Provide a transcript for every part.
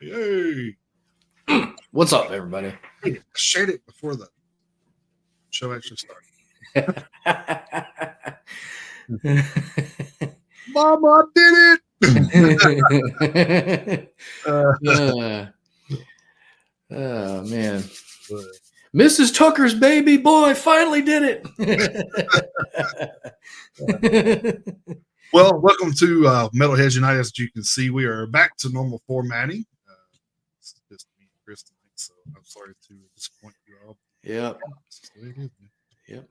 Yay! What's up, everybody? I shared it before the show actually started. Mama did it! Oh man, But, Mrs. Tucker's baby boy finally did it. well, welcome to Metalheads United. As you can see, we are back to normal formatting. It's just me and Chris tonight, so I'm sorry to disappoint you all. Yep. It's just the way it is, man. Yep.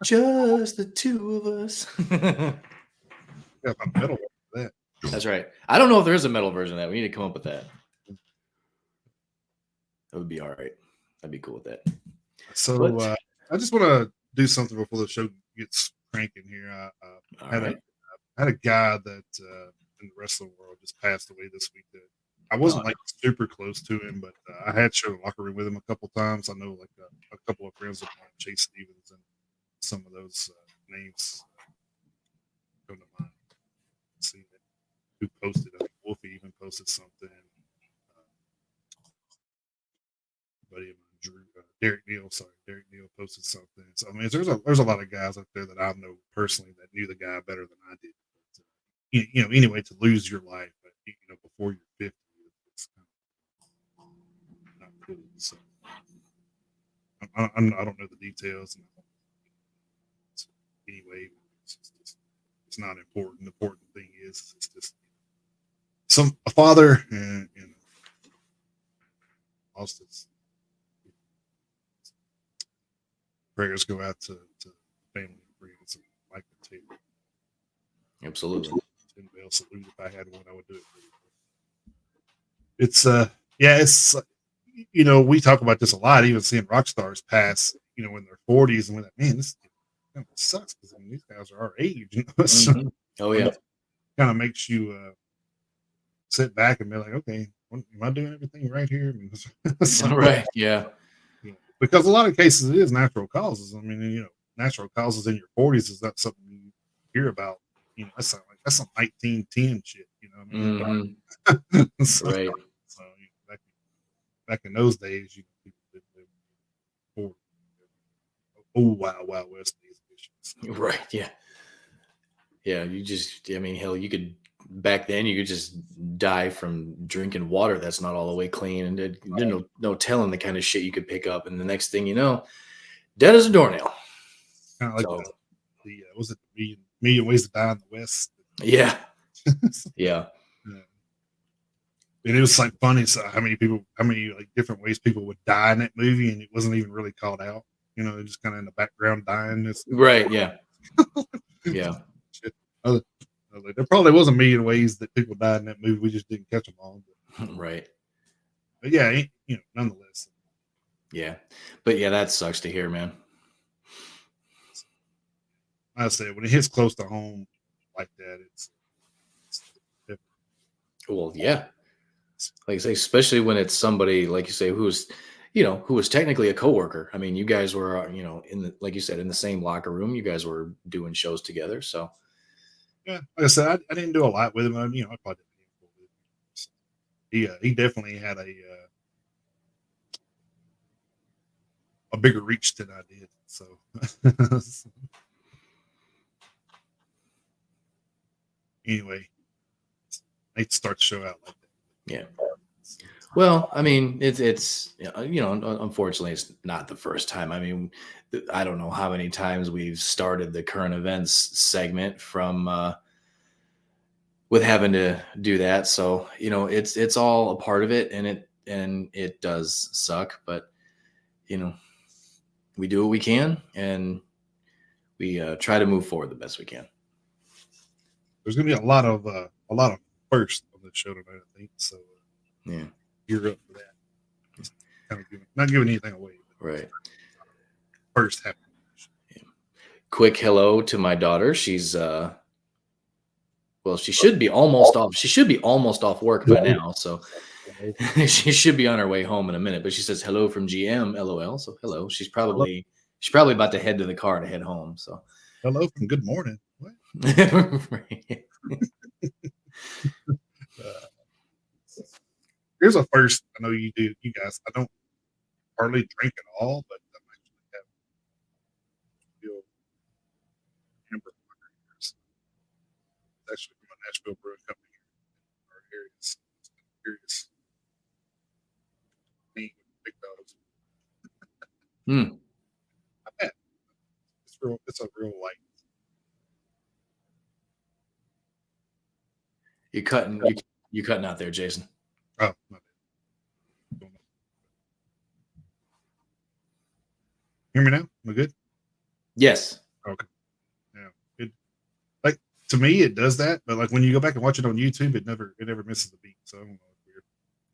Just the two of us. Got my metal for that. That's right. I don't know if there is a metal version of that. We need to come up with that. That would be all right. I'd be cool with that. So I just want to do something before the show gets cranking here. I had a guy that in the wrestling world just passed away this week. That I wasn't like super close to him, but I had shared a locker room with him a couple times. I know like a couple of friends of mine, Chase Stevens, and some of those names come to mind. See that who posted? I think Wolfie even posted something. Buddy of mine, Derek Neal posted something. So I mean, there's a lot of guys out there that I know personally that knew the guy better than I did. But, anyway, to lose your life, before you're 50, it's kind of not cool. So I don't know the details. Anyway, it's not important. The important thing is it's just a father and lost his. Prayers go out to family and friends and Mike and Taylor. Absolutely. Tim Bell salute. If I had one, I would do it for you. It's it's we talk about this a lot, even seeing rock stars pass, in their 40s, and we're like, man, this kind of sucks because these guys are our age. So, oh yeah, kind of makes you sit back and be like, okay, am I doing everything right here? right, yeah. Because a lot of cases it is natural causes. I mean, natural causes in your 40s is not something you hear about. That's some 1910 shit. I mean? So, right. So back in those days, people did live Wild West days. Right. Yeah. Yeah. Hell, you could back then you could just die from drinking water that's not all the way clean, and there's no telling the kind of shit you could pick up, and the next thing you know, dead as a doornail. Kind of like was it Million Ways to Die in the West? Yeah. Yeah. And it was like funny, so how many like different ways people would die in that movie, and it wasn't even really called out. Just kind of in the background dying. Right. Yeah. Yeah. There probably was a million ways that people died in that movie. We just didn't catch them all. Right. But yeah, nonetheless. Yeah. But yeah, that sucks to hear, man. I said when it hits close to home like that, it's different. Well, yeah. Like I say, especially when it's somebody like you say who was technically a coworker. I mean, you guys were, like you said, in the same locker room. You guys were doing shows together. So yeah, like I said, I didn't do a lot with him. I probably did. He definitely had a bigger reach than I did. So anyway, I hate to start the show out like that. Yeah. Well, I mean, it's unfortunately, it's not the first time. I mean, I don't know how many times we've started the current events segment from with having to do that. So it's all a part of it, and it does suck, but we do what we can, and we try to move forward the best we can. There's going to be a lot of firsts on the show tonight, I think. So yeah, you're up for that. Just kind of not giving anything away. Right. First happening. Yeah. Quick hello to my daughter. She's well, she should be almost off. She should be almost off work by now, so she should be on her way home in a minute. But she says hello from GM, LOL. So hello. She's probably about to head to the car to head home. So hello from Good Morning. What? here's a first. I know you do, you guys. I don't hardly drink at all, but I'm actually have real number of years. It's actually from a Nashville brewing company here in our area. So it's kind of curious. Me with big dogs. I bet it's real. It's a real light. You cutting out there, Jason. Oh, my bad. Hear me now? Am I good? Yes. Okay. Yeah. It, like to me, it does that, but like when you go back and watch it on YouTube, it never misses the beat. So I don't know. It's weird.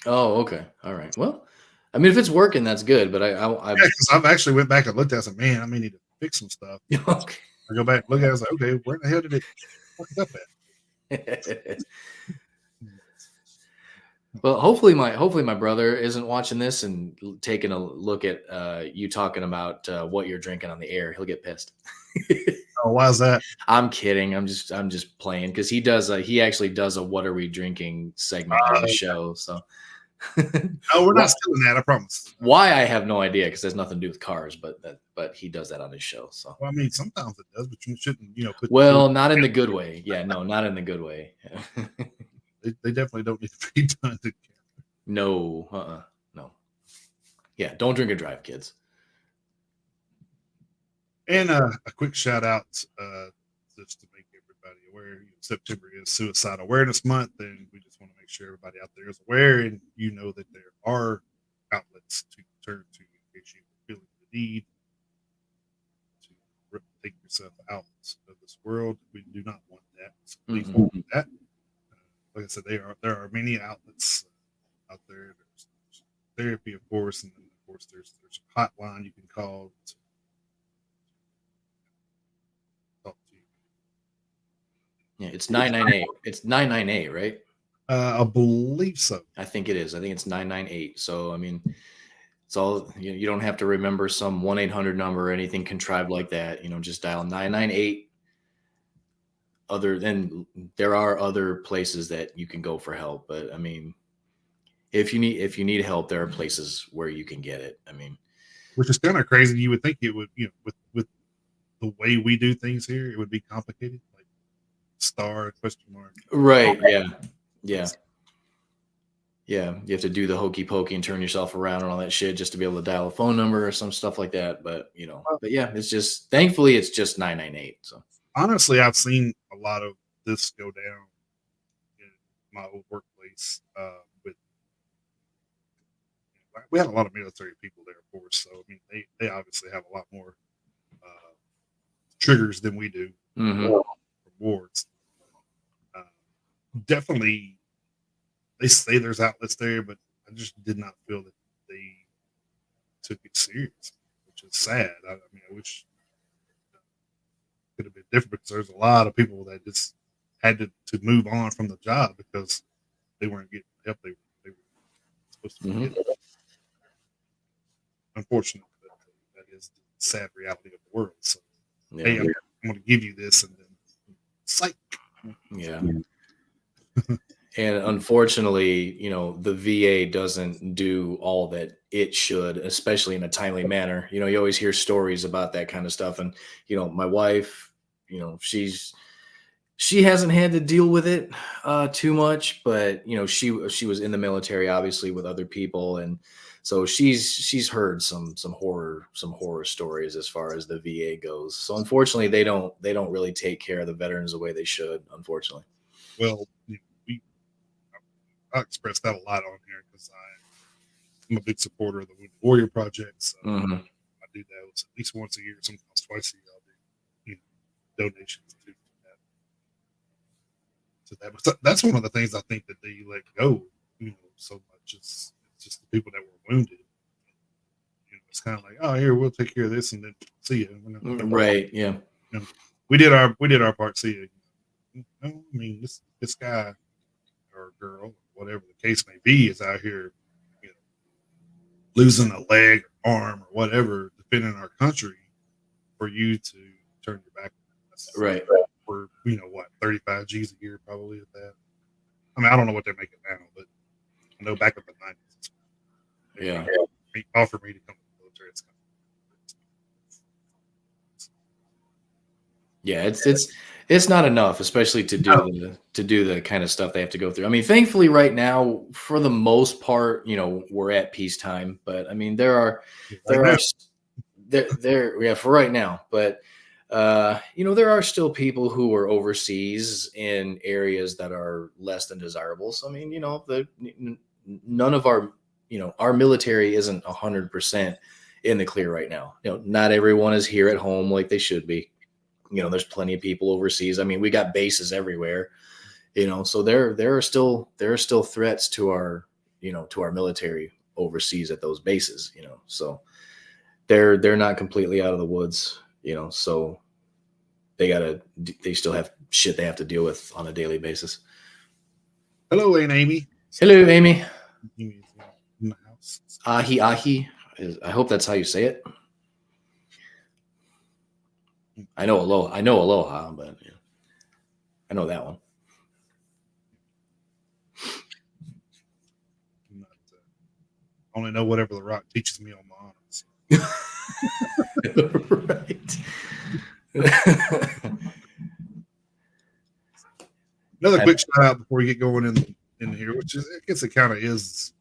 Oh, okay. All right. Well, I mean, if it's working, that's good. But Yeah, because I've actually went back and looked at it. I said, man, I may need to fix some stuff. Okay. I go back and look at it. I was like, okay, where the hell did it fuck up at? Well, hopefully my brother isn't watching this and taking a look at you talking about what you're drinking on the air. He'll get pissed. Oh, why is that? I'm kidding. I'm just playing because he actually does a "What Are We Drinking" segment on the show. So no, we're not stealing that. I promise. Why I have no idea because there's nothing to do with cars, but he does that on his show. So well, I mean, sometimes it does, but you shouldn't, put. Well, not in the good way. Yeah, no, not in the good way. They definitely don't need to be done. No, no. Yeah, don't drink and drive, kids. And a quick shout out just to make everybody aware. September is Suicide Awareness Month, and we just want to make sure everybody out there is aware, and that there are outlets to turn to in case you're feeling the need to take yourself out of this world. We do not want that. So please don't do that. Like I said, there are many outlets out there. There's therapy, of course, and then of course there's a hotline you can call to talk to you. Yeah, it's 998. It's 998, right? I believe so. I think it is. I think it's 998. So I mean, it's all you don't have to remember some 1-800 number or anything contrived like that. Just dial 998. Other than there are other places that you can go for help, but I mean, if you need help, there are places where you can get it. I mean, which is kind of crazy. You would think it would, with the way we do things here, it would be complicated, like star question mark. Right? Yeah. You have to do the hokey pokey and turn yourself around and all that shit just to be able to dial a phone number or some stuff like that. But but yeah, it's just thankfully it's just 998. So honestly, I've seen a lot of this go down in my old workplace. We had a lot of military people there, of course. So I mean, they obviously have a lot more triggers than we do. Rewards. Definitely, they say there's outlets there, but I just did not feel that they took it serious, which is sad. I mean, I wish it could have been different because there's a lot of people that just had to move on from the job because they weren't getting the help they were supposed to get. Unfortunately, that is the sad reality of the world. So, hey, I'm going to give you this, and then psych. Yeah. And unfortunately, the VA doesn't do all that it should, especially in a timely manner. You always hear stories about that kind of stuff. And, my wife, she hasn't had to deal with it too much, but, she was in the military, obviously, with other people. And so she's heard some horror stories as far as the VA goes. So unfortunately, they don't really take care of the veterans the way they should, unfortunately. Well, I expressed that a lot on here because I'm a big supporter of the Wounded Warrior Project. So I do that at least once a year, sometimes twice a year. I'll do donations to that. But that's one of the things I think that they let go, so much. It's just the people that were wounded. It's kind of like, oh, here, we'll take care of this, and then see you. Right? Yeah. We did our part. See you. I mean, this guy or girl, whatever the case may be, is out here, losing a leg or arm or whatever, defending our country, for you to turn your back on us. Right. For 35 G's a year, probably at that. I mean, I don't know what they're making now, but I know back in the Yeah. Offer me to come to the military. It's kind it's not enough, especially to do the kind of stuff they have to go through. I mean, thankfully, right now, for the most part, we're at peacetime. But I mean, there for right now. But there are still people who are overseas in areas that are less than desirable. So I mean, none of our military isn't 100% in the clear right now. Not everyone is here at home like they should be. There's plenty of people overseas. I mean, we got bases everywhere, so there are still threats to our military overseas at those bases, so they're not completely out of the woods, so they still have shit they have to deal with on a daily basis. Hello, Aunt Amy. Hello, Amy. In the house. Ahi ahi. I hope that's how you say it. I know aloha, but I know that one. I only know whatever The Rock teaches me on my honors. Right. Another quick shout out before we get going in here, which is, I guess it kind of is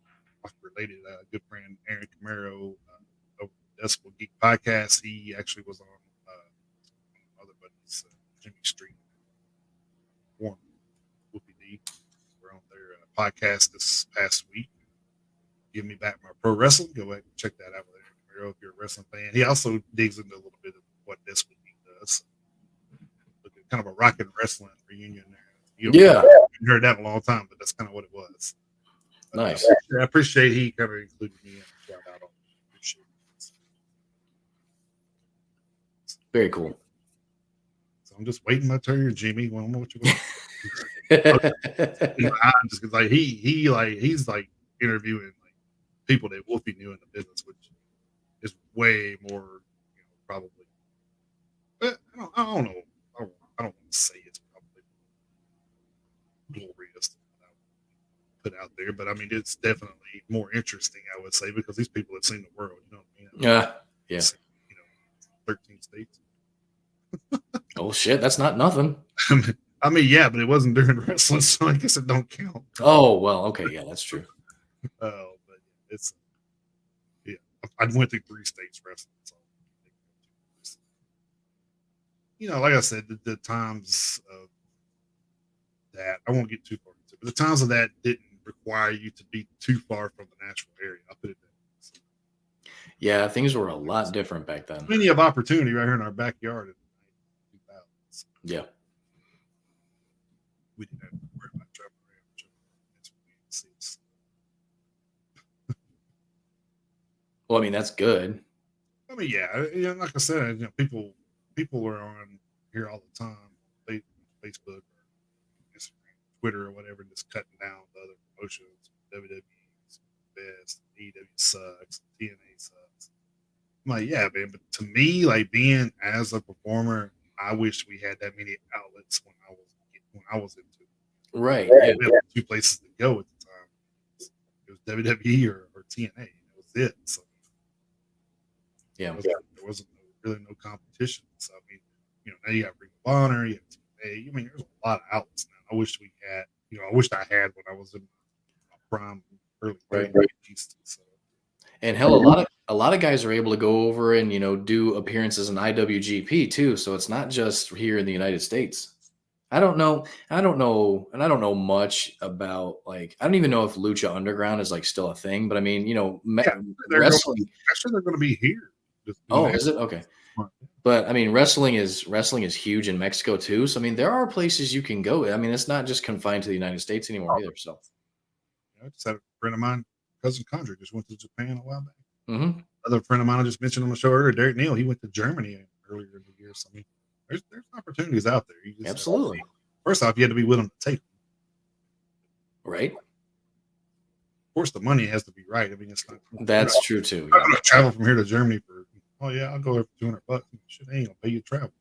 related. A good friend, Aaron Camaro, of Decibel Geek Podcast. He actually was on other buddies, Jimmy Street, Warren, Whoopi D. We're on their podcast this past week. Give me back my pro wrestling. Go ahead and check that out with Aaron Camaro if you're a wrestling fan. He also digs into a little bit of what Decibel Geek does. Kind of a rock and wrestling reunion there. I haven't heard that in a long time, but that's kind of what it was. Nice. I appreciate he kind of included me in the shout out on shit. Very cool. So I'm just waiting my turn, Jimmy. Well, I don't know what you're going to do. Just because like he's like interviewing like people that Wolfie knew in the business, which is way more, probably. But I don't know. I don't want to say it's probably glorious put out there, but I mean it's definitely more interesting, I would say, because these people have seen the world. You know what I mean? Yeah. 13 states. Oh shit, that's not nothing. I mean, yeah, but it wasn't during wrestling, so I guess it don't count. Oh well, okay, yeah, that's true. But it's I went through 3 states wrestling, so like I said, the times of that I won't get too far into, but the times of that didn't require you to be too far from the natural area. I'll put it that way. So, yeah, things were a lot different back then. Plenty of opportunity right here in our backyard in the 2000s. Yeah. We didn't have to worry about traveling around. Well, I mean, that's good. I mean, yeah, like I said, people are on here all the time, Facebook or Instagram, Twitter or whatever, just cutting down the other promotions. WWE's best, EW sucks, TNA sucks. I'm like, yeah, man, but to me, like being as a performer, I wish we had that many outlets when I was into it. Right. Yeah. We had 2 places to go at the time. It was WWE or TNA. That was it. So yeah, there wasn't really no competition. So I mean, now you got Ring of Honor, you have TNA. I mean, there's a lot of outlets now. I wish we had. I wished I had when I was in my prime early 30s. So. And hell, a lot of guys are able to go over and do appearances in IWGP too. So it's not just here in the United States. I don't know, and I don't know much about I don't even know if Lucha Underground is still a thing. But I mean, wrestling. Actually, they're going to be here. Oh, is it okay? But I mean, wrestling is huge in Mexico too. So I mean, there are places you can go. I mean, it's not just confined to the United States anymore either. So, I just had a friend of mine, cousin Condra, just went to Japan a while back. Mm-hmm. Another friend of mine I just mentioned on the show earlier, Derek Neal, he went to Germany earlier in the year. So I mean, there's opportunities out there. You just absolutely. First off, you have to be willing to take them. Right. Of course, the money has to be right. I mean, it's not. That's true too. I'm going to travel from here to Germany for. Oh yeah, I'll go there for $200. Shit, ain't gonna pay you to travel.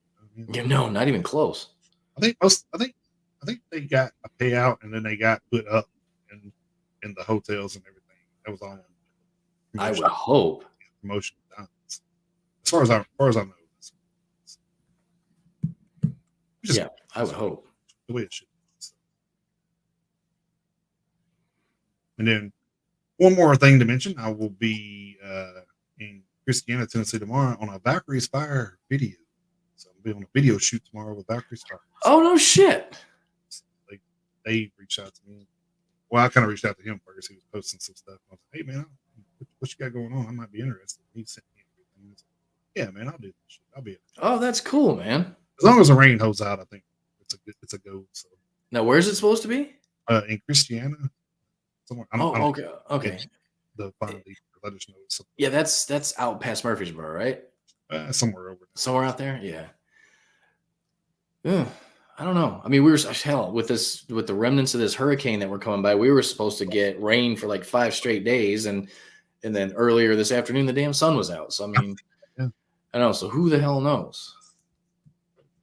No, not even close. I think they got a payout and then they got put up in the hotels and everything. That was all. I would hope. Promotion done. As far as I know. Yeah, I would hope. The way it should be. So. And then one more thing to mention, I will be in Christiana, Tennessee tomorrow on a Valkyrie's Fire video. So I'll be on a video shoot tomorrow with Valkyrie's Fire. Oh, no shit. So they reached out to me. Well, I kind of reached out to him first. He was posting some stuff. I was like, hey, man, what you got going on? I might be interested. He sent me everything. Like, yeah, man, I'll do this shit. I'll be it. Oh, that's cool, man. As long as the rain holds out, I think it's a go. So now, where's it supposed to be? In Christiana, somewhere. Okay. The final let us know. Yeah, that's out past Murfreesboro, right? Somewhere over there. Somewhere out there, yeah. I don't know. I mean, we were hell with the remnants of this hurricane that were coming by. We were supposed to get rain for like 5 straight days, and then earlier this afternoon, the damn sun was out. So I mean, yeah. I don't know. So who the hell knows?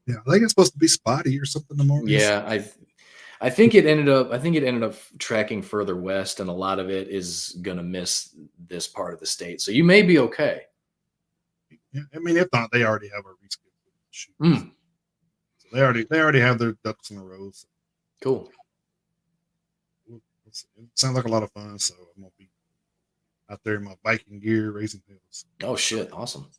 Yeah, I think it's supposed to be spotty or something tomorrow. Yeah, I think it ended up tracking further west, and a lot of it is gonna miss this part of the state. So you may be okay. Yeah, I mean, if not, they already have a rescheduled shoot. So they already have their ducks in a row. So. Cool. It sounds like a lot of fun. So I'm gonna be out there in my biking gear, raising hills. Oh shit! Awesome.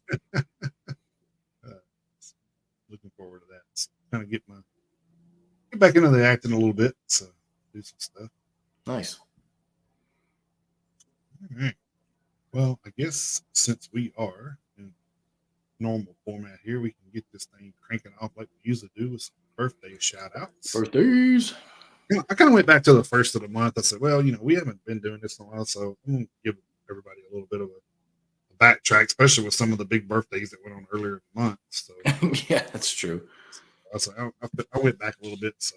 Looking forward to that. So kind of get back into the acting a little bit. So do some stuff. Nice. All right. Well, I guess since we are in normal format here, we can get this thing cranking off like we usually do with some birthday shout outs. Birthdays. You know, I kind of went back to the first of the month. I said, well, we haven't been doing this in a while, so I'm going to give everybody a little bit of a backtrack, especially with some of the big birthdays that went on earlier in the month. So yeah, that's true. So I went back a little bit. So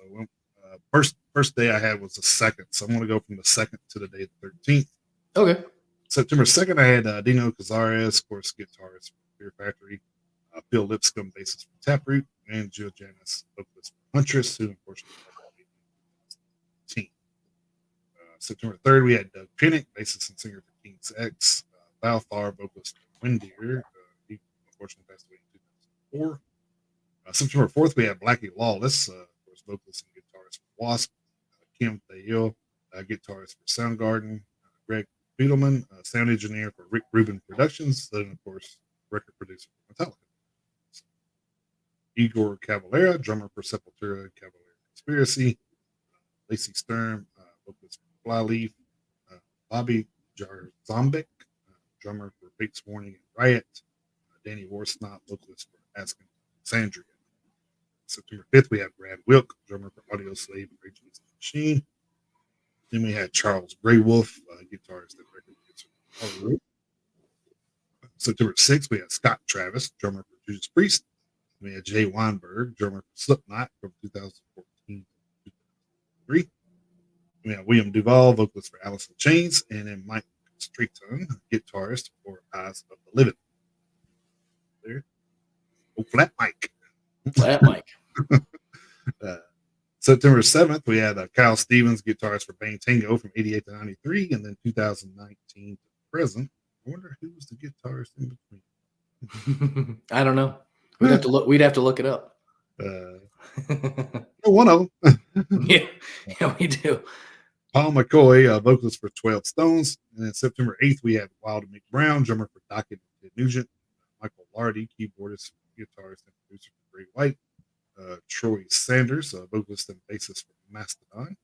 first day I had was the 2nd. So I'm going to go from the 2nd to the day of the 13th. Okay. September 2nd, I had Dino Cazares, of course, guitarist from Fear Factory, Phil Lipscomb, bassist from Taproot, and Jill Janis, vocalist from Huntress, who unfortunately team. September 3rd, we had Doug Pinnock, bassist and singer for King's X, Val Farr, vocalist for Windeer. He unfortunately passed away in 2004. September 4th, we had Blackie Lawless, of course, vocalist and guitarist for Wasp, Kim Thayil, guitarist for Soundgarden, Greg Fiedelman, sound engineer for Rick Rubin Productions, then of course record producer for Metallica. Igor Cavalera, drummer for Sepultura, Cavalera Conspiracy. Lacey Stern, vocalist for Flyleaf. Bobby Jarzombek, drummer for Fates Warning and Riot. Danny Warsnop, vocalist for Asking Sandria. September 5th, we have Brad Wilk, drummer for Audio Slave and Rage Against the Machine. Then we had Charles Greywolf, guitarist and record producer. September 6th, we had Scott Travis, drummer for Judas Priest. We had Jay Weinberg, drummer for Slipknot from 2014 to 2003. We had William Duvall, vocalist for Alice in Chains, and then Mike Streeton, guitarist for Eyes of the Living. There. Oh, Flat Mike. Flat Mike. September 7th, we had Kyle Stevens, guitarist for Bang Tango from 88 to 93, and then 2019 to present. I wonder who was the guitarist in between. I don't know. We'd have to look it up. One of them. yeah, we do. Paul McCoy, vocalist for 12 Stones. And then September 8th, we had Wild Mick Brown, drummer for Docket and Nugent. Michael Lardy, keyboardist, guitarist, and producer for Great White. Troy Sanders, vocalist and bassist for Mastodon.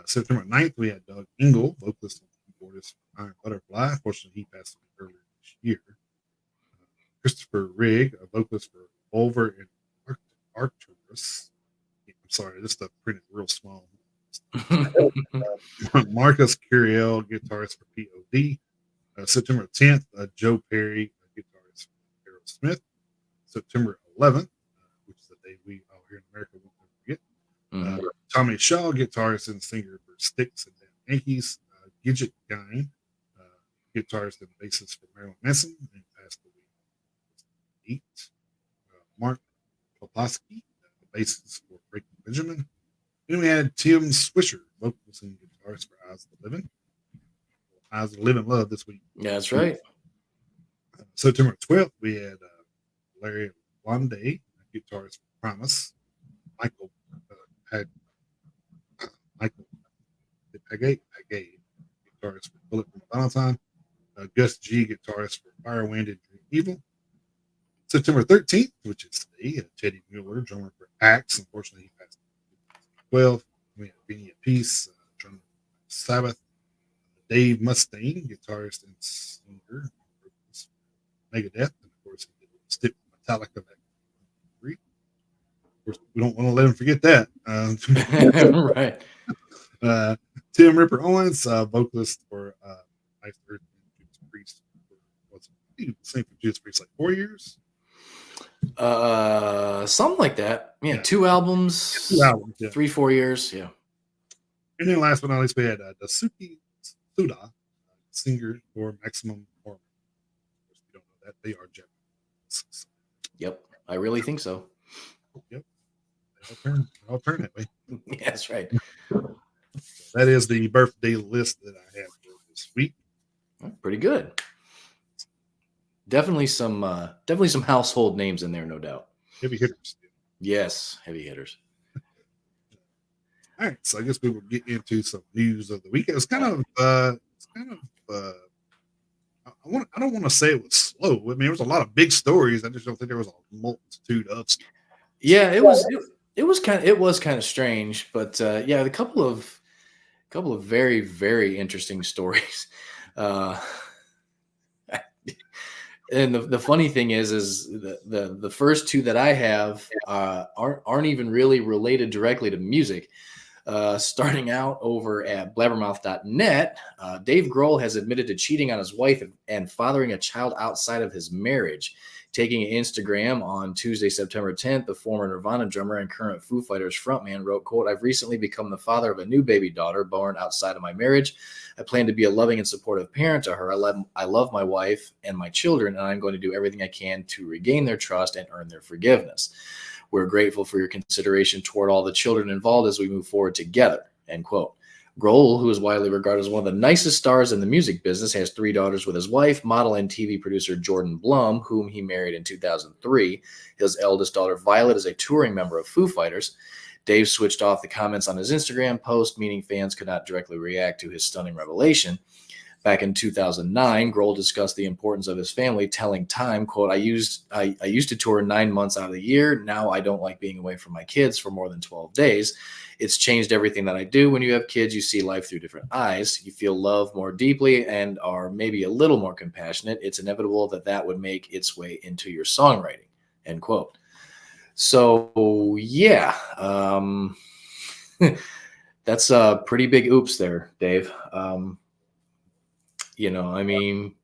September 9th, we had Doug Engel, vocalist and keyboardist for Iron Butterfly. Unfortunately, he passed away earlier this year. Christopher Rigg, a vocalist for Volver and Arcturus. I'm sorry, this stuff printed real small. Marcus Curiel, guitarist for POD. September 10th, Joe Perry, guitarist for Aerosmith. September 11th, which is the day we all here in America won't never forget. Tommy Shaw, guitarist and singer for Styx and Damn Yankees. Gidget Guy, guitarist and bassist for Marilyn Manson, and passed away. Mark Poposky, bassist for Breaking Benjamin. Then we had Tim Swisher, vocalist and guitarist for Eyes of the Living. Eyes of Living Love this week. Yeah, that's right. September 12th, we had Larry Wande, guitarist for Promise. Michael had Michael Pagay, guitarist for Bullet for Valentine. Gus G, guitarist for Firewind and Dream Evil. September 13th, which is today, Teddy Mueller, drummer for Axe. Unfortunately, he passed away. 12th, we had Vinny Peace, drummer for Sabbath. Dave Mustaine, guitarist and singer for Megadeth. And of course, he did Stick Metallica back in 3. Of course, we don't want to let him forget that. Right. Tim Ripper Owens, vocalist for Ice Earth and Judas Priest. What's the same for Judas Priest, like 4 years? Something like that. Yeah, 2 albums, 3-4 years. Yeah. And then last but not least, we had Dasuki Suda, singer for Maximum Horror. Of course, we don't know that. They are Japanese. Yep. I really think so. Yep. I'll turn that way. Yeah, that's right. That is the birthday list that I have for this week. Pretty good. Definitely some household names in there, no doubt. Heavy hitters. Yes, heavy hitters. All right, so I guess we will get into some news of the week. It's kind of I don't want to say it was slow. I mean, there was a lot of big stories. I just don't think there was a multitude of stuff. Yeah, it was kind of strange, but yeah, a couple of very, very interesting stories. And the funny thing is the first 2 that I have aren't even really related directly to music. Starting out over at blabbermouth.net, Dave Grohl has admitted to cheating on his wife and fathering a child outside of his marriage. Taking an Instagram on Tuesday, September 10th, the former Nirvana drummer and current Foo Fighters frontman wrote, quote, "I've recently become the father of a new baby daughter born outside of my marriage. I plan to be a loving and supportive parent to her. I love my wife and my children, and I'm going to do everything I can to regain their trust and earn their forgiveness. We're grateful for your consideration toward all the children involved as we move forward together," end quote. Grohl, who is widely regarded as one of the nicest stars in the music business, has 3 daughters with his wife, model and TV producer Jordan Blum, whom he married in 2003. His eldest daughter, Violet, is a touring member of Foo Fighters. Dave switched off the comments on his Instagram post, meaning fans could not directly react to his stunning revelation. Back in 2009, Grohl discussed the importance of his family, telling Time, quote, I used to tour 9 months out of the year. Now I don't like being away from my kids for more than 12 days. It's changed everything that I do. When you have kids, you see life through different eyes. You feel love more deeply and are maybe a little more compassionate. It's inevitable that would make its way into your songwriting, end quote. So, yeah, that's a pretty big oops there, Dave. I mean,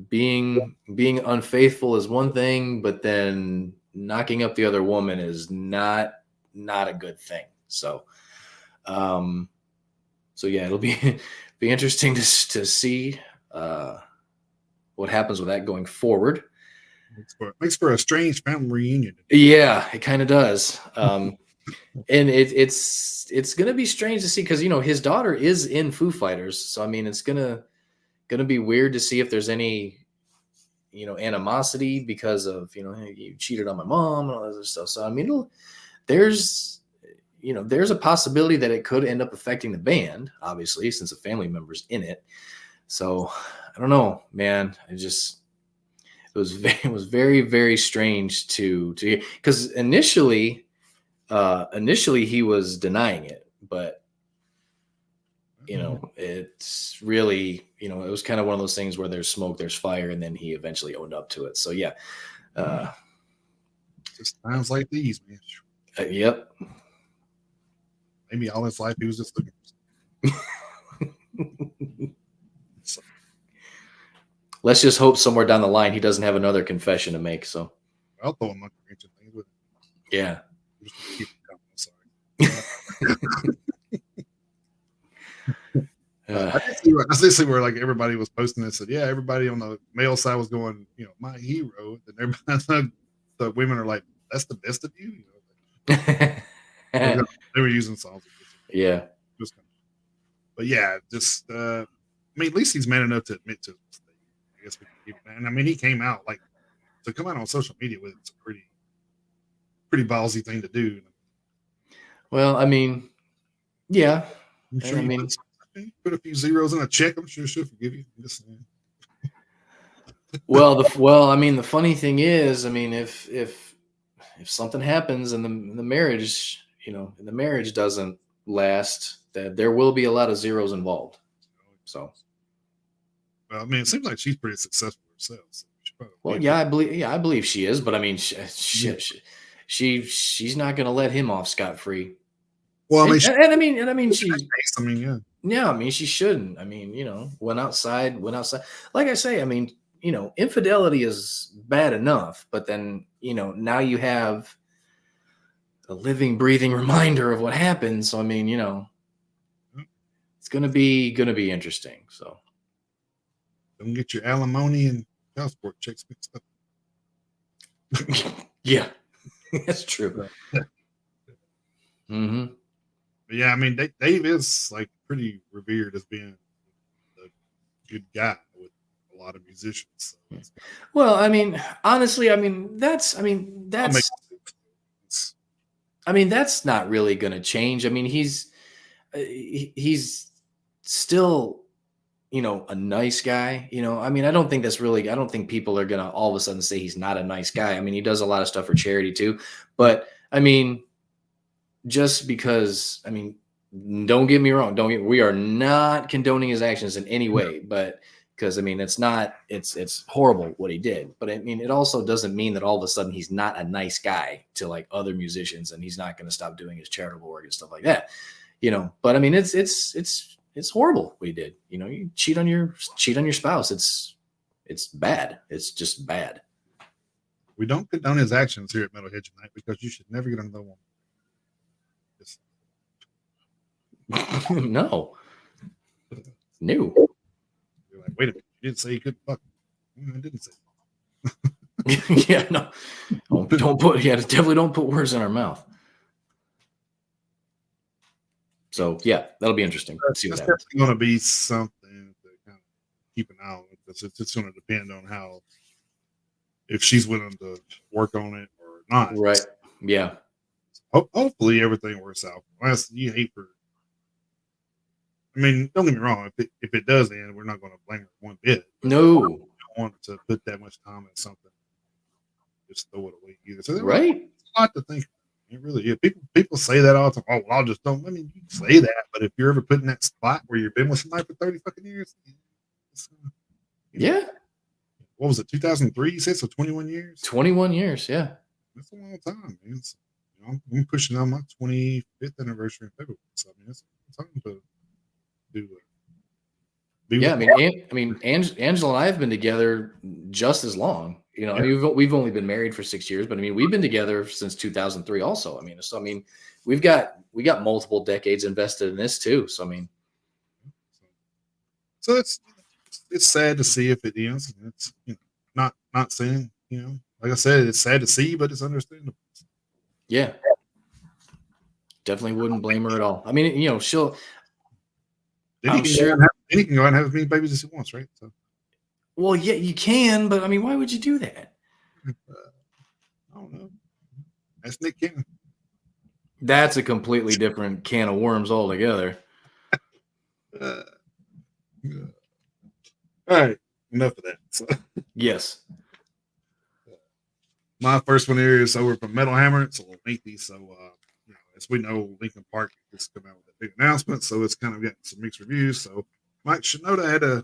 being unfaithful is one thing, but then knocking up the other woman is not a good thing. So, yeah, it'll be interesting to see what happens with that going forward. Makes for a strange family reunion. Yeah, it kind of does. And it's going to be strange to see because his daughter is in Foo Fighters, so I mean it's gonna be weird to see if there's any animosity because of hey, you cheated on my mom and all that other stuff. So I mean there's a possibility that it could end up affecting the band, obviously, since a family member's in it. So I don't know, man. It was very, very strange to because initially he was denying it, but it's really, it was kind of one of those things where there's smoke, there's fire, and then he eventually owned up to it. So yeah, just times like these, man. Yep. Maybe all his life he was just looking for so. Let's just hope somewhere down the line he doesn't have another confession to make. So I'll throw him things with it. Yeah. I see where like everybody was posting this, said, yeah, everybody on the male side was going, my hero, and everybody, the women are like, that's the best of you. They were using songs. Yeah. But yeah, just I mean, at least he's man enough to admit to his mistake. I guess we can give him that. And I mean, he came out like to come out on social media with it's a pretty ballsy thing to do. Well, I mean, yeah. I'm sure I you mean, put a few zeros in a check. I'm sure she'll forgive you. I'm just saying. I mean, the funny thing is, I mean, if something happens and the marriage, the marriage doesn't last, that there will be a lot of zeros involved. So, well, I mean, it seems like she's pretty successful herself. So well, yeah, I believe she is, but I mean, she's not going to let him off scot free. Well, I mean, and I mean, yeah. Yeah, I mean, she shouldn't. I mean, went outside. Like I say, I mean, infidelity is bad enough, but then, now you have a living, breathing reminder of what happened. So, I mean, it's gonna be interesting. So, don't get your alimony and child support checks mixed up. Yeah, that's true. Mm-hmm. Yeah, I mean, Dave is like pretty revered as being a good guy with a lot of musicians. So well, I mean, honestly, that's not really going to change. I mean, he's still, a nice guy. I mean, I don't think people are going to all of a sudden say he's not a nice guy. I mean, he does a lot of stuff for charity too, but I mean, just because, I mean, don't get me wrong. We are not condoning his actions in any way, but because, I mean, it's horrible what he did, but I mean, it also doesn't mean that all of a sudden he's not a nice guy to like other musicians and he's not going to stop doing his charitable work and stuff like that, but I mean, it's horrible what he did. You cheat on your spouse. It's bad. It's just bad. We don't condone his actions here at Metalheads Unite because you should never get another one. No. New. You're like, wait a minute. You didn't say you couldn't fuck. I didn't say. Yeah, no. Definitely don't put words in our mouth. So yeah, that'll be interesting. See what happens. It's going to be something to kind of keep an eye on because it's going to depend on how, if she's willing to work on it or not. Right. Yeah. Hopefully everything works out. Unless you hate for. I mean, don't get me wrong. If it does end, we're not going to blame her one bit. No. I don't want to put that much time in something. Just throw it away either. So right. A lot to think. It really is. People say that all the time. Oh, well, I'll just don't. I mean, you can say that, but if you're ever put in that spot where you've been with somebody for 30 fucking years, yeah. What was it? 2003? You said so. 21 years. 21 years. Yeah. That's a long time, man. I'm pushing on my 25th anniversary in February. So I mean, it's time to do. Yeah, I mean, Angela and I have been together just as long. Yeah. I mean, we've only been married for 6 years, but I mean, we've been together since 2003. Also, I mean, we got multiple decades invested in this too. So I mean, so it's sad to see if it ends. It's not saying like I said, it's sad to see, but it's understandable. Yeah, definitely wouldn't blame her at all. I mean, she'll. I'm sure he can go out and have as many babies as he wants, right? So. Well, yeah, you can, but I mean, why would you do that? I don't know. That's Nick Cannon. That's a completely different can of worms altogether. All right, enough of that. So. Yes. My first one here is over from Metal Hammer. It's a little lengthy, so as we know, Linkin Park just come out with a big announcement, so it's kind of getting some mixed reviews. So Mike Shinoda had to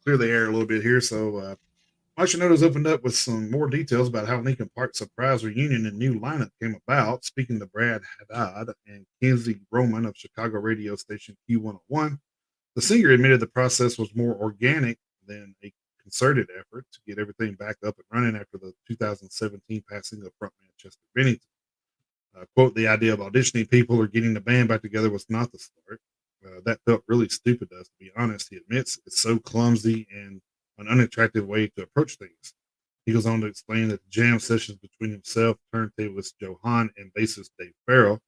clear the air a little bit here. So Mike Shinoda's opened up with some more details about how Linkin Park's surprise reunion and new lineup came about. Speaking to Brad Haddad and Kenzie Roman of Chicago radio station Q101, the singer admitted the process was more organic than a concerted effort to get everything back up and running after the 2017 passing of frontman Chester Bennington. Quote, the idea of auditioning people or getting the band back together was not the start. That felt really stupid to us, to be honest. He admits it's so clumsy and an unattractive way to approach things. He goes on to explain that the jam sessions between himself, turntablist Joe Hahn, and bassist Dave Farrell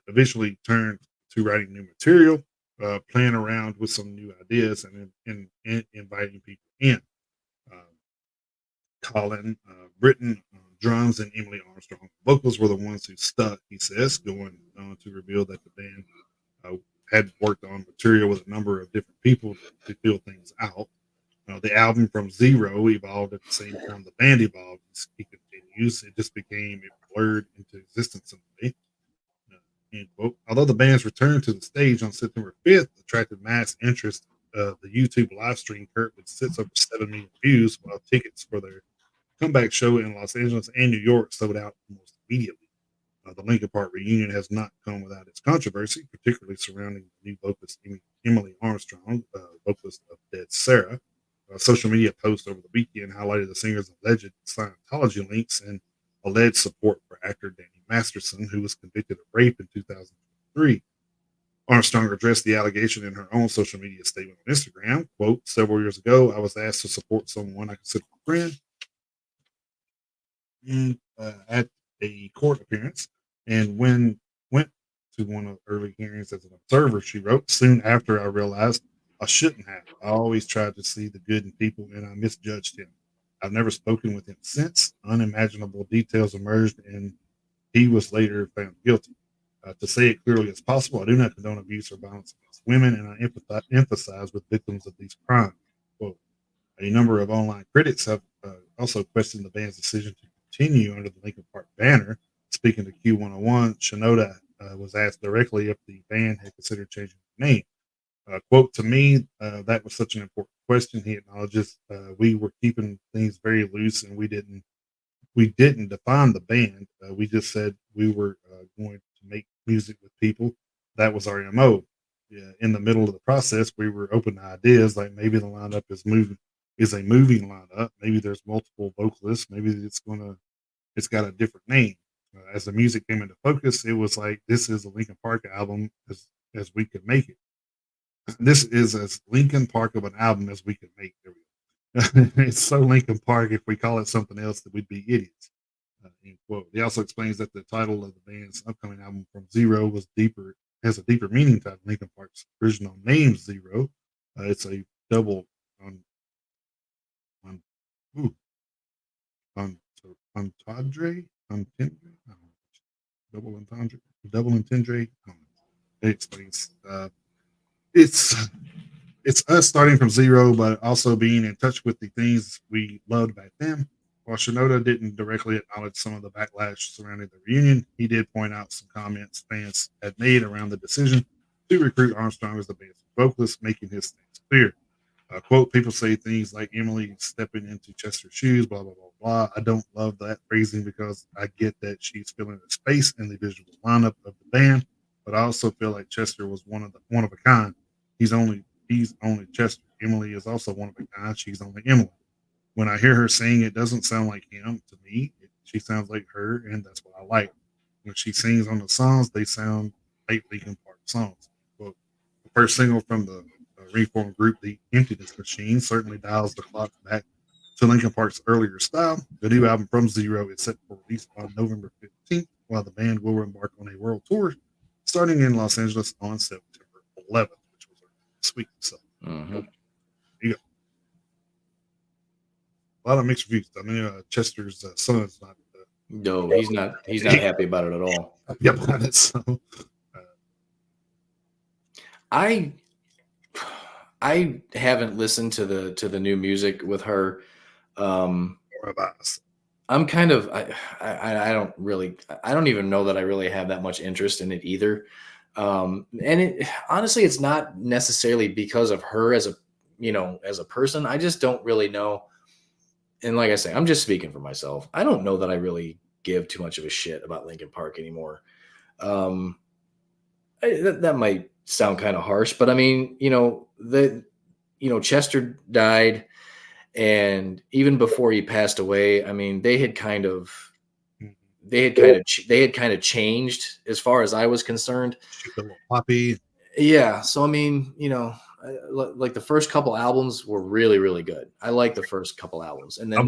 eventually turned to writing new material. playing around with some new ideas and inviting people in. Um, Colin, Britton, drums, and Emily Armstrong. Vocals were the ones who stuck, he says, going on to reveal that the band uh, had worked on material with a number of different people to fill things out. The album from zero evolved at the same time the band evolved. He continues, it just became it blurred into existence in a way. End quote. Although the band's return to the stage on September 5th attracted mass interest, the YouTube live stream currently sits over 7 million views, while tickets for their comeback show in Los Angeles and New York sold out almost immediately. The Linkin Park reunion has not come without its controversy, particularly surrounding the new vocalist Emily Armstrong, vocalist of Dead Sarah. Social media posts over the weekend highlighted the singer's alleged Scientology links and alleged support for actor Danny Masterson, who was convicted of rape in 2003. Armstrong addressed the allegation in her own social media statement on Instagram. Quote, several years ago, I was asked to support someone I consider a friend at a court appearance, and when went to one of the early hearings as an observer, she wrote, soon after I realized I shouldn't have. I always tried to see the good in people, and I misjudged him. I've never spoken with him since. Unimaginable details emerged, and he was later found guilty. To say it clearly as possible, I do not condone abuse or violence against women, and I empathize with victims of these crimes. Quote. A number of online critics have also questioned the band's decision to continue under the Linkin Park banner. Speaking to Q101, Shinoda was asked directly if the band had considered changing the name. Quote, to me, that was such an important question. He acknowledges we were keeping things very loose and we didn't define the band. We just said we were going to make music with people. That was our MO. Yeah, in the middle of the process, we were open to ideas like maybe the lineup is a moving lineup. Maybe there's multiple vocalists. Maybe it's got a different name. As the music came into focus, it was like this is a Linkin Park album as we could make it. This is as Linkin Park of an album as we could make. There we go. It's so Linkin Park. If we call it something else, that we'd be idiots. End quote. He also explains that the title of the band's upcoming album From Zero was deeper has a deeper meaning to Linkin Park's original name Zero. It's a double on on ooh, on entendre entendre double entendre double entendre. It explains it's it's us starting from zero, but also being in touch with the things we loved back then. While Shinoda didn't directly acknowledge some of the backlash surrounding the reunion, he did point out some comments fans had made around the decision to recruit Armstrong as the band's vocalist, making his things clear. Quote, people say things like Emily stepping into Chester's shoes, blah, blah, blah, blah. I don't love that phrasing because I get that she's filling a space in the visual lineup of the band, but I also feel like Chester was one of a kind. He's only Chester. Emily is also one of a kind. She's only Emily. When I hear her sing, it doesn't sound like him to me. She sounds like her, and that's what I like. When she sings on the songs, they sound like Linkin Park songs. Well, the first single from the reformed group, The Emptiness Machine, certainly dials the clock back to Linkin Park's earlier style. The new album From Zero is set for release on November 15th, while the band will embark on a world tour starting in Los Angeles on September 11th, which was this week. So, there you go. A lot of mixed reviews. I mean, Chester's son is not. No, he's not. He's not happy about it at all. Yep. So, I haven't listened to the new music with her. I'm kind of I don't even know that I really have that much interest in it either. And it honestly, it's not necessarily because of her as a person. I just don't really know. And like I say, I'm just speaking for myself. I don't know that I really give too much of a shit about Linkin Park anymore. Um, that might sound kind of harsh, but I mean, Chester died, and even before he passed away, I mean, they had kind of changed as far as I was concerned. a little poppy. Yeah, so I mean, like the first couple albums were really, really good. I like the first couple albums, and then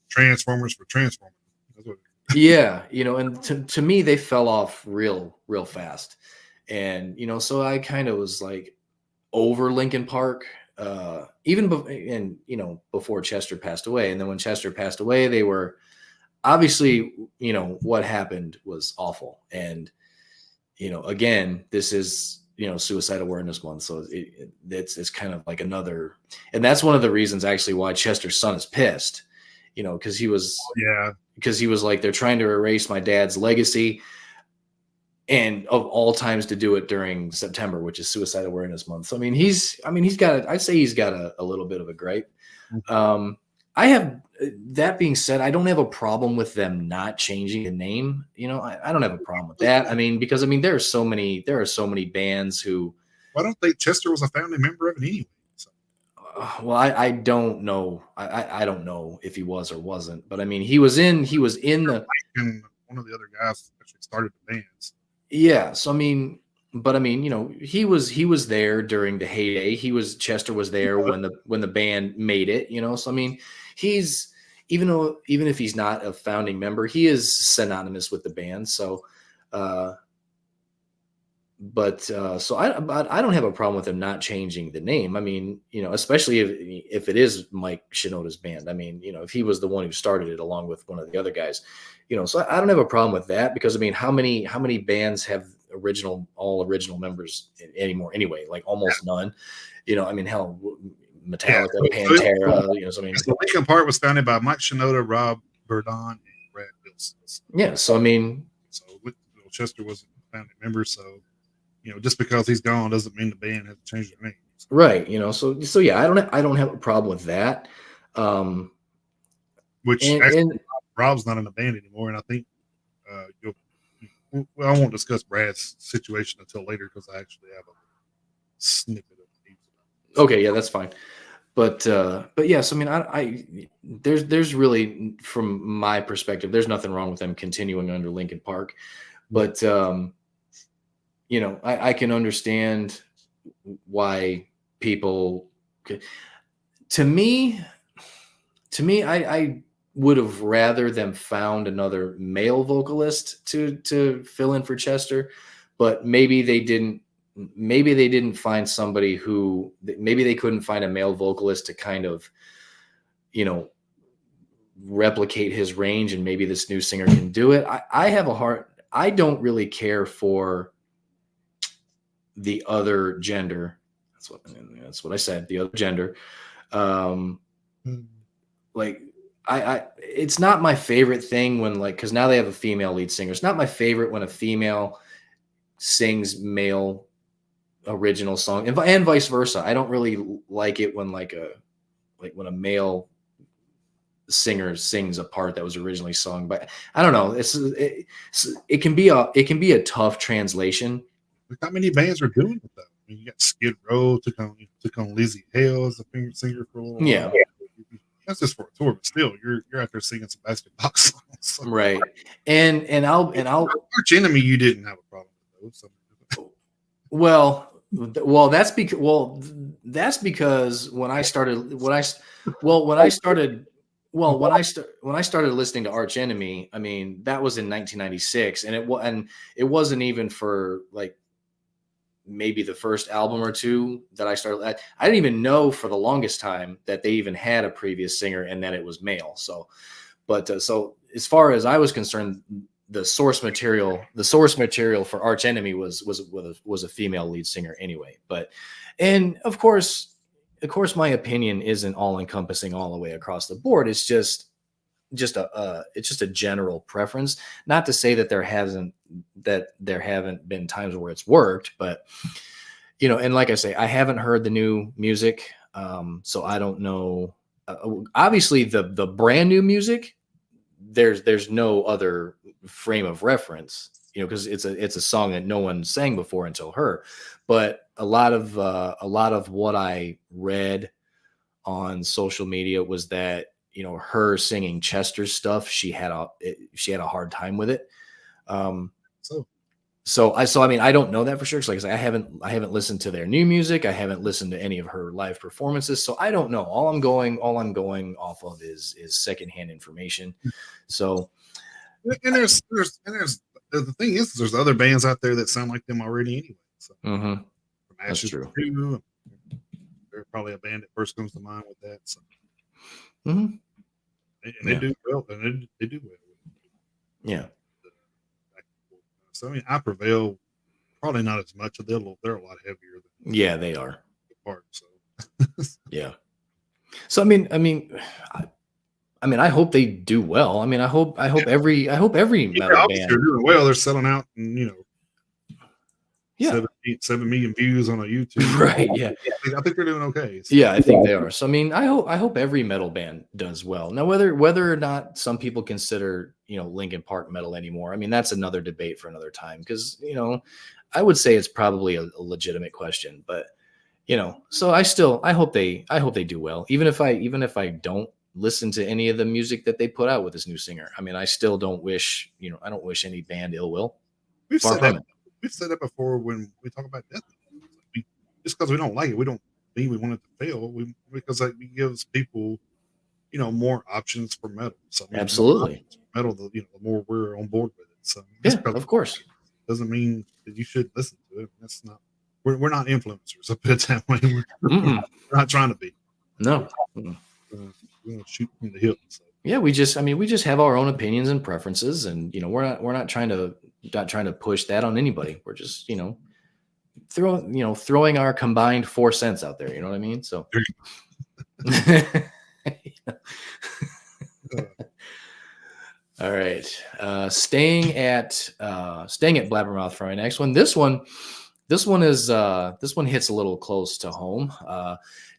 Transformers for Transformers. That's what yeah, and to me, they fell off real fast. And, so I kind of was like, over Linkin Park, even before Chester passed away. And then when Chester passed away, they were obviously, what happened was awful. And again, this is Suicide Awareness Month, so it's kind of like another, and that's one of the reasons actually why Chester's son is pissed, because he was like, they're trying to erase my dad's legacy, and of all times to do it during September, which is Suicide Awareness Month. So I'd say he's got a little bit of a gripe. I have, that being said, I don't have a problem with them not changing the name. I don't have a problem with that. Because there are so many bands who. Well, I don't think Chester was a founding member of it anyway. So. Well, I don't know. I don't know if he was or wasn't, but he was in the. And one of the other guys actually started the bands. Yeah. So, he was there during the heyday. Chester was there when the band made it, So, he's, even if he's not a founding member, he is synonymous with the band. So, so I don't have a problem with him not changing the name. Especially if it is Mike Shinoda's band. If he was the one who started it along with one of the other guys, so I don't have a problem with that, because how many bands have all original members anymore anyway? Like almost none. Hell, Metallica, Pantera. The Linkin Park was founded by Mike Shinoda, Rob Burdon, and Brad Wilson. Yeah, so Chester wasn't a founding member, so just because he's gone doesn't mean the band has to change their name. Right. So yeah, I don't have a problem with that. Rob's not in the band anymore, and I think I won't discuss Brad's situation until later, because I actually have a snippet of music. Okay, yeah, that's fine. But yes, there's really, from my perspective, there's nothing wrong with them continuing under Linkin Park, but I can understand why people. To me, I would have rather them found another male vocalist to fill in for Chester, but maybe they didn't find somebody who, maybe they couldn't find a male vocalist to kind of, replicate his range, and maybe this new singer can do it. I don't really care for the other gender. That's what I said. The other gender. Like, it's not my favorite thing when, like, because now they have a female lead singer. It's not my favorite when a female sings male original song, and vice versa. I don't really like it when when a male singer sings a part that was originally sung. But I don't know. It can be a tough translation. Not many bands are doing it though. You got Skid Row took on Lizzie Hale as a singer for a little while. Yeah. That's just for a tour, but still, you're out there singing some basketball songs, right? And Arch Enemy, you didn't have a problem with those. Well, that's because when I started listening to Arch Enemy, that was in 1996, and it wasn't even for like maybe the first album or two that I started. I didn't even know for the longest time that they even had a previous singer and that it was male. So, so as far as I was concerned, the source material for Arch Enemy was a female lead singer anyway. And of course, my opinion isn't all encompassing all the way across the board. It's just a general preference. Not to say that there haven't been times where it's worked, but and like I say, I haven't heard the new music, so I don't know. Obviously, the brand new music, there's no other frame of reference, because it's a song that no one sang before until her. But a lot of what I read on social media was that her singing Chester's stuff, she had a hard time with it. So I don't know that for sure. Because I haven't listened to their new music. I haven't listened to any of her live performances. So I don't know. All I'm going off of is secondhand information. So, and there's the thing is, there's other bands out there that sound like them already anyway. So. That's true. probably a band that first comes to mind with that. So. Mm-hmm. And they do well, and they do well. Yeah. So I mean, I Prevail probably not as much. They're a lot heavier than they are. The Park. So yeah. So I mean, I hope they do well. I mean, I hope every metal obviously band they're doing well. They're selling out, and 7 million views on a YouTube. Right. Yeah. I think they're doing okay. So. Yeah, I think they are. So I mean, I hope every metal band does well. Now, whether or not some people consider Linkin Park metal anymore, I mean, that's another debate for another time. Because I would say it's probably a legitimate question, but so I hope they do well. Even if I don't listen to any of the music that they put out with this new singer, I mean, I still don't wish I don't wish any band ill will. We've said that before when we talk about death. Just because we don't like it, we don't mean we want it to fail. Because it gives people, more options for metal. So I mean, absolutely, metal. The more we're on board with it. So of course, doesn't mean that you should listen to it. That's not. We're not influencers. I put it that way. We're not trying to be. No. We're gonna shoot from the hip. So. Yeah, we just have our own opinions and preferences, and we're not trying to push that on anybody. We're just throwing our combined 4 cents out there. You know what I mean? So. All right. Staying at Blabbermouth for our next one. This one hits a little close to home.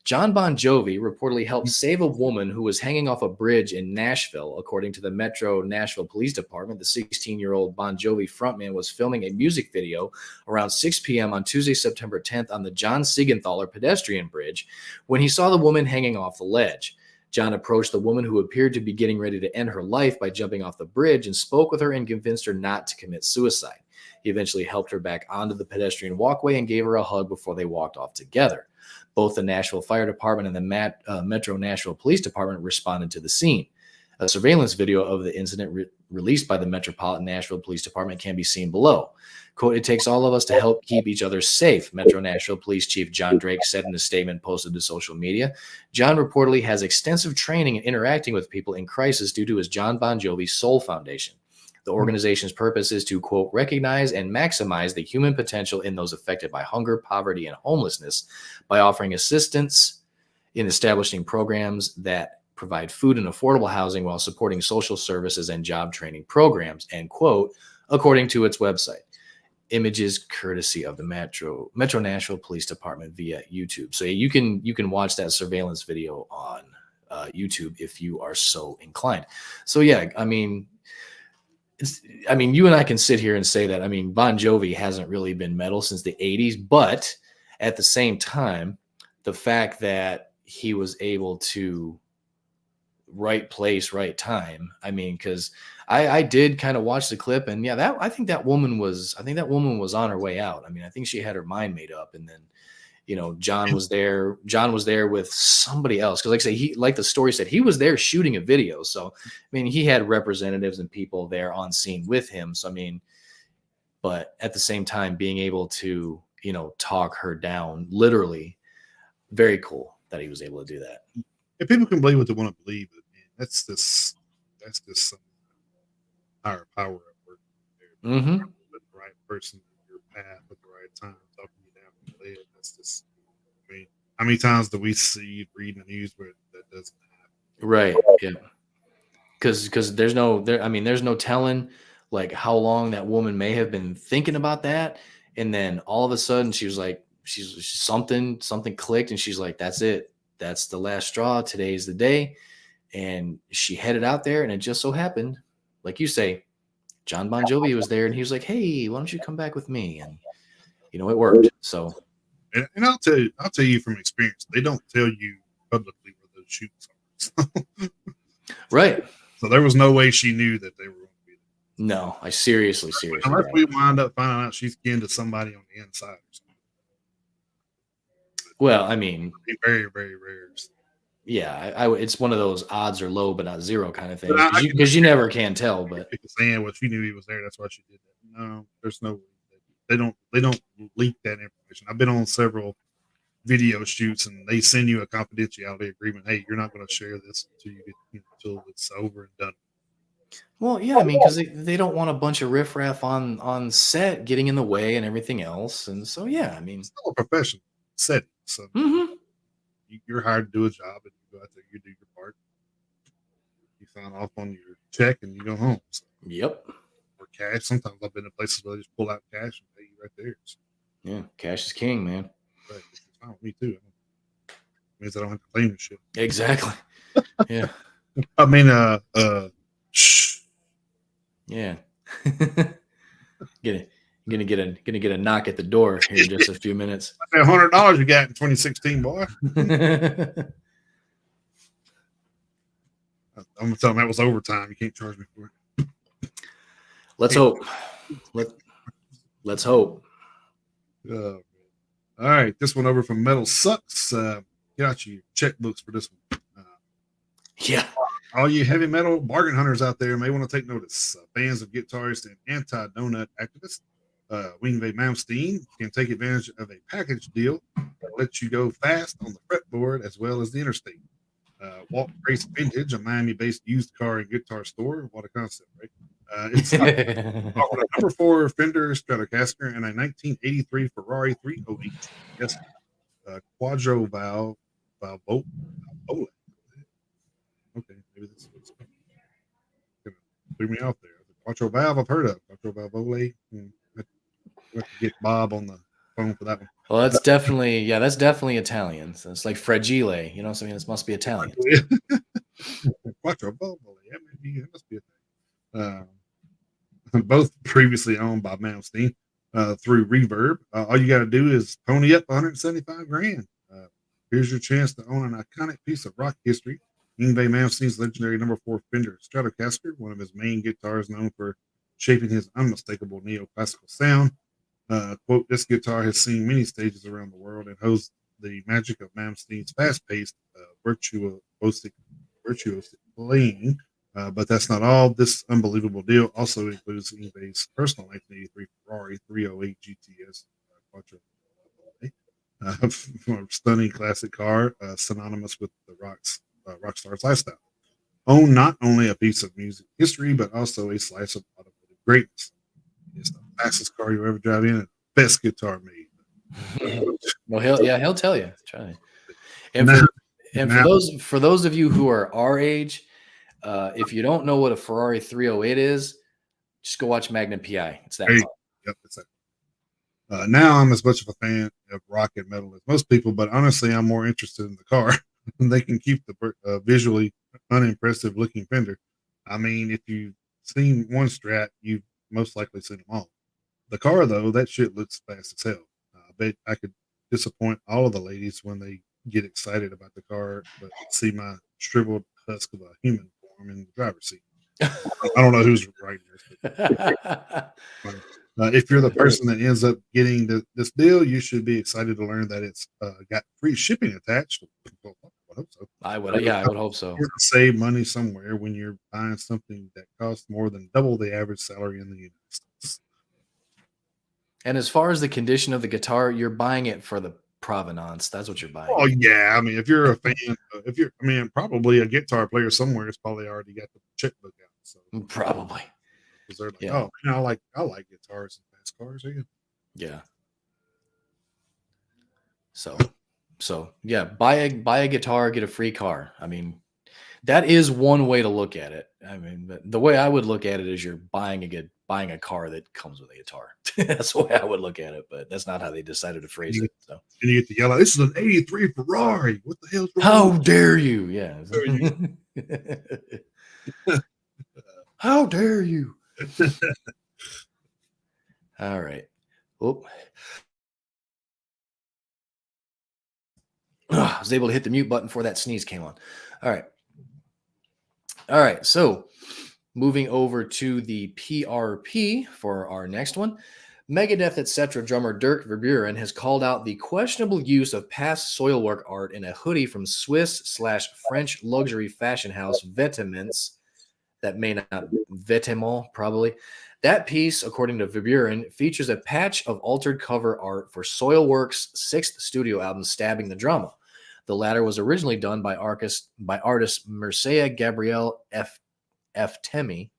John Bon Jovi reportedly helped save a woman who was hanging off a bridge in Nashville. According to the Metro Nashville Police Department, the 16-year-old Bon Jovi frontman was filming a music video around 6 p.m. on Tuesday, September 10th on the John Siegenthaler pedestrian bridge when he saw the woman hanging off the ledge. John approached the woman who appeared to be getting ready to end her life by jumping off the bridge and spoke with her and convinced her not to commit suicide. He eventually helped her back onto the pedestrian walkway and gave her a hug before they walked off together. Both the Nashville Fire Department and the Metro Nashville Police Department responded to the scene. A surveillance video of the incident released by the Metropolitan Nashville Police Department can be seen below. Quote, "It takes all of us to help keep each other safe," Metro Nashville Police Chief John Drake said in a statement posted to social media. John reportedly has extensive training in interacting with people in crisis due to his John Bon Jovi Soul Foundation. The organization's purpose is to, quote, "recognize and maximize the human potential in those affected by hunger, poverty, and homelessness by offering assistance in establishing programs that provide food and affordable housing while supporting social services and job training programs," end quote, according to its website. Images courtesy of the Metro Nashville Police Department via YouTube. So you can watch that surveillance video on YouTube if you are so inclined. So yeah, I mean, you and I can sit here and say that, Bon Jovi hasn't really been metal since the 80s, but at the same time, the fact that he was able to right place, right time. Because I did kind of watch the clip, and yeah, I think that woman was on her way out. I think she had her mind made up, and then John was there with somebody else. Cause like I say, like the story said, he was there shooting a video. So, he had representatives and people there on scene with him. So, but at the same time, being able to, talk her down, literally, very cool that he was able to do that. If people can believe what they want to believe, that's just some higher power at work. Mm-hmm. The right person in your path at the right time, talking you down from the lid. That's just, how many times do we see reading the news where that doesn't happen? Right. Yeah. Because there's no telling like how long that woman may have been thinking about that, and then all of a sudden she was like, something clicked, and she's like, "That's it. That's the last straw. Today's the day." And she headed out there, and it just so happened, like you say, John Bon Jovi was there, and he was like, "Hey, why don't you come back with me?" And it worked. So, and I'll tell you from experience, they don't tell you publicly where those shoots are. Right. So there was no way she knew that they were going to be there. No, I seriously. Unless we wind up finding out she's kin to somebody on the inside or something. Well, very, very rare. Yeah, it's one of those odds are low but not zero kind of thing, because you never can tell. But saying, well, she knew he was there, that's why she did that. No, there's no way. They don't leak that information. I've been on several video shoots, and they send you a confidentiality agreement. Hey, you're not going to share this until you get until it's over and done. Well, yeah, I mean, because they don't want a bunch of riffraff on set getting in the way and everything else, and so yeah, I mean, it's still a professional setting, so you're hired to do a job, and you go out there, you do your part, you sign off on your check, and you go home. So, yep. Or cash. Sometimes I've been in places where they just pull out cash and pay you right there. So, yeah, cash is king, man. right, it's fine with me too. It means I don't have to claim this shit. Exactly. Yeah. I mean, yeah. Gonna get a knock at the door here in just a few minutes. $100 you got in 2016, boy. I'm gonna tell them that was overtime. You can't charge me for it. Let's hope. Let's hope. All right, this one over from Metal Sucks. Get out your checkbooks for this one. Yeah. All you heavy metal bargain hunters out there may want to take notice. Fans of guitarist and anti-donut activist Yngwie Malmsteen can take advantage of a package deal that lets you go fast on the fretboard as well as the interstate. Walt Grace Vintage, a Miami-based used car and guitar store. What a concept, right? It's offered a number 4 Fender Stratocaster and a 1983 Ferrari 308. Yes, Quadro valve Valvo. Okay, maybe this is gonna threw me off there. The Quattro Valve I've heard of. Quattro Valvole. Have to get Bob on the phone for that one. Well, that's definitely Italian. So it's like fragile, you know. So I mean, this must be Italian. Quattro Valvole. Yeah, maybe it must be a thing. Both previously owned by Malmsteen through Reverb. All you got to do is pony up 175 grand. Here's your chance to own an iconic piece of rock history. Yngwie Malmsteen's legendary number 4 Fender Stratocaster, one of his main guitars known for shaping his unmistakable neoclassical sound. Quote, this guitar has seen many stages around the world and holds the magic of Malmsteen's fast-paced, virtuosic playing. But that's not all. This unbelievable deal also includes Yngwie's personal 1983 Ferrari 308 GTS Quattro. Stunning classic car, synonymous with the rock star's lifestyle. Own not only a piece of music history, but also a slice of automotive greatness. It's the fastest car you ever drive in, and the best guitar made. Well, he'll tell you. Try. And for those of you who are our age, if you don't know what a Ferrari 308 is, just go watch Magnum PI. It's that car. Yep, it's that. Now I'm as much of a fan of rock and metal as most people, but honestly, I'm more interested in the car. They can keep the visually unimpressive looking Fender. I mean, if you've seen one Strat, you've most likely seen them all. The car, though, that shit looks fast as hell. I bet I could disappoint all of the ladies when they get excited about the car, but see my shriveled husk of a human form in the driver's seat. I don't know who's right here. If you're the person that ends up getting this deal, you should be excited to learn that it's got free shipping attached. Well, I hope so. I would hope so. You save money somewhere when you're buying something that costs more than double the average salary in the United States. And as far as the condition of the guitar, you're buying it for the provenance. That's what you're buying. Oh yeah, I mean, if you're a fan, probably a guitar player somewhere has probably already got the checkbook out. So probably. Because they're like, oh man, I like guitars and fast cars. Yeah. So yeah, buy a guitar, get a free car. I mean, that is one way to look at it. I mean, the way I would look at it is you're buying a car that comes with a guitar. That's the way I would look at it, but that's not how they decided to phrase it. So and you get to yell out, "This is an '83 Ferrari! What the hell's wrong? How dare you?" Yeah. How dare you? All right. Oh. I was able to hit the mute button before that sneeze came on. All right. So moving over to the PRP for our next one. Megadeth, etc. drummer Dirk Verburen has called out the questionable use of past Soilwork art in a hoodie from Swiss/French luxury fashion house Vetements. That may not Vetements, probably, That piece, according to Verburen, features a patch of altered cover art for Soilwork's sixth studio album, Stabbing the Drama. The latter was originally done by artist Mircea Gabriel F. Temi.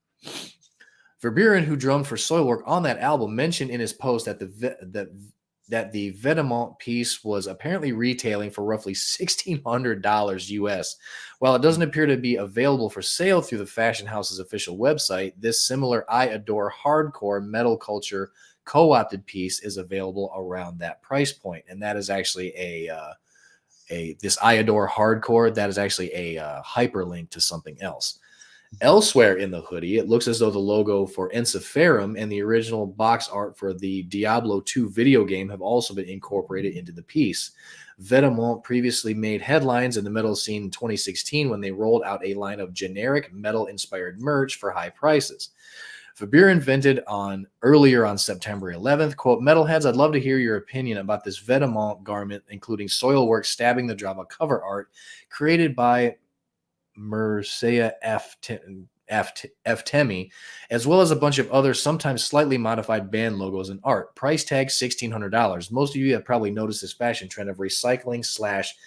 Verburen, who drummed for Soilwork on that album, mentioned in his post that the Vedement piece was apparently retailing for roughly $1,600 US. While it doesn't appear to be available for sale through the fashion house's official website, this similar I Adore Hardcore metal culture co-opted piece is available around that price point. And that is actually this I Adore Hardcore, that is actually a hyperlink to something else. Elsewhere in the hoodie, it looks as though the logo for Ensiferum and the original box art for the Diablo 2 video game have also been incorporated into the piece. Vedement previously made headlines in the metal scene in 2016 when they rolled out a line of generic metal-inspired merch for high prices. Verburen vented earlier on September 11th, quote, "Metalheads, I'd love to hear your opinion about this Vedement garment, including Soilwork Stabbing the Drama cover art created by Mircea F. Temi, as well as a bunch of other sometimes slightly modified band logos and art. Price tag $1,600. Most of you have probably noticed this fashion trend of recycling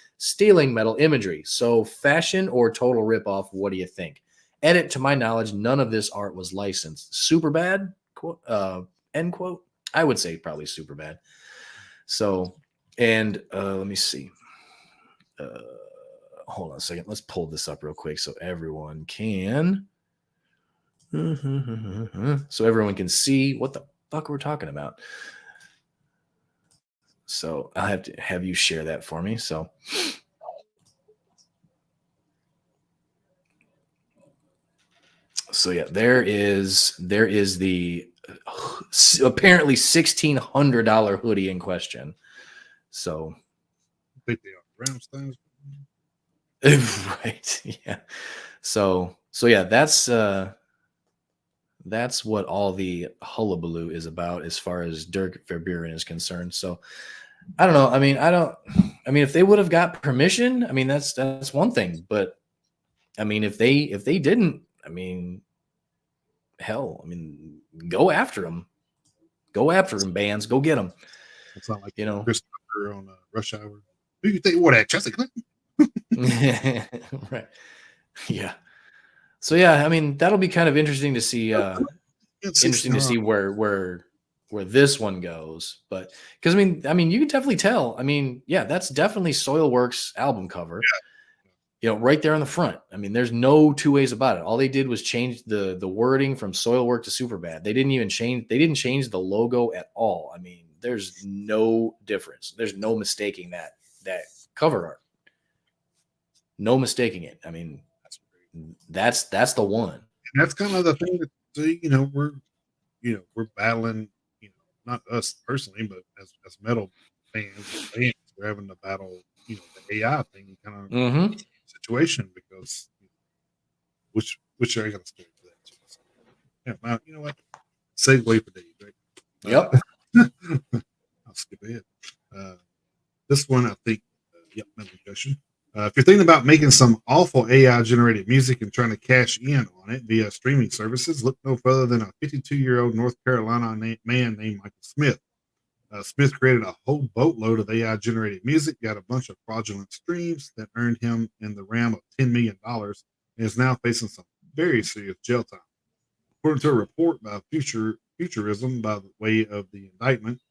/ stealing metal imagery. So fashion or total ripoff, what do you think? Edit, to my knowledge, none of this art was licensed. Super bad? Quote, end quote. I would say probably super bad. So, and let me see. Hold on a second. Let's pull this up real quick so everyone can see what the fuck we're talking about. So I'll have to have you share that for me. So yeah, there is the apparently $1,600 hoodie in question. So I think they are Ramstein. Right. Yeah. So yeah, that's what all the hullabaloo is about as far as Dirk Verburen is concerned. So I don't know. I mean, if they would have got permission, I mean, that's one thing. But I mean, if they didn't, I mean, hell, I mean, go after them. Go after them, bands. Go get them. It's not like, you know, Chris Tucker on Rush Hour. Who you think what at Chelsea Clinton? Right. Yeah. So yeah, I mean, that'll be kind of interesting to see. Interesting to see where this one goes. But because I mean, you can definitely tell. I mean, yeah, that's definitely Soilworks album cover. Yeah. You know, right there on the front. I mean, there's no two ways about it. All they did was change the wording from Soilwork to Superbad. They didn't change the logo at all. I mean, there's no difference. There's no mistaking that cover art. No mistaking it. I mean, that's the one. And that's kind of the thing that we're battling. Not us personally, but as metal fans, we're having to battle. The AI thing kind of situation because which are you going to stay for that too? So, yeah, now you know what? Segue for Dave, right? Yep. I'll skip ahead. This one, I think, metal discussion. If you're thinking about making some awful AI generated music and trying to cash in on it via streaming services, look no further than a 52-year-old North Carolina man named Michael Smith. Smith created a whole boatload of AI generated music, got a bunch of fraudulent streams that earned him in the realm of $10 million, and is now facing some very serious jail time. According to a report by Futurism, by the way of the indictment,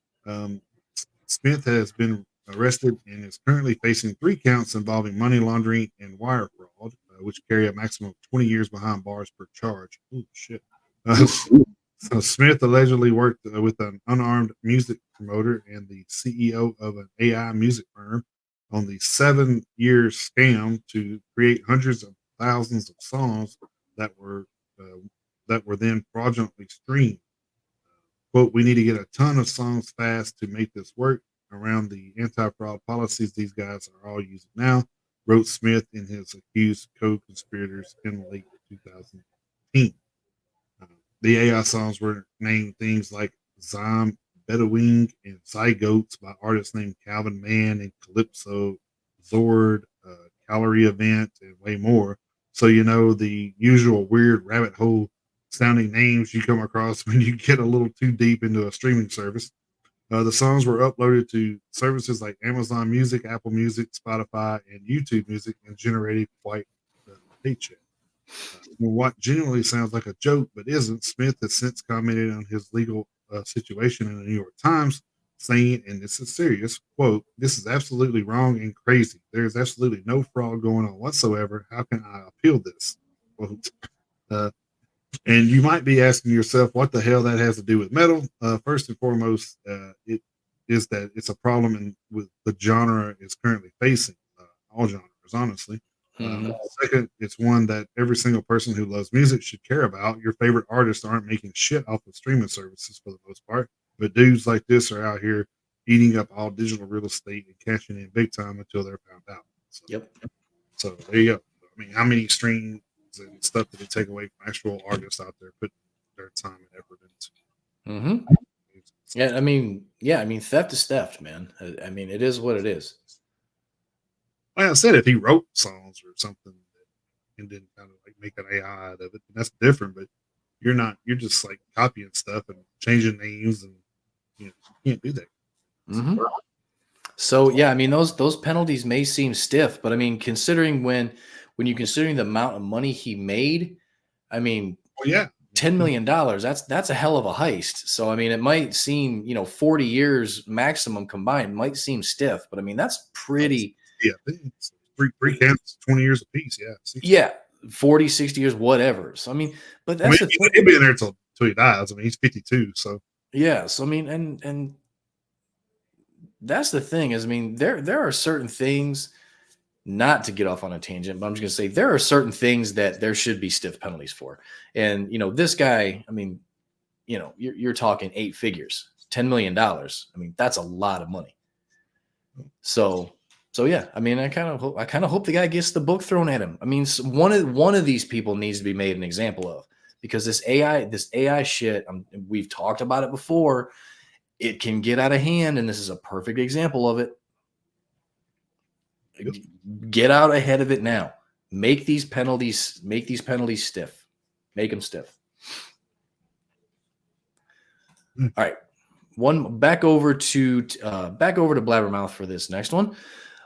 Smith has been arrested and is currently facing 3 counts involving money laundering and wire fraud, which carry a maximum of 20 years behind bars per charge. Oh, shit. So Smith allegedly worked with an unarmed music promoter and the CEO of an AI music firm on the 7-year scam to create hundreds of thousands of songs that were then fraudulently streamed. Quote, "We need to get a ton of songs fast to make this work around the anti-fraud policies these guys are all using now," wrote Smith in his accused co-conspirators in late 2010. The AI songs were named things like Zom, Bedouin, and Zygotes by artists named Calvin Mann and Calypso, Zord, Calorie Event, and way more. So, the usual weird rabbit hole sounding names you come across when you get a little too deep into a streaming service. The songs were uploaded to services like Amazon Music, Apple Music, Spotify, and YouTube Music and generated quite the paycheck. What genuinely sounds like a joke but isn't, Smith has since commented on his legal situation in the New York Times, saying, and this is serious, quote, "This is absolutely wrong and crazy. There is absolutely no fraud going on whatsoever. How can I appeal this?" Quote. Uh, and you might be asking yourself what the hell that has to do with metal. First and foremost, it is that it's a problem with the genre is currently facing, all genres, honestly. Second, it's one that every single person who loves music should care about. Your favorite artists aren't making shit off of streaming services for the most part, but dudes like this are out here eating up all digital real estate and cashing in big time until they're found out. So, yep. So there you go. I mean, how many streams and stuff that they take away from actual artists out there putting their time and effort into? So, I mean, theft is theft, man. I mean, it is what it is. Like I said, if he wrote songs or something and then kind of like make an AI out of it, that's different. But you're just like copying stuff and changing names, and you can't do that. So yeah, I mean, those penalties may seem stiff, but I mean, considering when you considering the amount of money he made, I mean, $10 million, that's a hell of a heist. So I mean, it might seem 40 years maximum combined might seem stiff, but I mean, that's pretty. Yeah, three counts, 20 years apiece. Yeah. 60. Yeah. 40, 60 years, whatever. So, I mean, but that's the thing. He'll be in there until he dies. I mean, he's 52. So, yeah. So, I mean, and that's the thing is, I mean, there are certain things, not to get off on a tangent, but I'm just going to say there are certain things that there should be stiff penalties for. And, this guy, I mean, you're talking 8 figures, $10 million. I mean, that's a lot of money. So yeah, I mean, I kind of hope the guy gets the book thrown at him. I mean, one of these people needs to be made an example of, because this AI shit, we've talked about it before. It can get out of hand, and this is a perfect example of it. Yep. Get out ahead of it now. Make these penalties stiff. Make them stiff. All right. Back over to Blabbermouth for this next one.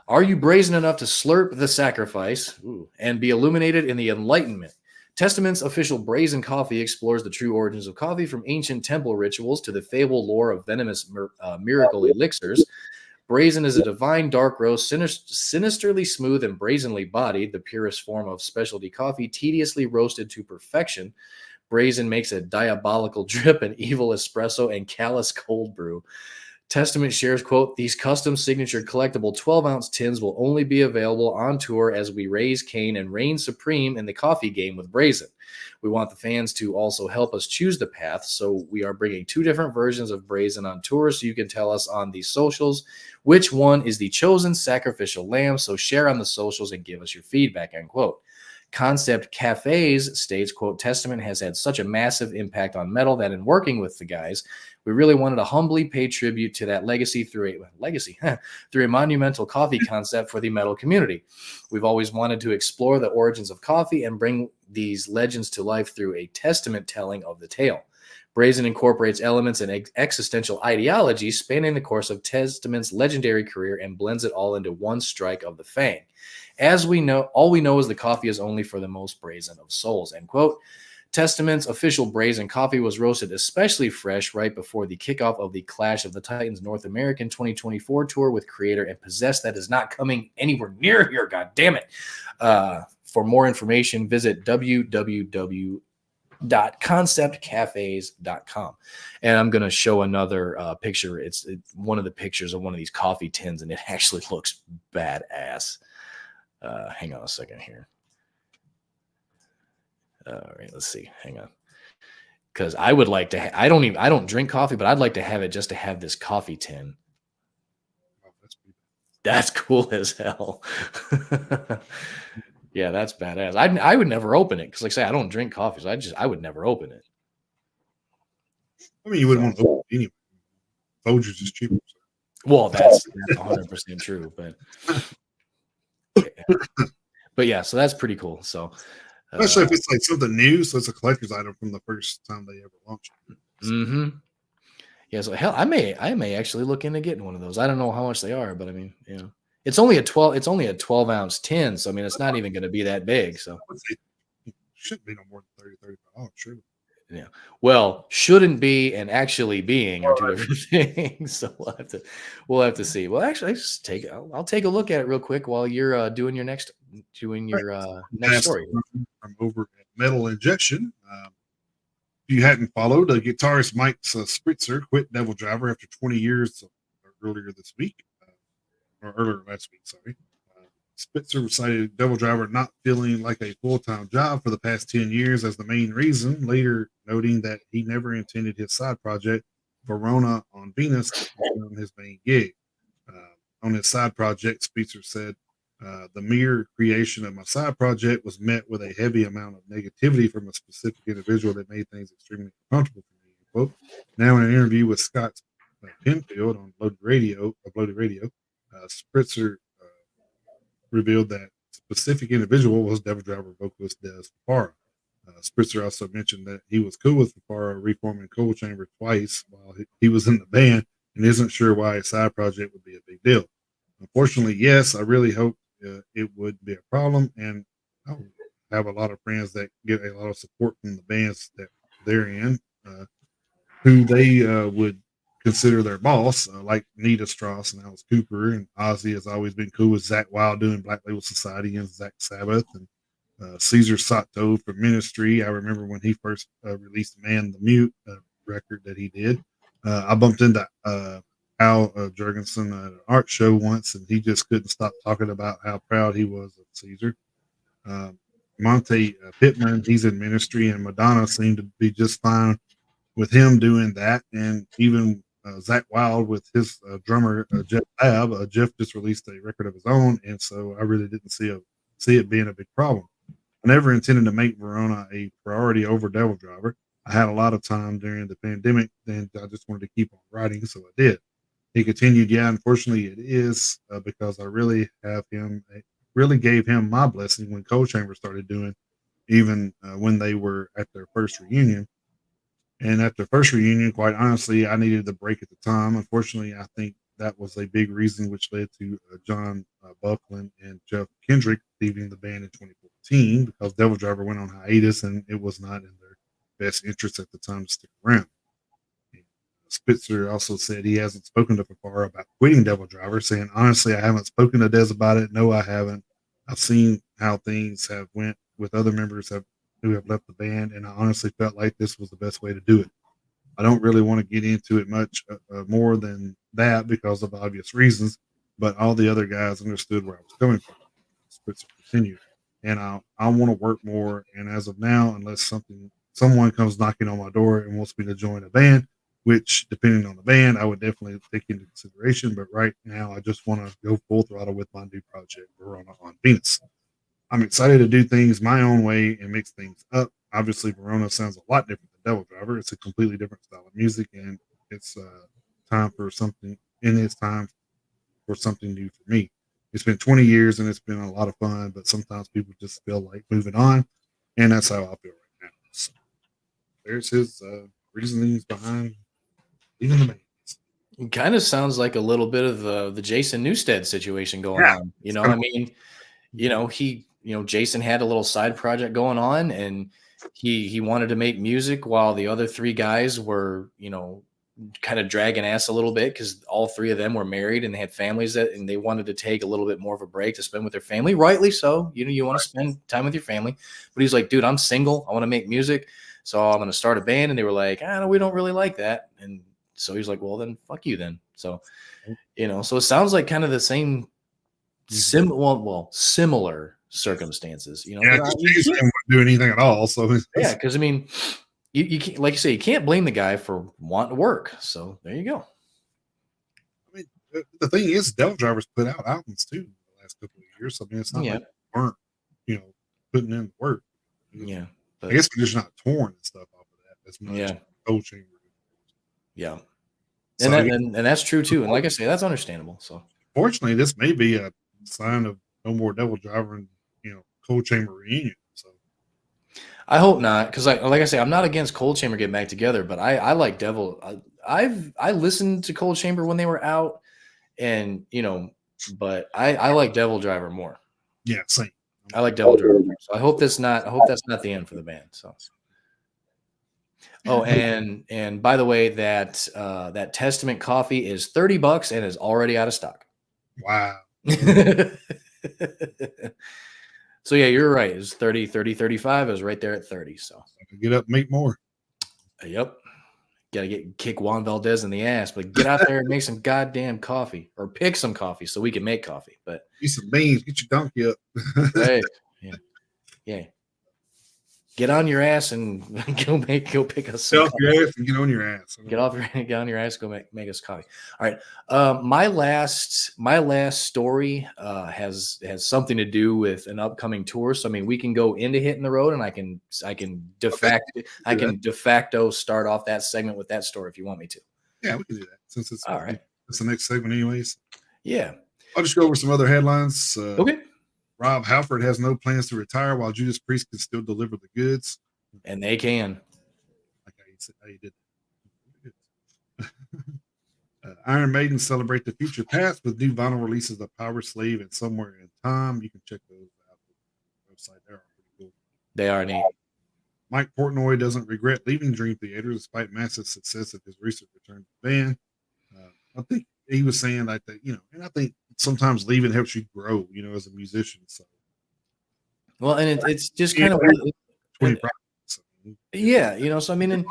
Are you brazen enough to slurp the sacrifice and be illuminated in the Enlightenment? Testament's official brazen coffee explores the true origins of coffee, from ancient temple rituals to the fable lore of venomous miracle elixirs. Brazen is a divine dark roast, sinisterly smooth and brazenly bodied, the purest form of specialty coffee, tediously roasted to perfection. Brazen makes a diabolical drip, an evil espresso, and callous cold brew. Testament shares, quote, "These custom signature collectible 12-ounce tins will only be available on tour as we raise Cain and reign supreme in the coffee game with Brazen. We want the fans to also help us choose the path, so we are bringing 2 different versions of Brazen on tour, so you can tell us on the socials which one is the chosen sacrificial lamb, so share on the socials and give us your feedback," end quote. Concept Cafes states, quote, "Testament has had such a massive impact on metal that in working with the guys, we really wanted to humbly pay tribute to that legacy through a monumental coffee concept for the metal community. We've always wanted to explore the origins of coffee and bring these legends to life through a testament telling of the tale. Brazen incorporates elements and existential ideology spanning the course of Testament's legendary career and blends it all into one strike of the fang. As we know, all we know is the coffee is only for the most brazen of souls," end quote. Testament's official brazen coffee was roasted especially fresh right before the kickoff of the Clash of the Titans North American 2024 tour with Creator and Possessed. That is not coming anywhere near here, god damn it. For more information, visit www.conceptcafes.com. And I'm going to show another picture. It's one of the pictures of one of these coffee tins, and it actually looks badass. Hang on a second here. All right, let's see. Hang on. Because I would like to, I don't drink coffee, but I'd like to have it just to have this coffee tin. That's cool as hell. Yeah, that's badass. I would never open it because, like I say, I don't drink coffee, so I would never open it. I mean, you wouldn't want to open it anyway. Folgers is cheaper. Well, that's 100% true, but yeah. But yeah, so that's pretty cool. So Especially if it's like something new, so it's a collector's item from the first time they ever launched it. So. Mm-hmm. Yeah, so hell, I may actually look into getting one of those. I don't know how much they are, but I mean, it's only a 12-ounce tin, so I mean, it's not even going to be that big. So I would say it shouldn't be no more than 30, 35. Sure. yeah, well, shouldn't be and actually being are two All right. different things. So we'll have to see. Well, actually, I'll take a look at it real quick while you're doing your next story. I'm over at Metal Injection. If you hadn't followed, guitarist Mike Spritzer quit Devil Driver after 20 years earlier this week, or earlier last week, sorry. Spitzer cited Devil Driver not feeling like a full-time job for the past 10 years as the main reason, later noting that he never intended his side project, Verona on Venus, to become his main gig. On his side project, Spitzer said, the mere creation of my side project was met with a heavy amount of negativity from a specific individual that made things extremely uncomfortable for me. Quote. Now, in an interview with Scott Penfield on Loaded Radio, Spritzer revealed that specific individual was Devil Driver vocalist Des Fafara. Spritzer also mentioned that he was cool with Fafara reforming Cold Chamber twice while he was in the band and isn't sure why a side project would be a big deal. Unfortunately, yes, I really hope it would be a problem, and I have a lot of friends that get a lot of support from the bands that they're in, who they would consider their boss, like Nita Strauss and Alice Cooper, and Ozzy has always been cool with Zach Wild doing Black Label Society and Zach Sabbath, and Caesar Sato for Ministry. I remember when he first released Man the Mute record that he did. I bumped into Al Jurgensen at an art show once, and he just couldn't stop talking about how proud he was of Caesar. Monte Pittman, he's in Ministry, and Madonna seemed to be just fine with him doing that. And even Zach Wild with his drummer, Jeff Babb. Jeff just released a record of his own, and so I really didn't see it being a big problem. I never intended to make Verona a priority over Devil Driver. I had a lot of time during the pandemic, and I just wanted to keep on writing, so I did. He continued, yeah, unfortunately it is because I really gave him my blessing when Cold Chamber started doing, even when they were at their first reunion. And at the first reunion, quite honestly, I needed the break at the time. Unfortunately, I think that was a big reason which led to John Buckland and Jeff Kendrick leaving the band in 2014 because Devil Driver went on hiatus and it was not in their best interest at the time to stick around. Spitzer also said he hasn't spoken to Fafara about quitting Devil Driver, saying, honestly, I haven't spoken to Des about it. No, I haven't. I've seen how things have went with other members who have left the band, and I honestly felt like this was the best way to do it. I don't really want to get into it much more than that because of obvious reasons, but all the other guys understood where I was coming from. Spitzer continued, and I want to work more. And as of now, unless someone comes knocking on my door and wants me to join a band, which depending on the band, I would definitely take into consideration. But right now, I just want to go full throttle with my new project, Verona on Venus. I'm excited to do things my own way and mix things up. Obviously, Verona sounds a lot different than Devil Driver. It's a completely different style of music, and it's time for something. And it's time for something new for me. It's been 20 years, and it's been a lot of fun. But sometimes people just feel like moving on, and that's how I feel right now. So there's his reasonings behind leaving the band. It kind of sounds like a little bit of the Jason Newsted situation going Yeah, on. I mean, Jason had a little side project going on, and he wanted to make music while the other three guys were, kind of dragging ass a little bit because all three of them were married and they had families and they wanted to take a little bit more of a break to spend with their family. Rightly so. You want to spend time with your family. But he's like, dude, I'm single. I want to make music. So I'm going to start a band. And they were like, no, we don't really like that. And so he's like, well, then fuck you then. So, so it sounds like kind of the same similar circumstances, Yeah, because Jason wouldn't do anything at all. So yeah, because I mean, you can't, like you say, you can't blame the guy for wanting to work. So there you go. I mean, the thing is, Devil Drivers put out albums too in the last couple of years. So, I mean, it's not like they weren't, putting in the work. Yeah, I guess we're just not torn and stuff off of that as much. Yeah, Cold Chamber. Yeah, So and that's true too. And like I say, that's understandable. So, fortunately, this may be a sign of no more Devil Driver and Cold Chamber reunion. So, I hope not, because like I say, I'm not against Cold Chamber getting back together, but I like Devil. I listened to Cold Chamber when they were out, and but I like Devil Driver more. Yeah, same. I like Devil Driver more. So I hope that's not the end for the band. So. Oh, and by the way, that Testament coffee is $30 and is already out of stock. Wow. So yeah, you're right. It's 30, 30, 35. It was right there at 30. So Get up, make more. yep. Gotta kick Juan Valdez in the ass, but get out there and make some goddamn coffee or pick some coffee so we can make coffee. But Eat some beans, get your donkey up. right. Yeah. Yeah. Get on your ass and go pick us some Get off coffee. your ass and get on your ass. Get on your ass, go make us coffee. All right. My last story has something to do with an upcoming tour. So I mean, we can go into hitting the road, and I can de facto start off that segment with that story if you want me to. Yeah, we can do that since it's all right. It's the next segment, anyways. Yeah. I'll just go over some other headlines. Okay. Rob Halford has no plans to retire, while Judas Priest can still deliver the goods. And they can. Like how you did. Iron Maiden celebrate the future past with new vinyl releases of Power Slave and Somewhere in Time. You can check those out on the website. They're pretty cool. They are neat. Mike Portnoy doesn't regret leaving Dream Theater despite massive success of his recent return to the band. I think he was saying like that, and I think sometimes leaving helps you grow, as a musician. So, well, and it's just kind of yeah, so I mean, and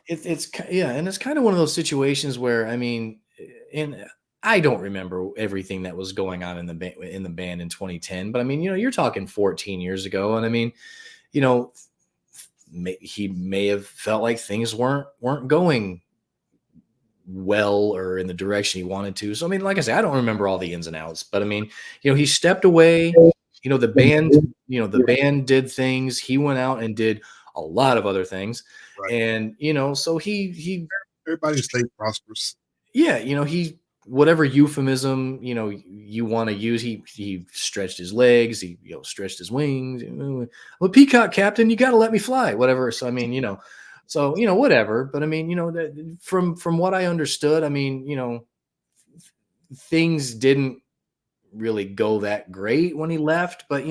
it's and it's kind of one of those situations where I mean, and I don't remember everything that was going on in the band in 2010, but I mean, you're talking 14 years ago, and I mean, he may have felt like things weren't going well or in the direction he wanted to. So I mean, like I said, I don't remember all the ins and outs, but I mean, he stepped away. The band did things. He went out and did a lot of other things, right. And so he everybody stayed prosperous. Yeah, he whatever euphemism you want to use. He stretched his legs. He stretched his wings. Well, peacock captain, you got to let me fly. Whatever. So I mean, so whatever. But I mean, from what I understood, I mean, things didn't really go that great when he left. But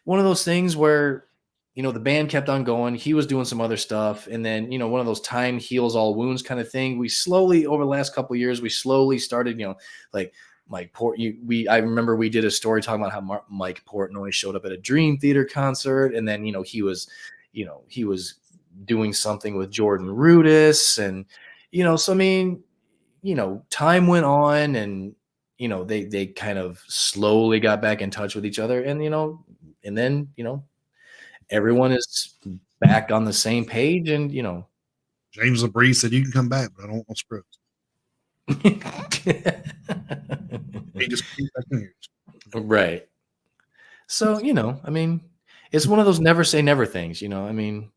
one of those things where the band kept on going. He was doing some other stuff, and then one of those time heals all wounds kind of thing. We slowly, over the last couple of years, we slowly started, like Mike I remember we did a story talking about how Mike Portnoy showed up at a Dream Theater concert, and then he was doing something with Jordan Rudess, and so I mean, time went on, and they kind of slowly got back in touch with each other, and and then everyone is back on the same page, and James LaBrie said you can come back, but I don't want no scrubs. He just keep back in here. Right. So I mean, it's one of those never say never things. I mean,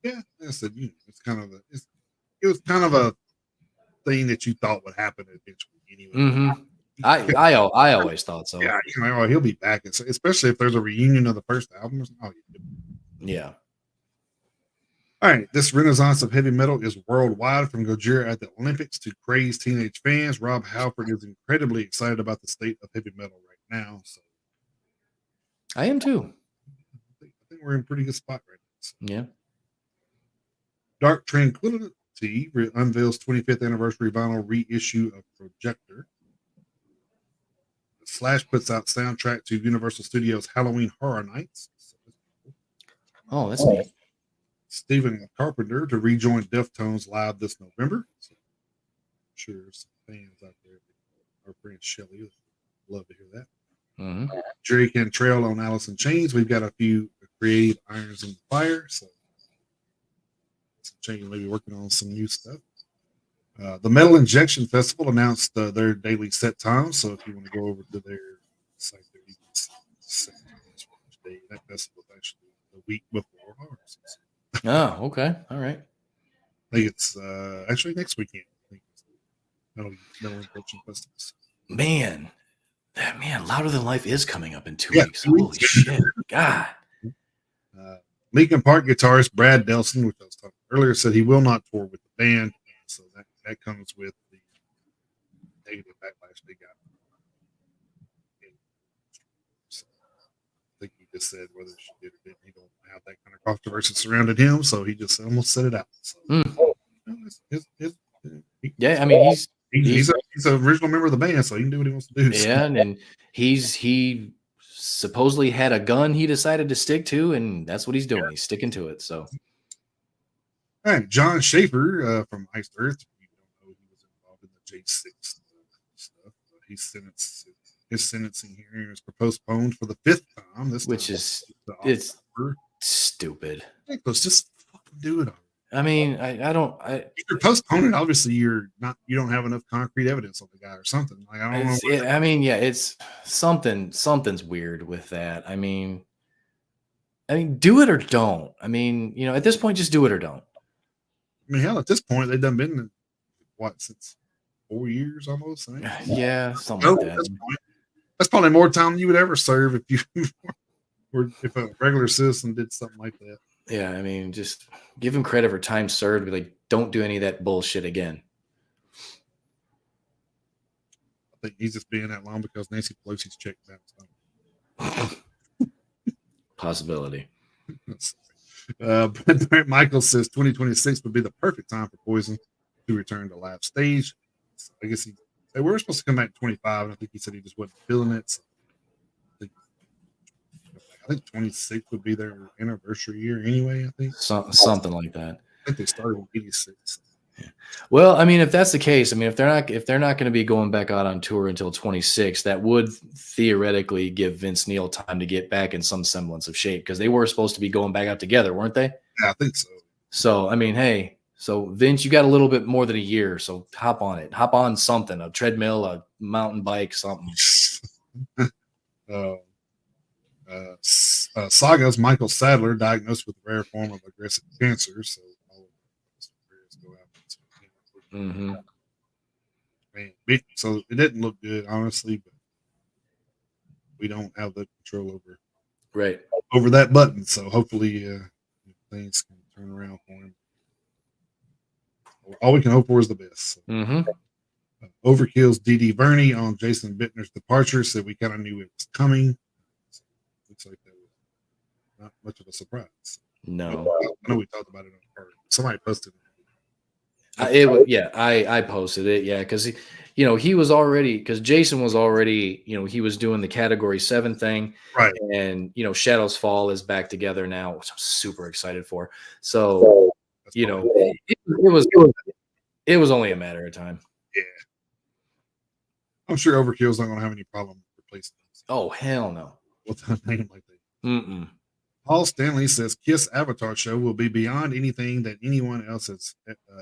yeah, I said it's kind of it was kind of a thing that you thought would happen eventually anyway. Mm-hmm. I always thought so. Yeah, he'll be back, especially if there's a reunion of the first album. Yeah. All right, this renaissance of heavy metal is worldwide, from Gojira at the Olympics to crazed teenage fans. Rob Halford is incredibly excited about the state of heavy metal right now. So, I am too. I think we're in a pretty good spot right now. So. Yeah. Dark Tranquility unveils 25th anniversary vinyl reissue of Projector. Slash puts out soundtrack to Universal Studios' Halloween Horror Nights. Oh, that's neat. Stephen Carpenter to rejoin Deftones live this November. So I'm sure some fans out there, our friend Shelley, would love to hear that. Mm-hmm. Jerry Cantrell on Alice in Chains. We've got a few creative irons in the fire. So Chain may be working on some new stuff. The Metal Injection Festival announced their daily set time. So if you want to go over to their site, there you can set times for each day. That festival is actually the week before ours. Oh, okay. All right. I think it's actually next weekend. I think it's Metal Injection Festival. Man, Man, Louder Than Life is coming up in 2 Yeah, weeks. 2 Holy weeks. shit. God. Linkin Park guitarist Brad Delson, which I was talking earlier, said he will not tour with the band. So that comes with the negative backlash they got. So I think he just said whether she did or didn't, he don't have that kind of controversy surrounded him. So he just almost set it out. So, yeah, I mean he's an original member of the band, so he can do what he wants to do. Yeah, and he supposedly had a gun he decided to stick to, and that's what he's doing. He's sticking to it. So, all right, John Schaefer from Iced Earth. You don't know he was involved in the J6 stuff. His sentencing hearing is postponed for the 5th time. Which is it's stupid. Let's just fucking do it. I mean, I don't. If you're postponing, obviously you don't have enough concrete evidence on the guy or something. Like I don't know. I mean, yeah, it's something's weird with that. I mean, do it or don't. I mean, at this point, just do it or don't. I mean, hell, at this point, they've done been since 4 years almost. Yeah, something like that. That's probably more time than you would ever serve if you or if a regular citizen did something like that. Yeah, I mean, just give him credit for time served. Be like, don't do any of that bullshit again. I think he's just being that long because Nancy Pelosi's checked out. Possibility. Brent Michaels says 2026 would be the perfect time for Poison to return to live stage. So I guess they were supposed to come back in 25, and I think he said he just wasn't feeling it. So I think 26 would be their anniversary year anyway. I think something like that. I think they started in 86. Yeah. Well, I mean, if that's the case, I mean, if they're not going to be going back out on tour until 26, that would theoretically give Vince Neil time to get back in some semblance of shape because they were supposed to be going back out together, weren't they? Yeah, I think so. So, I mean, hey, so Vince, you got a little bit more than a year, so hop on it. Hop on something, a treadmill, a mountain bike, something. Saga's Michael Sadler diagnosed with a rare form of aggressive cancer. So all of those prayers go out. Mm-hmm. Man, so it didn't look good, honestly, but we don't have the control over that button. So hopefully things can turn around for him. All we can hope for is the best. So. Mm-hmm. Overkill's D.D. Verney on Jason Bittner's departure said we kind of knew it was coming. So looks like that was not much of a surprise. No. I know we talked about it on part. Somebody posted it. I posted it. Yeah, because he was already because Jason was already he was doing the Category 7 thing, right? And Shadows Fall is back together now, which I'm super excited for. So it was only a matter of time. Yeah, I'm sure Overkill's not going to have any problem replacing this. Oh hell no! With a name like that. Mm-mm. Paul Stanley says Kiss Avatar show will be beyond anything that anyone else has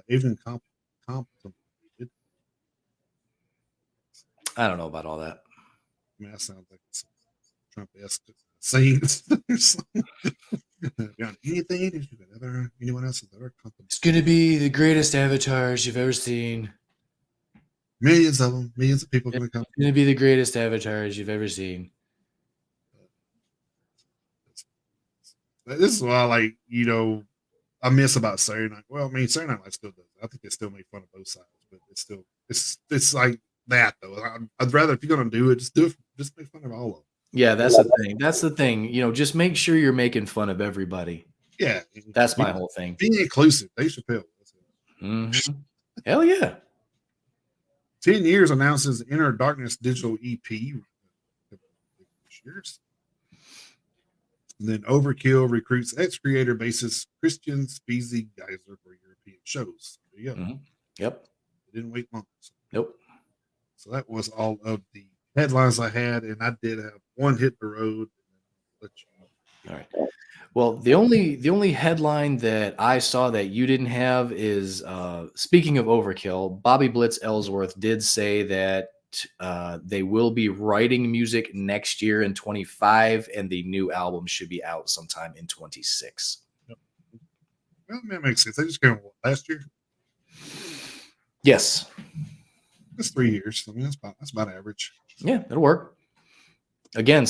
even contemplated. I don't know about all that. I mean, that sounds like some Trump-esque saying. Beyond anything anyone else has ever contemplated. It's going to be the greatest avatars you've ever seen. Millions of them, millions of people are going to come. It's going to be the greatest avatars you've ever seen. This is why, I miss about Saturday Night. Well, I mean, Saturday Night Live still does. I think they still make fun of both sides, but it's like that though. I'd rather if you're going to do it, just make fun of all of them. Yeah, that's the thing. That's the thing. Just make sure you're making fun of everybody. Yeah, that's my whole thing. Being inclusive. Dave Chappelle. Mm-hmm. Hell yeah. 10 Years announces Inner Darkness digital EP. Years. And then Overkill recruits ex-creator bassist Christian Speezy Geyser for European shows. There you go. Mm-hmm. Yep. It didn't wait long. Nope. So that was all of the headlines I had, and I did have one hit the road. All right. Well, the only headline that I saw that you didn't have is speaking of Overkill, Bobby Blitz Ellsworth did say that they will be writing music next year in 25, and the new album should be out sometime in 26. Yep. Well, that makes sense. They just came last year. Yes. It's 3 years. I mean, that's about average. Yeah, that'll work. again,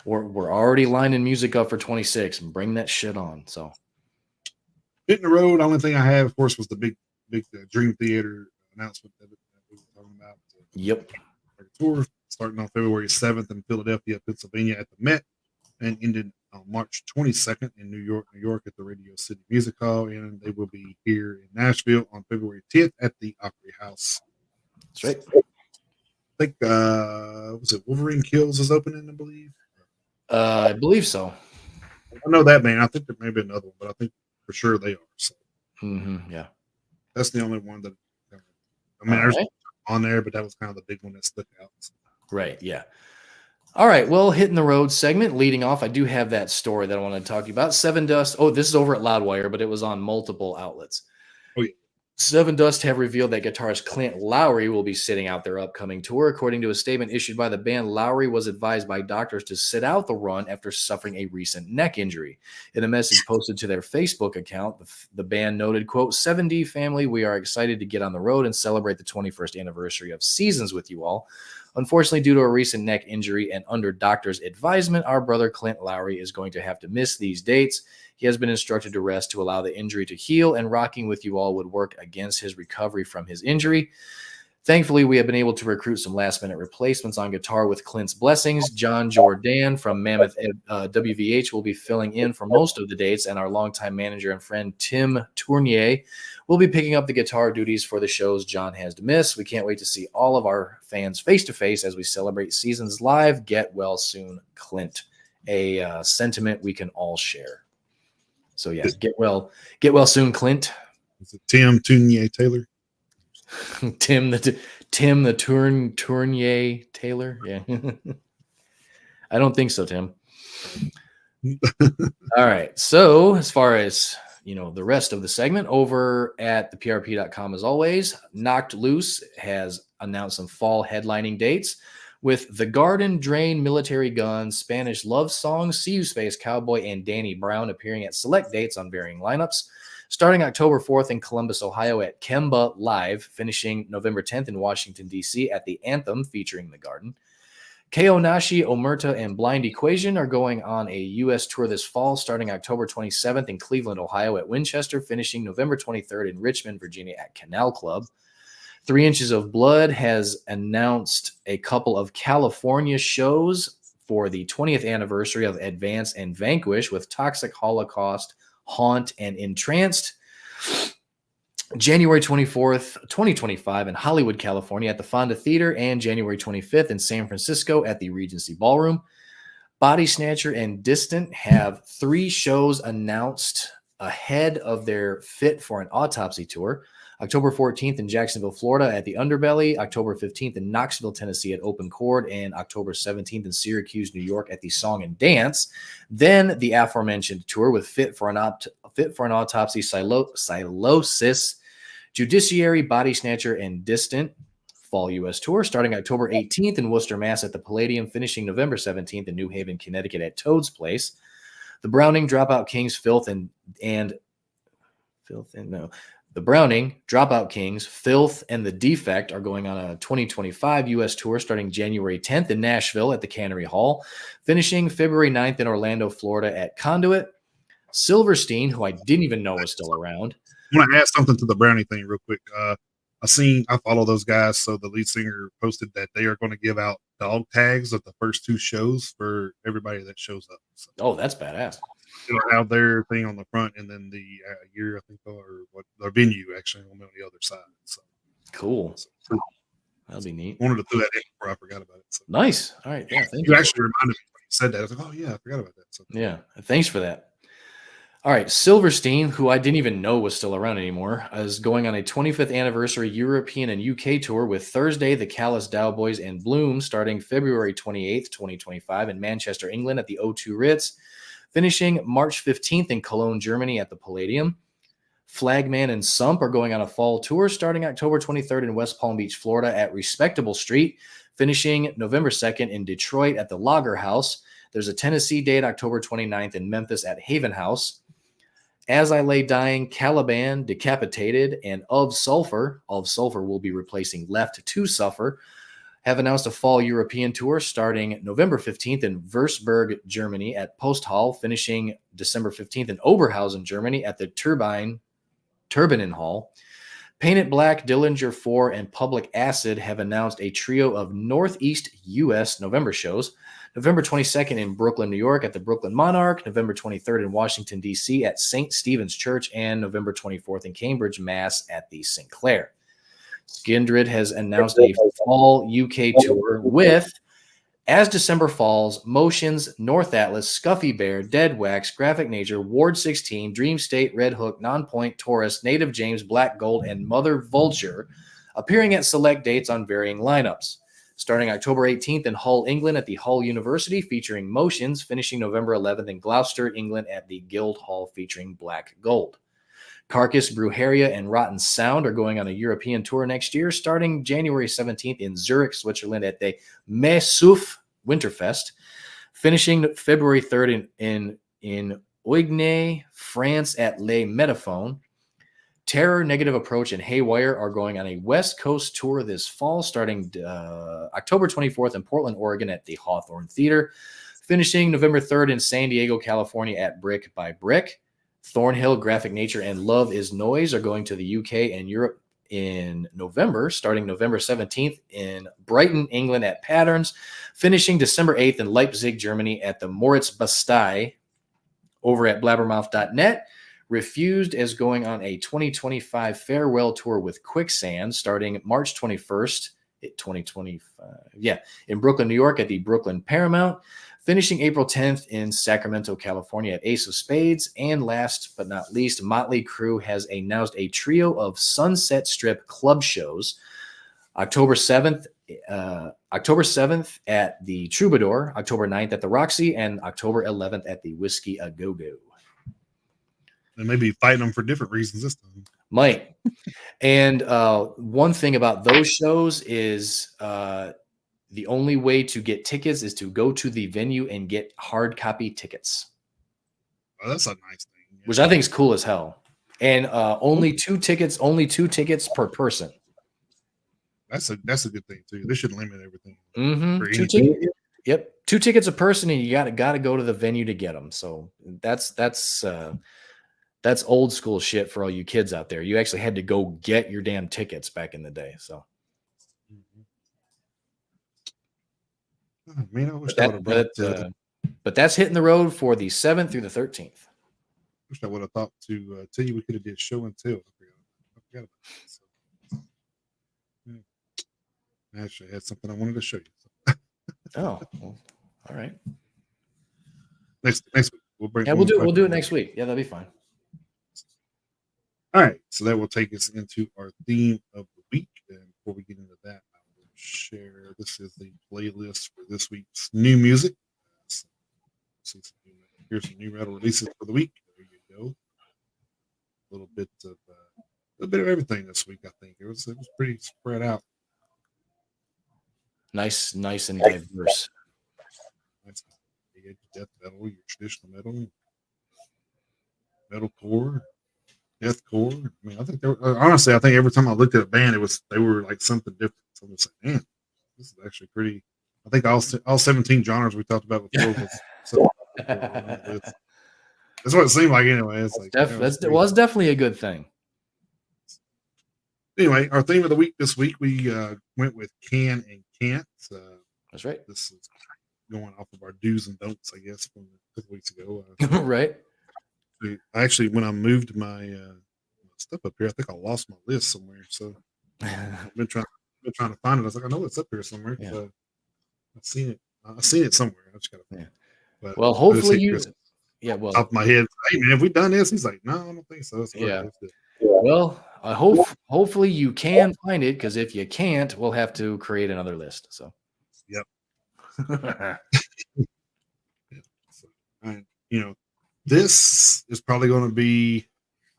we're already lining music up for 26 and bring that shit on. So hitting the road. Only thing I had, of course, was the big Dream Theater announcement that we were talking about. Yep. Tour starting on February 7th in Philadelphia, Pennsylvania at the Met, and ended on March 22nd in New York at the Radio City Music Hall, and they will be here in Nashville on February 10th at the Opry House. That's right. I think was it Wolverine Kills is opening, I believe. I believe so. I know that man. I think there may be another one, but I think for sure they are. So yeah, that's the only one that I mean, there's on there, but that was kind of the big one that stuck out. So. Right. Yeah. All right. Well, hitting the road segment leading off. I do have that story that I want to talk to you about. Seven Dust. Oh, this is over at Loudwire, but it was on multiple outlets. Oh, yeah. Seven Dust have revealed that guitarist Clint Lowry will be sitting out their upcoming tour. According to a statement issued by the band, Lowry was advised by doctors to sit out the run after suffering a recent neck injury. In a message posted to their Facebook account, the band noted, quote, 7D family, we are excited to get on the road and celebrate the 21st anniversary of Seasons with you all. Unfortunately, due to a recent neck injury and under doctor's advisement, our brother Clint Lowry is going to have to miss these dates. He has been instructed to rest to allow the injury to heal, and rocking with you all would work against his recovery from his injury. Thankfully, we have been able to recruit some last-minute replacements on guitar with Clint's blessings. John Jordan from Mammoth WVH will be filling in for most of the dates, and our longtime manager and friend Tim Tournier will be picking up the guitar duties for the shows John has to miss. We can't wait to see all of our fans face-to-face as we celebrate Seasons live. Get well soon, Clint. A sentiment we can all share. So, yeah, get well soon, Clint. Is it Tim Tournier Taylor? Tim the Tournier Taylor. Yeah. I don't think so, Tim. All right. So as far as the rest of the segment over at theprp.com, as always, Knocked Loose has announced some fall headlining dates with The Garden, Drain, Military Guns, Spanish Love Song, See You Space Cowboy, and Danny Brown appearing at select dates on varying lineups. Starting October 4th in Columbus, Ohio at Kemba Live, finishing November 10th in Washington, D.C. at the Anthem featuring The Garden. Keonashi, Omerta, and Blind Equation are going on a U.S. tour this fall, starting October 27th in Cleveland, Ohio at Winchester, finishing November 23rd in Richmond, Virginia at Canal Club. 3 Inches of Blood has announced a couple of California shows for the 20th anniversary of Advance and Vanquish with Toxic Holocaust, Haunt, and Entranced. January 24th, 2025 in Hollywood, California at the Fonda Theater, and January 25th in San Francisco at the Regency Ballroom. Body Snatcher and Distant have 3 shows announced ahead of their Fit for an Autopsy tour. October 14th in Jacksonville, Florida at the Underbelly, October 15th in Knoxville, Tennessee at Open Chord, and October 17th in Syracuse, New York at the Song and Dance. Then the aforementioned tour with Fit for an Autopsy, Silosis, Judiciary, Body Snatcher, and Distant fall U.S. tour starting October 18th in Worcester, Mass at the Palladium, finishing November 17th in New Haven, Connecticut at Toad's Place. The Browning, Dropout Kings, The Browning, Dropout Kings, Filth, and The Defect are going on a 2025 U.S. tour starting January 10th in Nashville at the Cannery Hall, finishing February 9th in Orlando, Florida at Conduit. Silverstein, who I didn't even know was still around. I want to add something to the Browning thing real quick. I follow those guys, so the lead singer posted that they are going to give out dog tags at the first 2 shows for everybody that shows up. So, oh, that's badass. They'll have their thing on the front, and then the year, I think, or what their venue actually will be on the other side. So cool. That'll be neat. I wanted to throw that in before I forgot about it. So. Nice. All right. Yeah. Thank you. You actually reminded me when you said that. I was like, oh yeah, I forgot about that. So. Yeah. Thanks for that. All right, Silverstein, who I didn't even know was still around anymore, is going on a 25th anniversary European and UK tour with Thursday, the Callous Dowboys, and Bloom, starting February 28th, 2025 in Manchester, England at the O2 Ritz, finishing March 15th in Cologne, Germany at the Palladium. Flagman and Sump are going on a fall tour starting October 23rd in West Palm Beach, Florida at Respectable Street, finishing November 2nd in Detroit at the Lager House. There's a Tennessee date October 29th in Memphis at Haven House. As I Lay Dying, Caliban, Decapitated, and Of Sulfur will be replacing Left to Suffer, have announced a fall European tour starting November 15th in Würzburg, Germany at Post Hall, finishing December 15th in Oberhausen, Germany at the Turbinen Hall. Painted Black, Dillinger 4, and Public Acid have announced a trio of Northeast U.S. November shows. November 22nd in Brooklyn, New York at the Brooklyn Monarch, November 23rd in Washington, D.C. at St. Stephen's Church, and November 24th in Cambridge, Mass. at the St. Clair. Skindred has announced a fall UK tour with, as December falls, Motions, North Atlas, Scuffy Bear, Dead Wax, Graphic Nature, Ward 16, Dream State, Red Hook, Nonpoint, Taurus, Native James, Black Gold, and Mother Vulture, appearing at select dates on varying lineups. Starting October 18th in Hull, England at the Hull University featuring Motions, finishing November 11th in Gloucester, England at the Guildhall featuring Black Gold. Carcass, Brujeria, and Rotten Sound are going on a European tour next year, starting January 17th in Zurich, Switzerland at the Messouf Winterfest, finishing February 3rd in Oigny, France at Les Metaphones. Terror, Negative Approach, and Haywire are going on a West Coast tour this fall, starting October 24th in Portland, Oregon at the Hawthorne Theater, finishing November 3rd in San Diego, California at Brick by Brick. Thornhill, Graphic Nature, and Love is Noise are going to the UK and Europe in November, starting November 17th in Brighton, England at Patterns, finishing December 8th in Leipzig, Germany at the Moritz Bastei. Over at blabbermouth.net, Refused is going on a 2025 farewell tour with Quicksand starting March 21st, 2025, in Brooklyn, New York at the Brooklyn Paramount, finishing April 10th in Sacramento, California at Ace of Spades. And last but not least, Motley Crue has announced a trio of Sunset Strip club shows. October 7th at the Troubadour, October 9th at the Roxy, and October 11th at the Whiskey A Go Go. They may be fighting them for different reasons this time. Might. And one thing about those shows is the only way to get tickets is to go to the venue and get hard copy tickets. Oh, that's a nice thing. Yeah. Which I think is cool as hell. And only two tickets per person. That's a good thing too. They should limit everything. Mm-hmm. Two tickets a person, and you got to go to the venue to get them. So that's old school shit for all you kids out there. You actually had to go get your damn tickets back in the day. So, oh, man, I wish I would have but that's hitting the road for the 7th through the 13th. Wish I would have thought to tell you we could have did show and tell. I forgot about that. So, I actually had something I wanted to show you. Oh, well, all right. Next week we'll do it next week. Yeah, that'll be fine. All right, so that will take us into our theme of the week. And before we get into that, I will share. This is the playlist for this week's new music. Here's some new metal releases for the week. There you go. A little bit of everything this week. I think it was pretty spread out. Nice and diverse. Nice. Death metal, your traditional metal, metalcore, deathcore. I mean, I think honestly, I think every time I looked at a band, they were like something different. So I'm just like, man, this is actually pretty. I think all 17 genres we talked about before was. That's what it seemed like anyway. It's was definitely a good thing. Anyway, our theme of the week this week, we went with Can and Can't. That's right. This is going off of our do's and don'ts, I guess, from a couple weeks ago. Right. Actually, when I moved my stuff up here, I think I lost my list somewhere. So I've been trying to find it. I was like, I know it's up here somewhere. Yeah. I've seen it somewhere. I just got to find it. But well, hopefully you. Yeah. Well, top of my head. Hey man, have we done this? He's like, no, I don't think so. Yeah. Well, I hopefully you can find it, because if you can't, we'll have to create another list. So. Yep. So, and, this is probably going to be.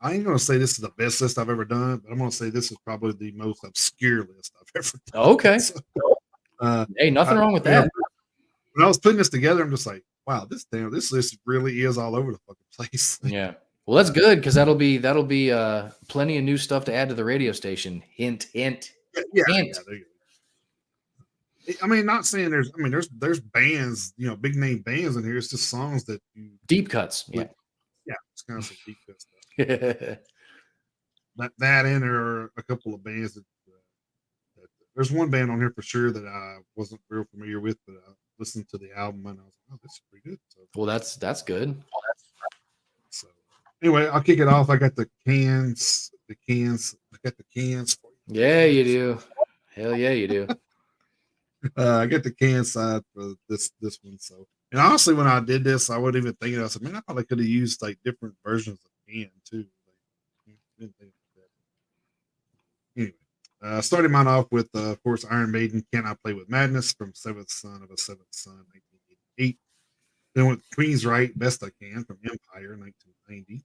I ain't going to say this is the best list I've ever done, but I'm going to say this is probably the most obscure list I've ever done. Okay. So, hey, nothing wrong with that. When I was putting this together, I'm just like, wow, this list really is all over the fucking place. Yeah. Well, that's good, because that'll be plenty of new stuff to add to the radio station. Hint, hint. Yeah, hint. Yeah, there you I mean, not saying there's bands, big name bands in here. It's just songs that you Deep cuts. Yeah. yeah, it's kind of some deep cut stuff. That in there are a couple of bands that there's one band on here for sure that I wasn't real familiar with, but I listened to the album and I was like, oh, this is pretty good. So, well, that's good. so anyway, I'll kick it off. I got the cans. I got the cans for you. Yeah, you do. Hell yeah, you do. I get the can side for this one. So, and honestly, when I did this, I wasn't even thinking. I said, man, I probably could have used like different versions of can too. Like, didn't think of that. Anyway, started mine off with, of course, Iron Maiden. Can I Play with Madness from Seventh Son of a Seventh Son, 1988. Then went with Queen's Right, Best I Can from Empire, 1990.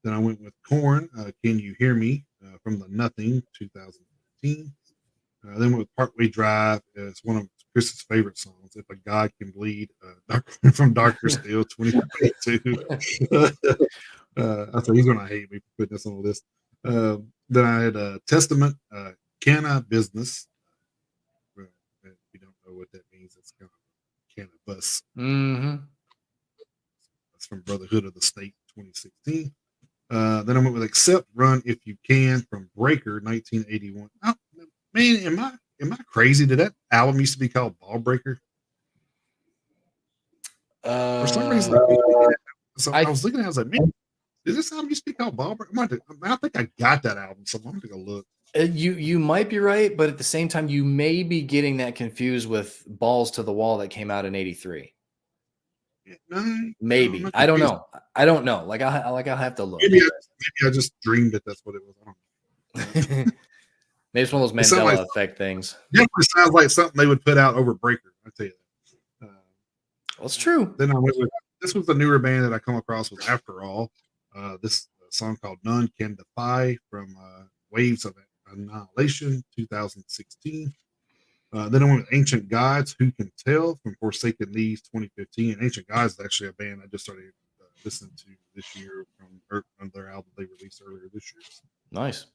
Then I went with Korn, Can You Hear Me from The Nothing, 2015. Then went with Partway Drive. It's one of Chris's favorite songs. If a God Can Bleed, from Darker Steel, 2022. I thought he's going to hate me for putting this on the list. Then I had Testament, Canna Business. If you don't know what that means, it's kind of Canna Bus. Mm-hmm. That's from Brotherhood of the State, 2016. Then I went with Accept, Run If You Can from Breaker, 1981. Oh, man, am I crazy? Did that album used to be called Ball Breaker? For some reason, I was looking at it, I was like, man, did this album used to be called Ball Breaker? I think I got that album, so I'm going to go look. You might be right, but at the same time, you may be getting that confused with Balls to the Wall that came out in '83. Maybe. No, I don't know. I don't know. Like I'll have to look. Maybe I just dreamed that that's what it was. I don't know. Maybe it's one of those Mandela effect things. Definitely sounds like something they would put out over Breaker. I tell you that. Well, it's true. Then I went with, this was the newer band that I come across with After All. This song called None Can Defy from Waves of Annihilation, 2016. Then I went with Ancient Gods, Who Can Tell from Forsaken Leaves, 2015. And Ancient Gods is actually a band I just started listening to this year from their album they released earlier this year. Nice.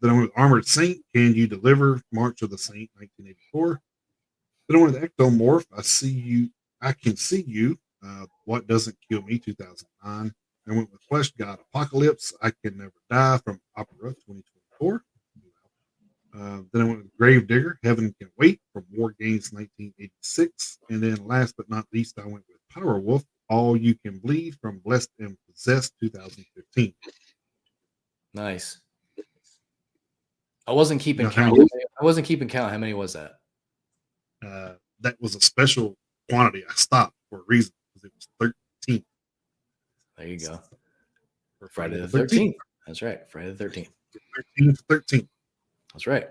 Then I went with Armored Saint, Can You Deliver, March of the Saint, 1984. Then I went with Ectomorph, I Can See You, What Doesn't Kill Me, 2009. I went with Flesh God Apocalypse, I Can Never Die from Opera, 2024. Then I went with Grave Digger, Heaven Can Wait from War Games, 1986. And then last but not least, I went with Power Wolf, All You Can Bleed from Blessed and Possessed, 2015. Nice. I wasn't keeping count. I wasn't keeping count. How many was that? That was a special quantity. I stopped for a reason because it was 13. There you go. For Friday the 13th. That's right. Friday the 13th. 13. That's right.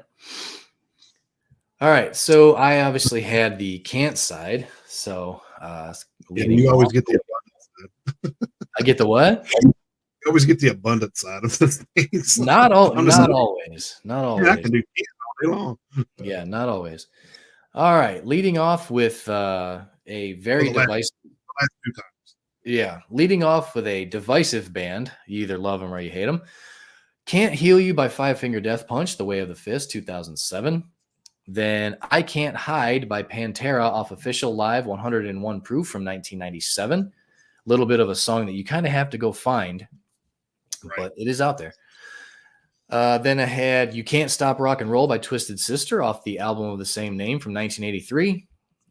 All right. So I obviously had the can't side. So you always get the abundant side. I get the what? You always get the abundant side of the things. Not always. Not always. Yeah, I can do all day long. Yeah, not always. All right. Leading off with a very divisive. Last 2 times. Yeah. Leading off with a divisive band. You either love them or you hate them. Can't Heal You by Five Finger Death Punch, The Way of the Fist, 2007. Then I Can't Hide by Pantera off Official Live 101 Proof from 1997. A little bit of a song that you kind of have to go find, but it is out there. Then I had You Can't Stop Rock and Roll by Twisted Sister off the album of the same name from 1983.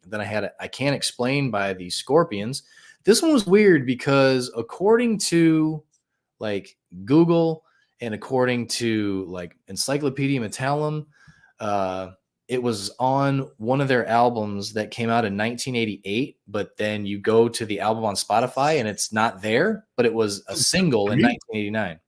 Then I had I Can't Explain by the Scorpions. This one was weird because according to like Google and according to like Encyclopedia Metallum, it was on one of their albums that came out in 1988, but then you go to the album on Spotify and it's not there, but it was a single in 1989. It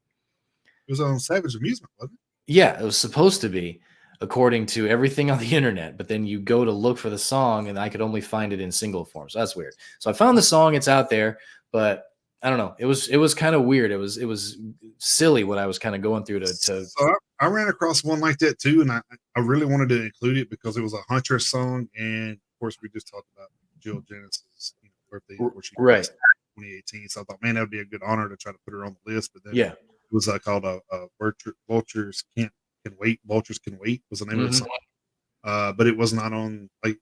was on Savage Amusement, wasn't it? Yeah, it was supposed to be, according to everything on the internet, but then you go to look for the song and I could only find it in single form. So that's weird. So I found the song, it's out there, but I don't know. It was kind of weird. It was silly what I was kind of going through to. So I ran across one like that too, and I really wanted to include it because it was a Hunter song, and of course we just talked about Jill Janis's birthday, where she right 2018. So I thought, man, that would be a good honor to try to put her on the list. But then it was called Vultures Can Wait. Vultures Can Wait was the name of the song. but it was not on like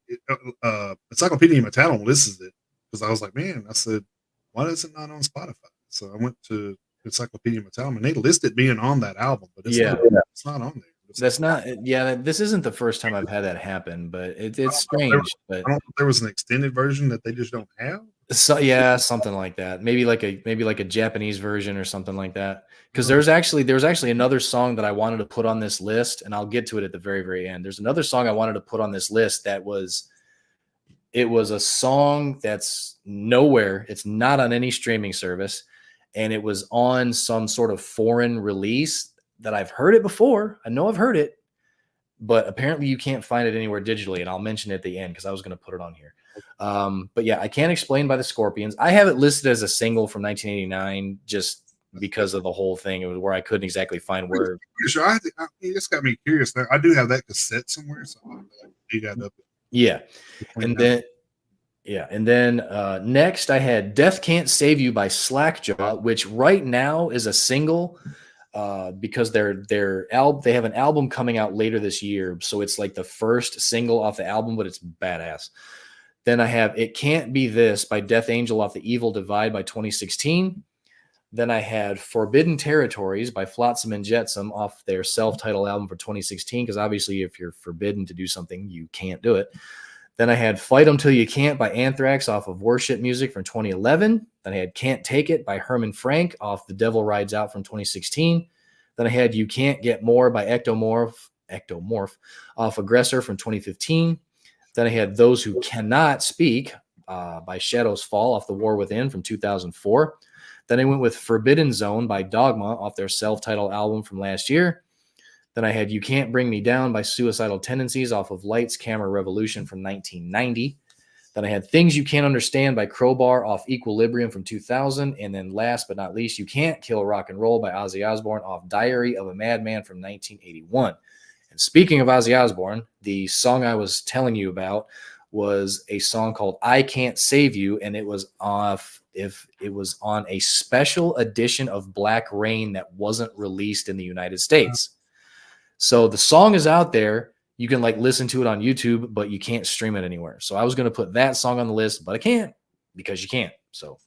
Encyclopedia Metallic lists it because I was like, man, I said, why is it not on Spotify? So I went to Encyclopedia Metallic and they listed being on that album, but it's not on there. That's not, this isn't the first time I've had that happen, but it's strange. But I don't know if there was an extended version that they just don't have. So yeah, something like that. Maybe like a Japanese version or something like that. Because there was actually another song that I wanted to put on this list, and I'll get to it at the very, very end. There's another song I wanted to put on this list that was a song that's nowhere. It's not on any streaming service, and it was on some sort of foreign release that I've heard it before. I know I've heard it, but apparently you can't find it anywhere digitally, and I'll mention it at the end because I was going to put it on here. But yeah, I Can't Explain by the Scorpions. I have it listed as a single from 1989 just because of the whole thing. It was where I couldn't exactly find where. Sure, it's got me curious. Now I do have that cassette somewhere, so I'll dig that up. Yeah, and then next I had "Death Can't Save You" by Slackjaw, which right now is a single. Because they have an album coming out later this year, so it's like the first single off the album, but it's badass. Then I have "It Can't Be This" by Death Angel off the Evil Divide by 2016. Then I had "Forbidden Territories" by Flotsam and Jetsam off their self-titled album for 2016, because obviously if you're forbidden to do something, you can't do it. Then I had "Fight 'Em Till You Can't" by Anthrax off of Worship Music from 2011. Then I had "Can't Take It" by Herman Frank off The Devil Rides Out from 2016. Then I had "You Can't Get More" by Ectomorph off Aggressor from 2015. Then I had "Those Who Cannot Speak" by Shadows Fall off The War Within from 2004. Then I went with "Forbidden Zone" by Dogma off their self-titled album from last year. Then I had "You Can't Bring Me Down" by Suicidal Tendencies off of Lights, Camera, Revolution from 1990. Then I had "Things You Can't Understand" by Crowbar off Equilibrium from 2000. And then last but not least, "You Can't Kill Rock and Roll" by Ozzy Osbourne off Diary of a Madman from 1981. And speaking of Ozzy Osbourne, the song I was telling you about was a song called "I Can't Save You," and it was on a special edition of Black Rain that wasn't released in the United States. So the song is out there. You can listen to it on YouTube, but you can't stream it anywhere. So I was going to put that song on the list, but I can't because you can't. So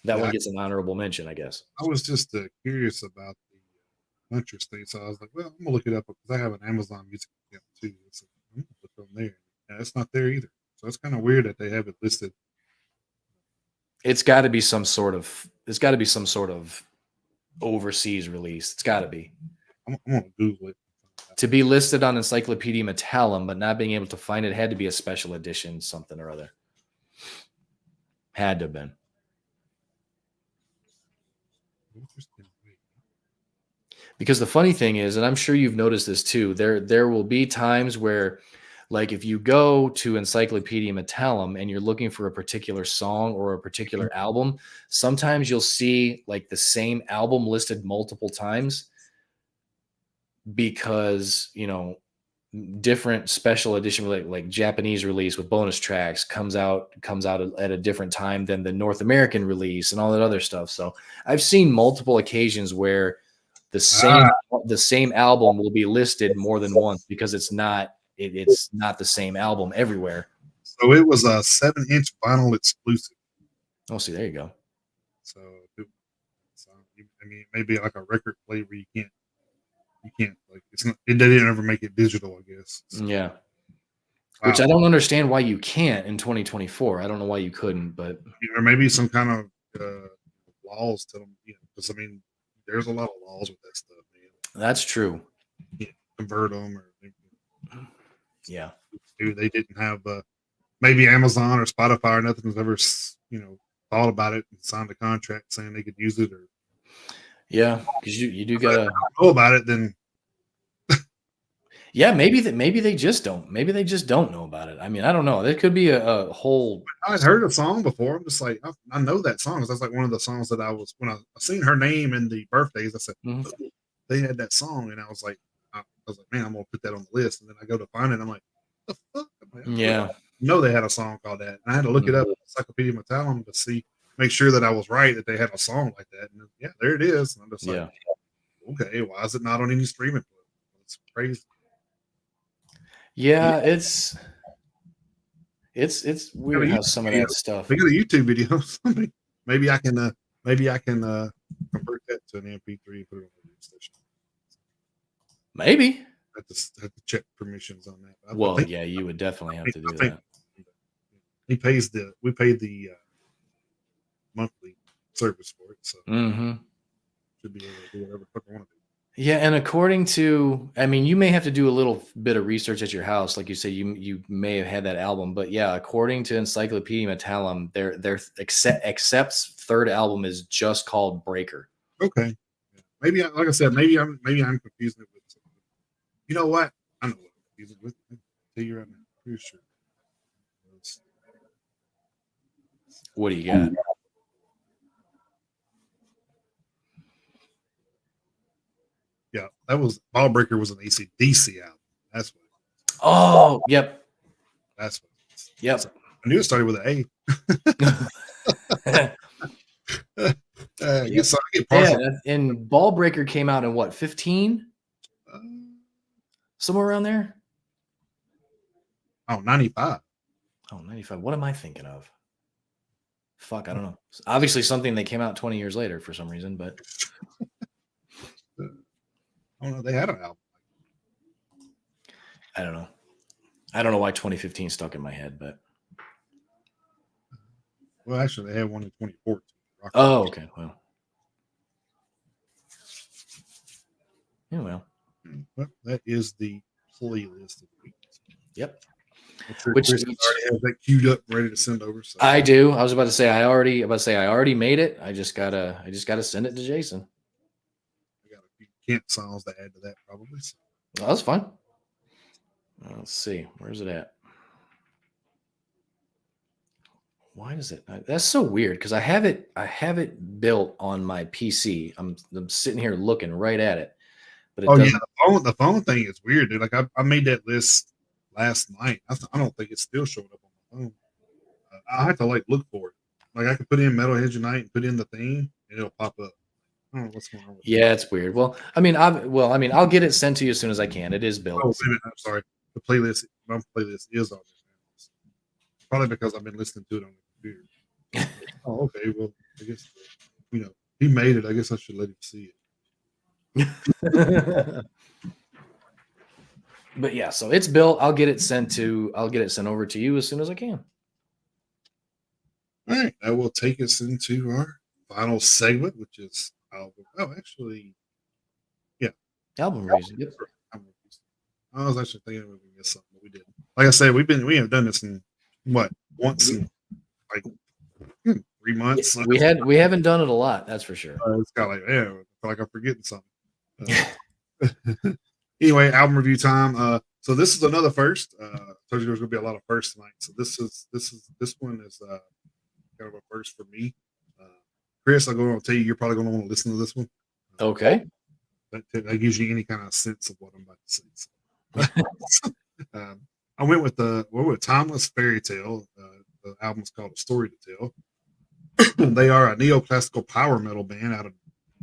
that one gets an honorable mention, I guess. I was just curious about the interest thing. So I was like, well, I'm going to look it up because I have an Amazon Music account too. So I'm going to look on there. Yeah, it's not there either. So it's kind of weird that they have it listed. It's got to be some sort of overseas release. It's got to be. I'm going to Google it. To be listed on Encyclopedia Metallum, but not being able to find it had to be a special edition, something or other. Had to have been. Because the funny thing is, and I'm sure you've noticed this too, there will be times where, if you go to Encyclopedia Metallum and you're looking for a particular song or a particular album, sometimes you'll see the same album listed multiple times because, different special edition, like Japanese release with bonus tracks comes out at a different time than the North American release and all that other stuff. So I've seen multiple occasions where the same album will be listed more than once because it's not the same album everywhere. So it was a 7-inch vinyl exclusive. Oh, see, there you go. So maybe like a record player where you can't it didn't ever make it digital, I guess. So. Yeah. Wow. Which I don't understand why you can't in 2024. I don't know why you couldn't, but or maybe some kind of laws to them, because there's a lot of laws with that stuff, man. That's true. You can't convert them or yeah. They didn't have maybe Amazon or Spotify or nothing has ever thought about it and signed a contract saying they could use it or yeah, because you do gotta know about it. Then yeah, maybe they just don't. Maybe they just don't know about it. I don't know. There could be a whole. I'd heard a song before. I'm just like, I know that song. That's like one of the songs that when I seen her name in the birthdays. I said they had that song, and I was like, man, I'm gonna put that on the list. And then I go to find it, and I'm like, the fuck? Yeah, they had a song called that, and I had to look it up in Encyclopedia Metallum to make sure that I was right that they had a song like that. And yeah, there it is. And I'm just like, okay, why is it not on any streaming? It's crazy. Yeah, it's Got a weird how YouTube some of video. that stuff. They got a YouTube video. maybe I can convert that to an MP3 and put it on the radio station. Maybe. Have to check permissions on that. I Well, think yeah, you would definitely have to do I think that. we pay the monthly service for it, so should be able to do whatever the fuck I want to do. Yeah, and according to, I mean, you may have to do a little bit of research at your house, like you say, you may have had that album, but yeah, according to Encyclopedia Metallum, their accepts third album is just called Breaker. Okay, maybe like I said, maybe I'm confusing it with something. You know what? I know what I'm confusing it with. I'll tell you right now, pretty sure. What do you got? Yeah, that was Ballbreaker was an AC/DC album. That's what. Oh, yep. That's what. Yep. So I knew it started with an A. Yes, I get partial. Yeah, and Ballbreaker came out in what, 15? Somewhere around there? 95. Oh, 95. What am I thinking of? Fuck, I don't know. Obviously something that came out 20 years later for some reason, but I don't know. They had an album. I don't know. I don't know why 2015 stuck in my head, but Well, actually, they had one in 2014. oh, okay. Well, yeah, well, that is the playlist of the week. yep. Which Chris already has that queued up, ready to send over. So. I do. I was about to say I already made it. I just gotta send it to Jason. I got a few Kent songs to add to that, probably. So. Oh, that's fine. Let's see. Where's it at? Why does it? That's so weird because I have it built on my PC. I'm sitting here looking right at it, but it doesn't. Yeah, the phone thing is weird, dude. Like I made that list last night. I don't think it's still showing up on my phone. I have to look for it. Like I could put in Metalheads Unite and put in the theme, and it'll pop up. I don't know what's going on with Yeah, it's weird. Well, I mean, I'll get it sent to you as soon as I can. It is built. Oh, wait a minute, I'm sorry. The playlist, my playlist is on there. Probably because I've been listening to it on the computer. Oh, okay. Well, I guess he made it. I guess I should let him see it. But yeah, so it's built. I'll get it sent over to you as soon as I can. All right, that will take us into our final segment, which is album. Album reviews. Yep. I was actually thinking we would get something, but we didn't. Like I said, we have done this in once in 3 months. We haven't done it a lot, that's for sure. It's kind of like, I feel like I'm forgetting something. Anyway, album review time. So this is another first. I told you there's gonna be a lot of firsts tonight. So this one is kind of a first for me. Chris, I'm going to tell you, you're probably going to want to listen to this one. Okay. That gives you any kind of sense of what I'm about to say. So. I went with Timeless Fairy Tale. The album's called A Story to Tell. They are a neoclassical power metal band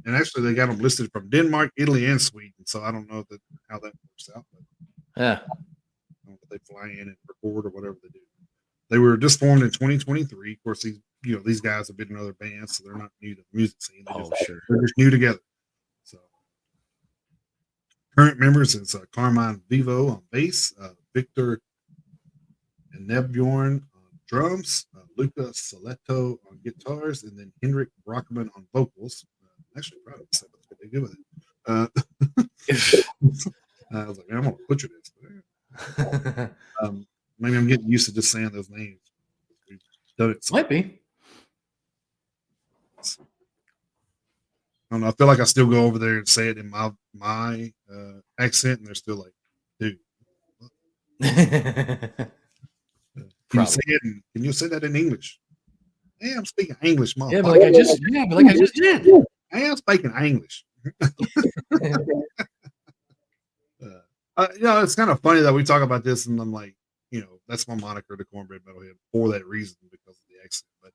and actually they got them listed from Denmark, Italy, and Sweden. So I don't know how that works out. But yeah. I don't know if they fly in and record or whatever they do. They were just formed in 2023. Of course, these guys have been in other bands, so they're not new to the music scene. They're just new together. So current members is Carmine Vivo on bass, Victor and Nebjorn on drums, Luca Soletto on guitars, and then Henrik Brockman on vocals. Actually, proud of myself. That's what they do with it. I was like, man, I'm gonna butcher this. Maybe I'm getting used to just saying those names. We've done it. Might be. I don't know. I feel like I still go over there and say it in my accent, and they're still like, dude. Can you say that in English? Yeah, I'm speaking English, motherfucker. Yeah, but like I just did. I am speaking English. It's kind of funny that we talk about this, and I'm like, that's my moniker, the Cornbread Metalhead, for that reason, because of the accent. But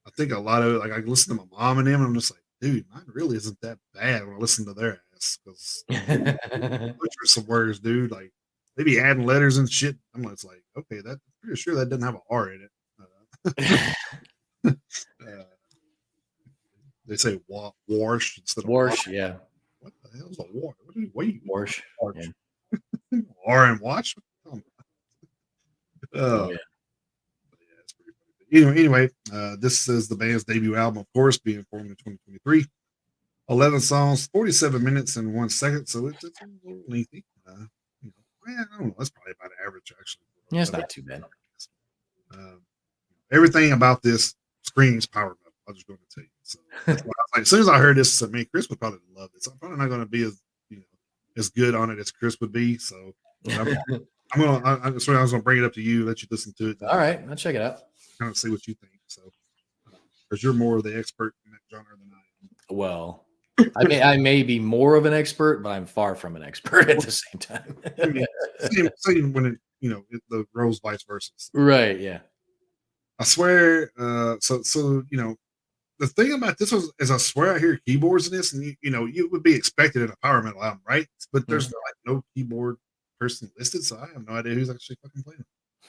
I think a lot of it, like I listen to my mom and them, and I'm just like, dude, mine really isn't that bad when I listen to their ass, because butcher some words, dude. Like they be adding letters and shit. I'm like, it's like, okay, that's pretty sure that doesn't have an R in it. Uh, they say wash instead of wash. Warsh, yeah. What the hell's a war? What do you wait? Warsh. Yeah. R and watch? Oh, yeah. Yeah, it's pretty funny. Anyway, this is the band's debut album, of course, being formed in 2023. 11 songs, 47 minutes and 1 second, so it's a little lengthy. I don't know. That's probably about average, actually. Yeah, it's not too bad. Everything about this screams power metal. I'm just going to tell you. So that's why I was like, as soon as I heard this, I mean, Chris would probably love it. So I'm probably not going to be as good on it as Chris would be. So I was going to bring it up to you, let you listen to it. All right, I'll check it out. Kind of see what you think. So, because you're more of the expert in that genre than I am. Well, I may be more of an expert, but I'm far from an expert at the same time. I mean, same when the roles vice versa. Right? Yeah. I swear. So the thing about this is I swear I hear keyboards in this, and you would be expected in a power metal album, right? But there's like no keyboard person listed, so I have no idea who's actually fucking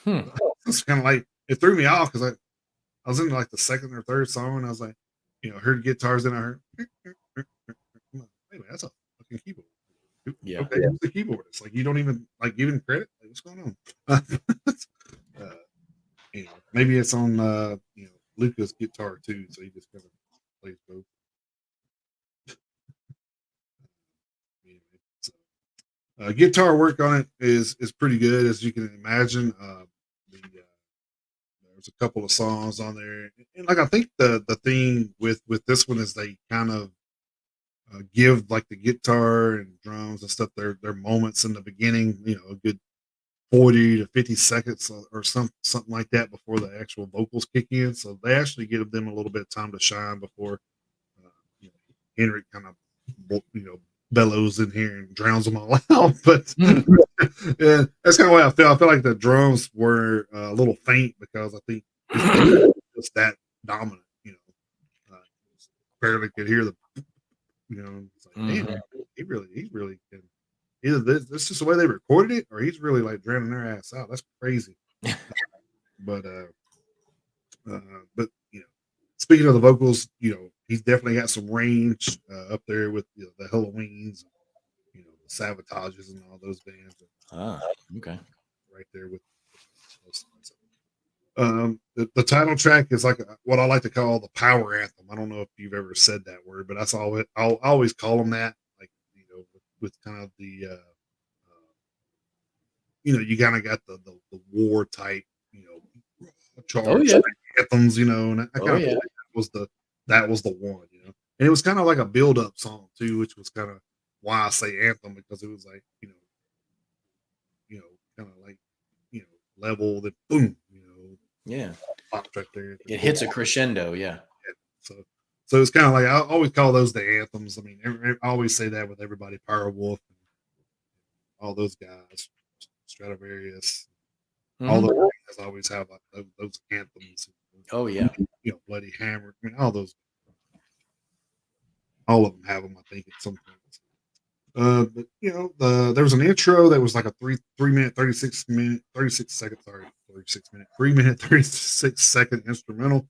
playing. It's kind of like it threw me off because I was in like the second or third song, and I was like, heard guitars, then I heard, anyway, that's a fucking keyboard. Yeah. Okay, who's the keyboardist? Like you don't even give him credit. Like, what's going on? Maybe it's on Luca's guitar too, so he just kind of plays both. Guitar work on it is pretty good, as you can imagine. There's a couple of songs on there, and like I think the thing with this one is they kind of give like the guitar and drums and stuff their moments in the beginning. A good 40 to 50 seconds or something like that before the actual vocals kick in. So they actually give them a little bit of time to shine before Henrik kind of bellows in here and drowns them all out. But yeah, that's kind of what I feel. I feel like the drums were a little faint because I think just that dominant. Barely could hear the. It's like, damn, he really can. Either this is just the way they recorded it, or he's really like drowning their ass out. That's crazy. but speaking of the vocals, he's definitely got some range up there with the Halloweens, the Savages and all those bands. Okay. Right there with the title track is like what I like to call the power anthem. I don't know if you've ever said that word, but that's all. I'll always call them that. Like with kind of the you kind of got the war type charge anthems, and I kind of that was the one, and it was kind of like a build up song too, which was kind of why I say anthem, because it was like kind of like level that boom, pops right there. It hits a crescendo, yeah. So it's kind of like I always call those the anthems. I mean, I always say that with everybody, Powerwolf, and all those guys, Stradivarius, all those guys always have like those anthems. Oh yeah, Bloody Hammer. I mean, all of them have them. I think at some point. But there was an intro that was like a 3 minute 36 second 3 minute 36 second instrumental,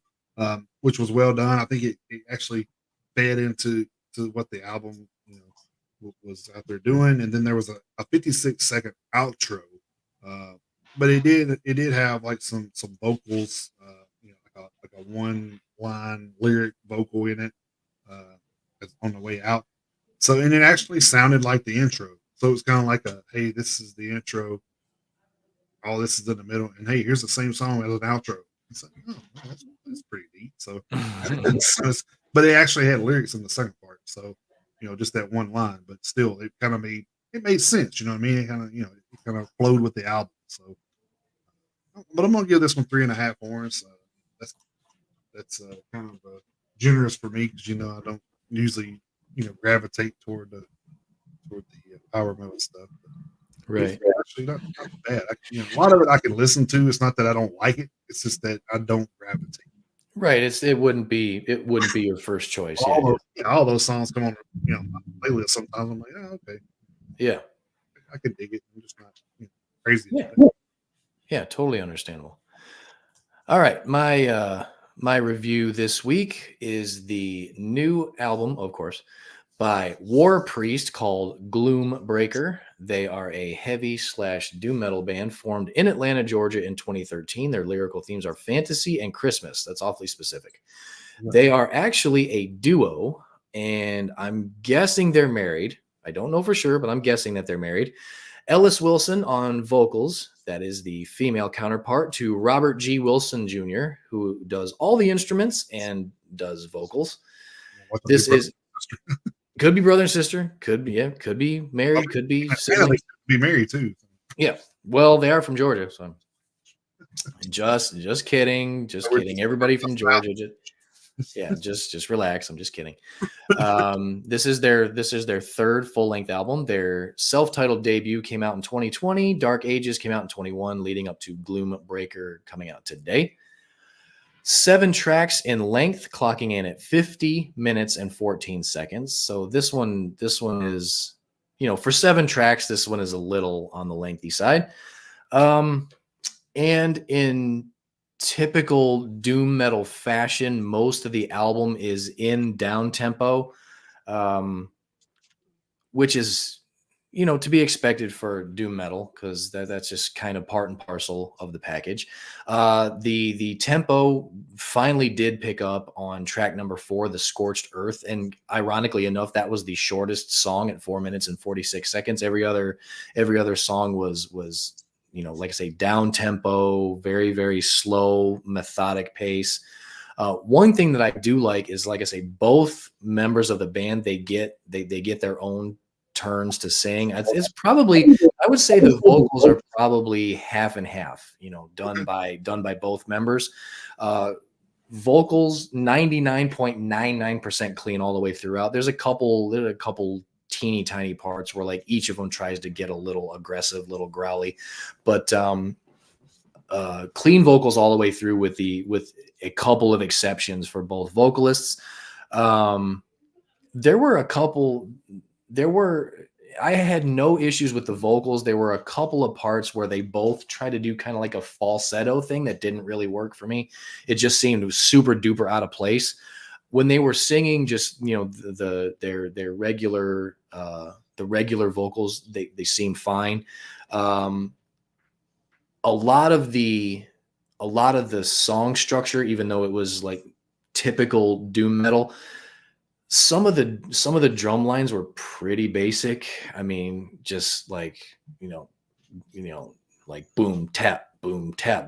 which was well done. I think it actually fed into what the album was out there doing. And then there was a 56 second outro, but it did have like some vocals, like a one line lyric vocal in it on the way out. So, and it actually sounded like the intro. So it's kind of like hey, this is the intro. All this is in the middle. And hey, here's the same song as an outro. It's like, oh, that's pretty neat. So, but it actually had lyrics in the second part. So, just that one line, but still, it kind of made sense. You know what I mean? It kind of, it kind of flowed with the album. So, but I'm going to give this one 3.5 horns. That's kind of generous for me because, I don't usually, gravitate toward the power metal stuff. Right. It's actually not bad. A lot of it I can listen to. It's not that I don't like it. It's just that I don't gravitate. Right. It wouldn't be your first choice. All those songs come on, my playlist sometimes. I'm like, oh, okay. Yeah. I can dig it. I'm just not. crazy. Yeah, totally understandable. All right, my review this week is the new album, of course, by War Priest called Gloom Breaker. They are a heavy / doom metal band formed in Atlanta, Georgia in 2013. Their lyrical themes are fantasy and Christmas. That's awfully specific. They are actually a duo, and I'm guessing they're married. I don't know for sure, but I'm guessing that they're married. Ellis Wilson on vocals. That is the female counterpart to Robert G. Wilson Jr., who does all the instruments and does vocals. This is could be brother and sister. Could be, yeah. Could be married. Could be sibling. Be married too. Yeah. Well, they are from Georgia, so just kidding. Just kidding. Everybody from Georgia. Just relax. I'm just kidding. This is their third full-length album. Their self-titled debut came out in 2020. Dark Ages came out in 21, leading up to Gloom Breaker coming out today. 7 tracks in length, clocking in at 50 minutes and 14 seconds. So this one is, for 7 tracks, this one is a little on the lengthy side. And in typical doom metal fashion, most of the album is in down tempo, which is, to be expected for doom metal, because that's just kind of part and parcel of the package. The tempo finally did pick up on track number 4, The Scorched Earth, and ironically enough, that was the shortest song at 4 minutes and 46 seconds. Every other song was like I say, down tempo, very, very slow, methodic pace. One thing that I do like is, like I say, both members of the band, they get their own turns to sing. It's probably, I would say the vocals are probably half and half, done by both members. Vocals 99.99% clean all the way throughout. There's a couple teeny tiny parts where like each of them tries to get a little aggressive, little growly, but clean vocals all the way through with a couple of exceptions for both vocalists. I had no issues with the vocals. There were a couple of parts where they both tried to do kind of like a falsetto thing that didn't really work for me. It just seemed super duper out of place. When they were singing, just their regular vocals, they seemed fine. A lot of the song structure, even though it was like typical doom metal, some of the drum lines were pretty basic. I mean, just like like boom tap,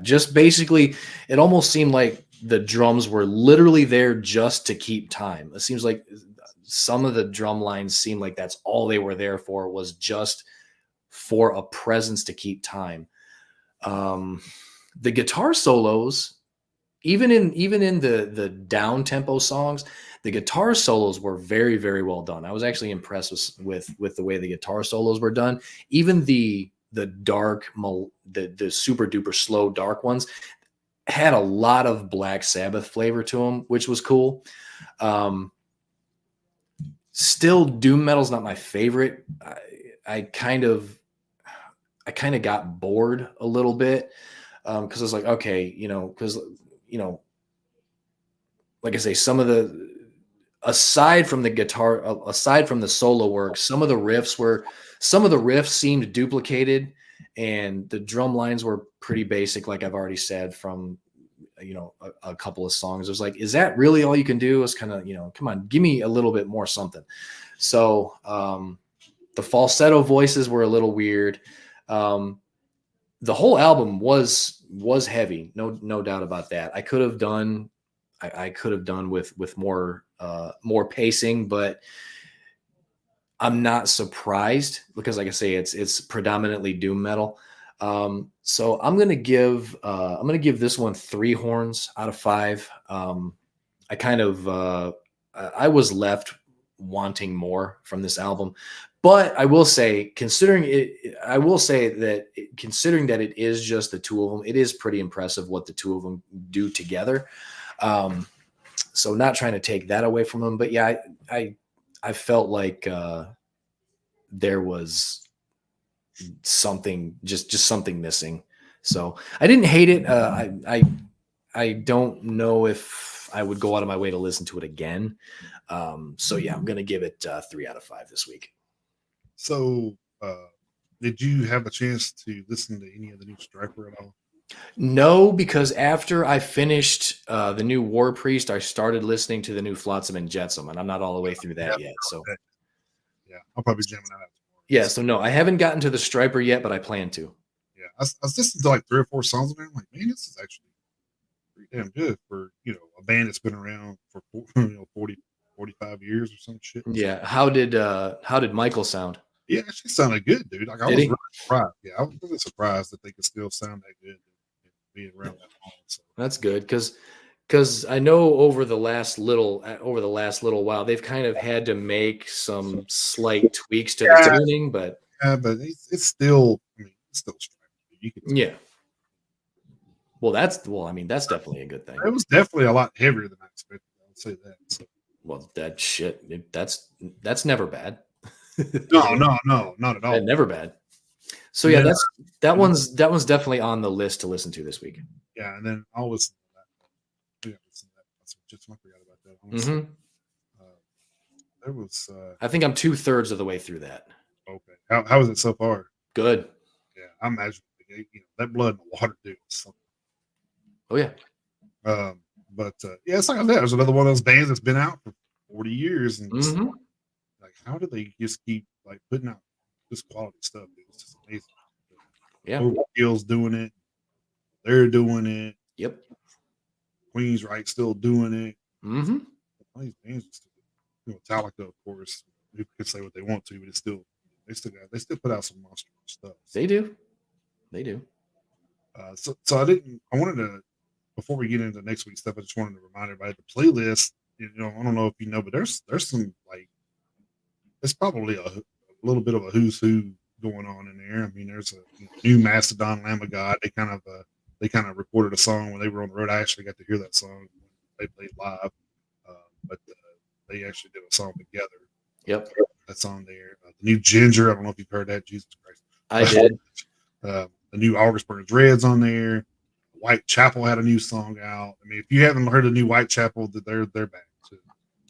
just basically, it almost seemed like the drums were literally there just to keep time. It seems like some of the drum lines seem like that's all they were there for, was just for a presence to keep time. The guitar solos, even in the down tempo songs, the guitar solos were very, very well done. I was actually impressed with the way the guitar solos were done. Even the dark, the super duper slow dark ones had a lot of Black Sabbath flavor to them, which was cool. Still, doom metal's not my favorite. I kind of got bored a little bit, because I was like, okay, because like I say, some of the, aside from the solo work, some of the riffs seemed duplicated, and the drum lines were pretty basic, like I've already said, from a couple of songs. It was like, is that really all you can do? It's kind of, come on, give me a little bit more something. So the falsetto voices were a little weird. The whole album was heavy, no doubt about that. I could have done with more pacing, but I'm not surprised, because like I say, it's predominantly doom metal. So I'm gonna give this one 3 horns out of 5. I was left wanting more from this album, but I will say, considering that it is just the two of them, it is pretty impressive what the two of them do together. So not trying to take that away from them, but yeah, I felt like there was something, just something missing. So I didn't hate it. I don't know if I would go out of my way to listen to it again. So yeah, I'm gonna give it 3 out of 5 this week. So, did you have a chance to listen to any of the new Striper at all? No, because after I finished the new War Priest, I started listening to the new Flotsam and Jetsam, and I'm not all the way through that yet. So yeah, I'll probably jamming that out tomorrow. Yeah, so no, I haven't gotten to the Striper yet, but I plan to. Yeah, I was listening to like 3 or 4 songs on there. I'm like, man, this is actually pretty damn good for a band that's been around for 40, 45 years or some shit. Yeah, how did Michael sound? Yeah, actually sounded good, dude. Like I Did was he? really surprised. Yeah, I was really surprised that they could still sound that good and being around that long. So That's good because I know over the last little while they've kind of had to make some slight tweaks to the tuning, but but it's still, I mean, it's still Striper. You can tell. yeah. Well, I mean, that's definitely a good thing. It was definitely a lot heavier than I expected. I would say that. So. Well, that's never bad. No, not at all. Never bad. So yeah, that one's definitely on the list to listen to this week. Yeah, and then I'll listen to that. Yeah, listen to that. That's just I forgot about that. Mm-hmm. There was. I think I'm 2/3 of the way through that. Okay, how is it so far? Good. Yeah, I imagine that blood and the water do something. Oh yeah. But yeah, it's like that. There's another one of those bands that's been out for 40 years, and just, like, how do they just keep like putting out this quality stuff? Dude? It's just amazing. Yeah, Overkill's doing it. They're doing it. Yep. Queensryche still doing it. Mm-hmm. All these bands, Metallica, of course, people can say what they want to, but it's still they still put out some monster stuff. They do. So I wanted to, before we get into next week's stuff, I just wanted to remind everybody the playlist. I don't know if you know, but there's some, like, it's probably a little bit of a who's who going on in there. I mean, there's a new Mastodon, Lamb of God. They kind of recorded a song when they were on the road. I actually got to hear that song when they played live, but they actually did a song together. Yep, that's on there. The new Ginger. I don't know if you've heard that. Jesus Christ, I did. The new August Burns Red's on there. Whitechapel had a new song out. I mean, if you haven't heard the new Whitechapel, they're back too.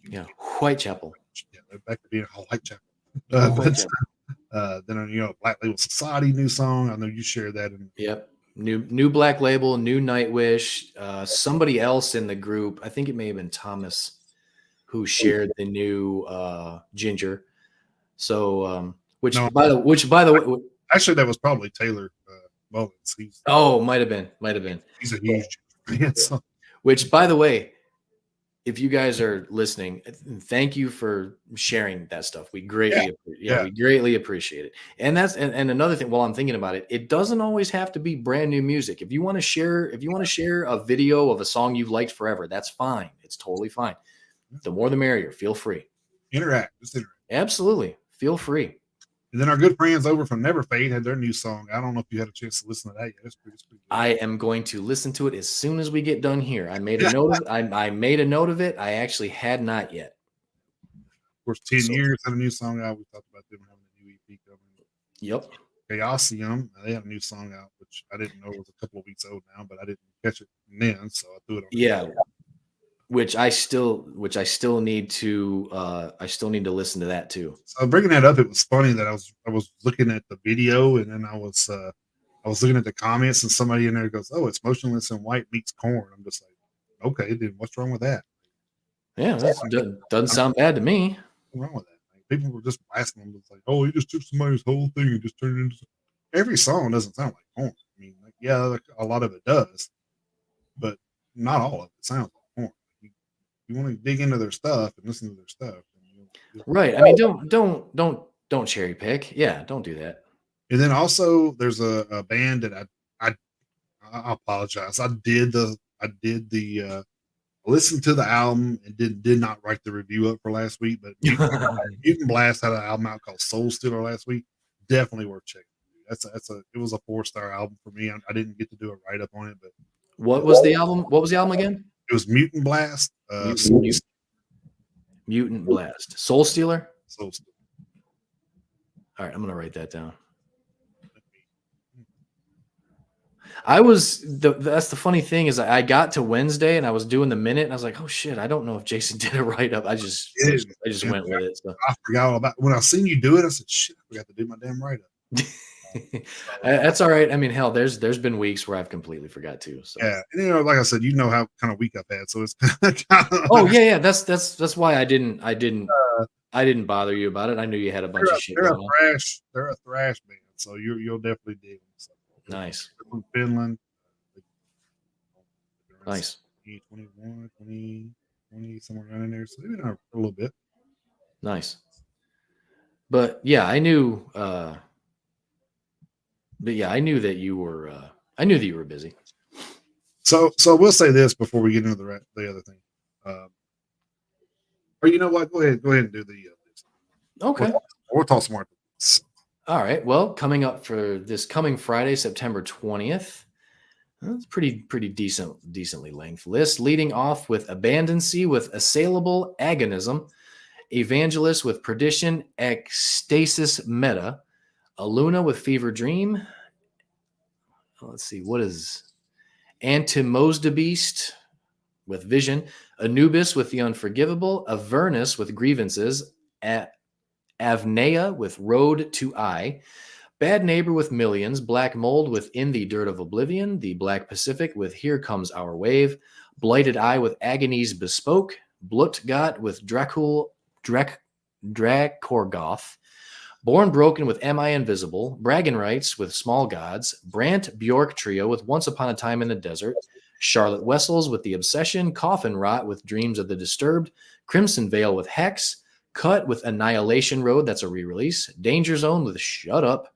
Yeah, Whitechapel. Yeah, they're back to being Whitechapel. Then Black Label Society new song. I know you shared that. Yep, new Black Label, new Nightwish. Somebody else in the group, I think it may have been Thomas, who shared the new Ginger. So, by the way, actually, that was probably Taylor Mullins. Might have been. He's a huge fan. So. Which, by the way, if you guys are listening, thank you for sharing that stuff. We greatly, we greatly appreciate it. And and another thing, while I'm thinking about it, it doesn't always have to be brand new music. If you want to share a video of a song you've liked forever, that's fine. It's totally fine. The more the merrier. Feel free. Interact. Absolutely. Feel free. And then our good friends over from Never Fade had their new song. I don't know if you had a chance to listen to that yet. It's pretty good. I am going to listen to it as soon as we get done here. I made a note of it. I made a note of it. I actually had not yet. Of course, 10 Years had a new song out. We talked about them having a new EP coming. Yep. Chaosium, they had a new song out, which I didn't know was a couple of weeks old now, but I didn't catch it then, so I threw it on. Yeah. Which I still need to listen to that too. So bringing that up, it was funny that I was looking at the video, and then I was looking at the comments, and somebody in there goes, "Oh, it's Motionless in White meets Korn." I'm just like, okay, dude, what's wrong with that? Yeah, that doesn't sound bad to me. What's wrong with that? Like, people were just blasting them. It's like, oh, he just took somebody's whole thing and just turned it into. Every song doesn't sound like Korn. I mean, like, yeah, a lot of it does, but not all of it sounds like Korn. You want to dig into their stuff and listen to their stuff. Right. I mean, don't cherry pick. Yeah, don't do that. And then also there's a band that I apologize. I listened to the album and did not write the review up for last week, but Mutant Blast had an album out called Soul Stealer last week. Definitely worth checking. It was a 4-star album for me. I didn't get to do a write up on it, but what was the album? What was the album again? It was Mutant Blast. Mutant Blast. Soul Stealer? Soul Stealer. All right, I'm going to write that down. That's the funny thing is I got to Wednesday and I was doing the minute and I was like, oh shit, I don't know if Jason did a write up. I just Yeah, went with it. So. I forgot all about when I seen you do it. I said, shit, I forgot to do my damn write up. That's all right. I mean, hell, there's been weeks where I've completely forgot to. So. Yeah, and like I said, how kind of week I've had, so it's Oh yeah. That's why I didn't bother you about it. I knew you had a bunch of shit going on. They're a thrash band, so you'll definitely dig them. So, nice. From Finland. Nice. 21, 20, somewhere around in there. So maybe not a little bit. Nice. But yeah, I knew. I knew that you were. I knew that you were busy. So we'll say this before we get into the other thing. Or you know what? Go ahead and do the. Okay. We'll talk some more. All right. Well, coming up for this coming Friday, September 20th. That's pretty decently length list. Leading off with Abandoncy with Assailable Agonism, Evangelist with Perdition, Ecstasis Meta, Aluna with Fever Dream. Let's see, what is Antimosda Beast with Vision, Anubis with The Unforgivable, Avernus with Grievances, Avnea with Road to Eye, Bad Neighbor with Millions, Black Mold with In the Dirt of Oblivion, The Black Pacific with Here Comes Our Wave, Blighted Eye with Agony's Bespoke, Blutgott with Drakorgoth, Born Broken with Am I Invisible, Braggin' Rights with Small Gods, Brant Bjork Trio with Once Upon a Time in the Desert, Charlotte Wessels with The Obsession, Coffin Rot with Dreams of the Disturbed, Crimson Veil with Hex, Cut with Annihilation Road, that's a re-release, Danger Zone with Shut Up,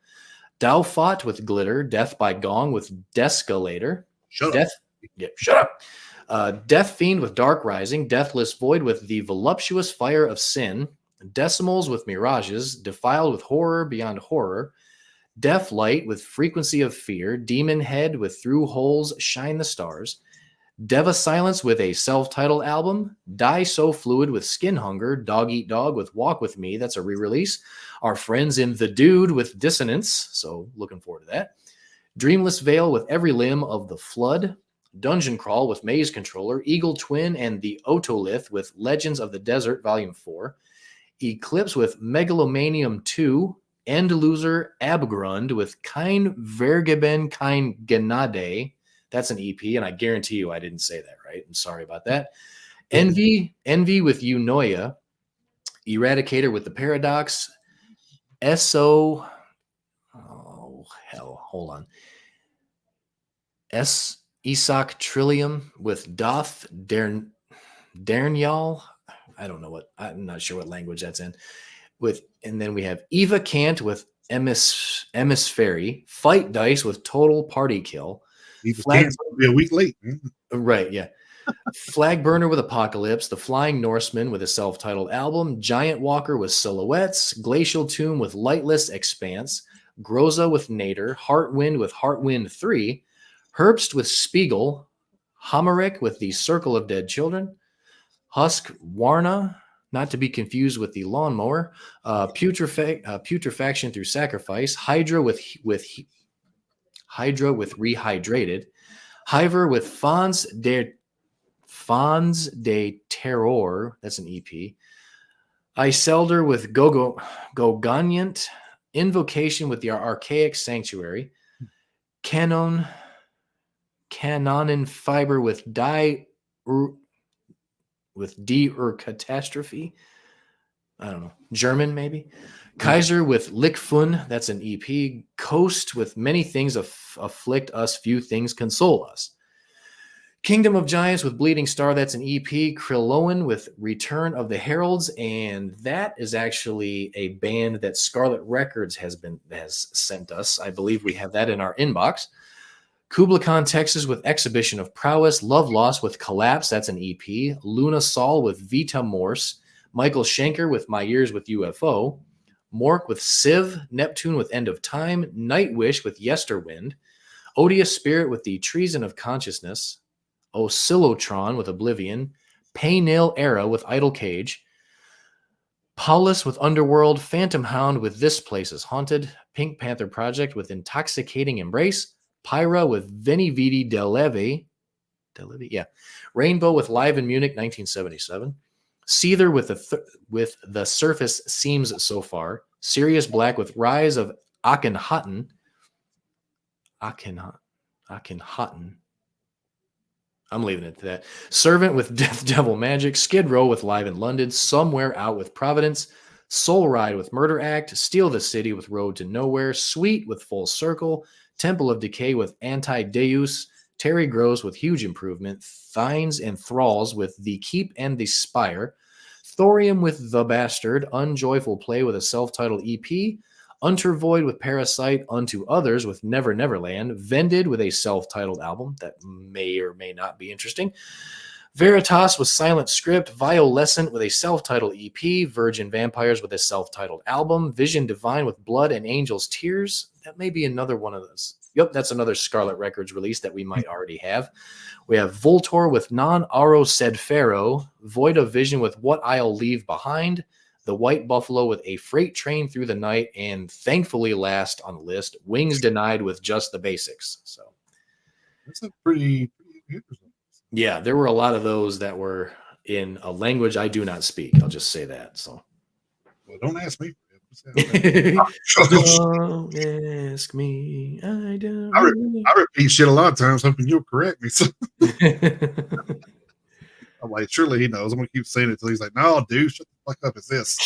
Daufot with Glitter, Death by Gong with Descalator, Shut up. Death Fiend with Dark Rising, Deathless Void with The Voluptuous Fire of Sin, Decimals with Mirages, Defiled with Horror Beyond Horror, Deaf Light with Frequency of Fear, Demon Head with Through Holes Shine the Stars, Deva Silence with a self-titled album, Die So Fluid with Skin Hunger, Dog Eat Dog with Walk With Me, that's a re-release, our friends in The Dude with Dissonance, so looking forward to that, Dreamless Veil with Every Limb of the Flood, Dungeon Crawl with Maze Controller, Eagle Twin and the Otolith with Legends of the Desert Volume 4, Eclipse with Megalomanium 2, End Loser Abgrund with Kein Vergeben Kein Gnade. That's an EP, and I guarantee you I didn't say that right. I'm sorry about that. Envy with Eunoia, Eradicator with the Paradox, hold on. Isak Trillium with Doth Dernial. I don't know I'm not sure what language that's in. And then we have Eva Kant with Emissary, Fight Dice with Total Party Kill. Flag be a week late. Right, yeah. Flag Burner with Apocalypse, The Flying Norseman with a self-titled album, Giant Walker with Silhouettes, Glacial Tomb with Lightless Expanse, Groza with Nader, Heartwind with Heartwind 3, Herbst with Spiegel, Homeric with The Circle of Dead Children, Husk Warna, not to be confused with the Lawnmower, Putrefaction Through Sacrifice, Hydra with Rehydrated, Hiver with Fons de Terror, that's an EP, Iselder with Goganyant, Invocation with the Archaic Sanctuary, Canon Fiber with Catastrophe. I don't know. German, maybe. Kaiser with Lickfun. That's an EP. Coast with Many Things Afflict Us, Few Things Console Us. Kingdom of Giants with Bleeding Star. That's an EP. Krilloan with Return of the Heralds. And that is actually a band that Scarlet Records has sent us. I believe we have that in our inbox. Kubla Khan, Texas with Exhibition of Prowess, Love Lost with Collapse, that's an EP, Luna Sol with Vita Morse, Michael Schenker with My Years with UFO, Mork with Civ, Neptune with End of Time, Nightwish with Yesterwind, Odious Spirit with The Treason of Consciousness, Oscillotron with Oblivion, Paynil Era with Idle Cage, Paulus with Underworld, Phantom Hound with This Place is Haunted, Pink Panther Project with Intoxicating Embrace, Pyra with Veni Vidi Del Leve. Yeah. Rainbow with Live in Munich 1977. Seether with The Surface Seems So Far. Sirius Black with Rise of Akhenaten. Akhenaten. I'm leaving it to that. Servant with Death Devil Magic. Skid Row with Live in London. Somewhere Out with Providence. Soul Ride with Murder Act. Steal the City with Road to Nowhere. Sweet with Full Circle. Temple of Decay with Anti Deus. Terry Grows with Huge Improvement. Thines and Thralls with The Keep and the Spire. Thorium with The Bastard. Unjoyful Play with a self-titled EP. Untervoid with Parasite. Unto Others with Never Neverland. Vended with a self-titled album that may or may not be interesting. Veritas with Silent Script. Violescent with a self-titled EP. Virgin Vampires with a self-titled album. Vision Divine with Blood and Angels Tears. That may be another one of those. Yep, that's another Scarlet Records release that we might already have. We have Voltor with Non Aro Sed Pharaoh. Void of Vision with What I'll Leave Behind. The White Buffalo with A Freight Train Through the Night. And thankfully last on the list, Wings Denied with Just the Basics. So that's a pretty interesting. Yeah, there were a lot of those that were in a language I do not speak. I'll just say that. So, well, don't ask me. Don't ask me. I don't. I repeat shit a lot of times, hoping you'll correct me. So I'm like, surely he knows. I'm gonna keep saying it until he's like, "No, dude, shut the fuck up." It's this.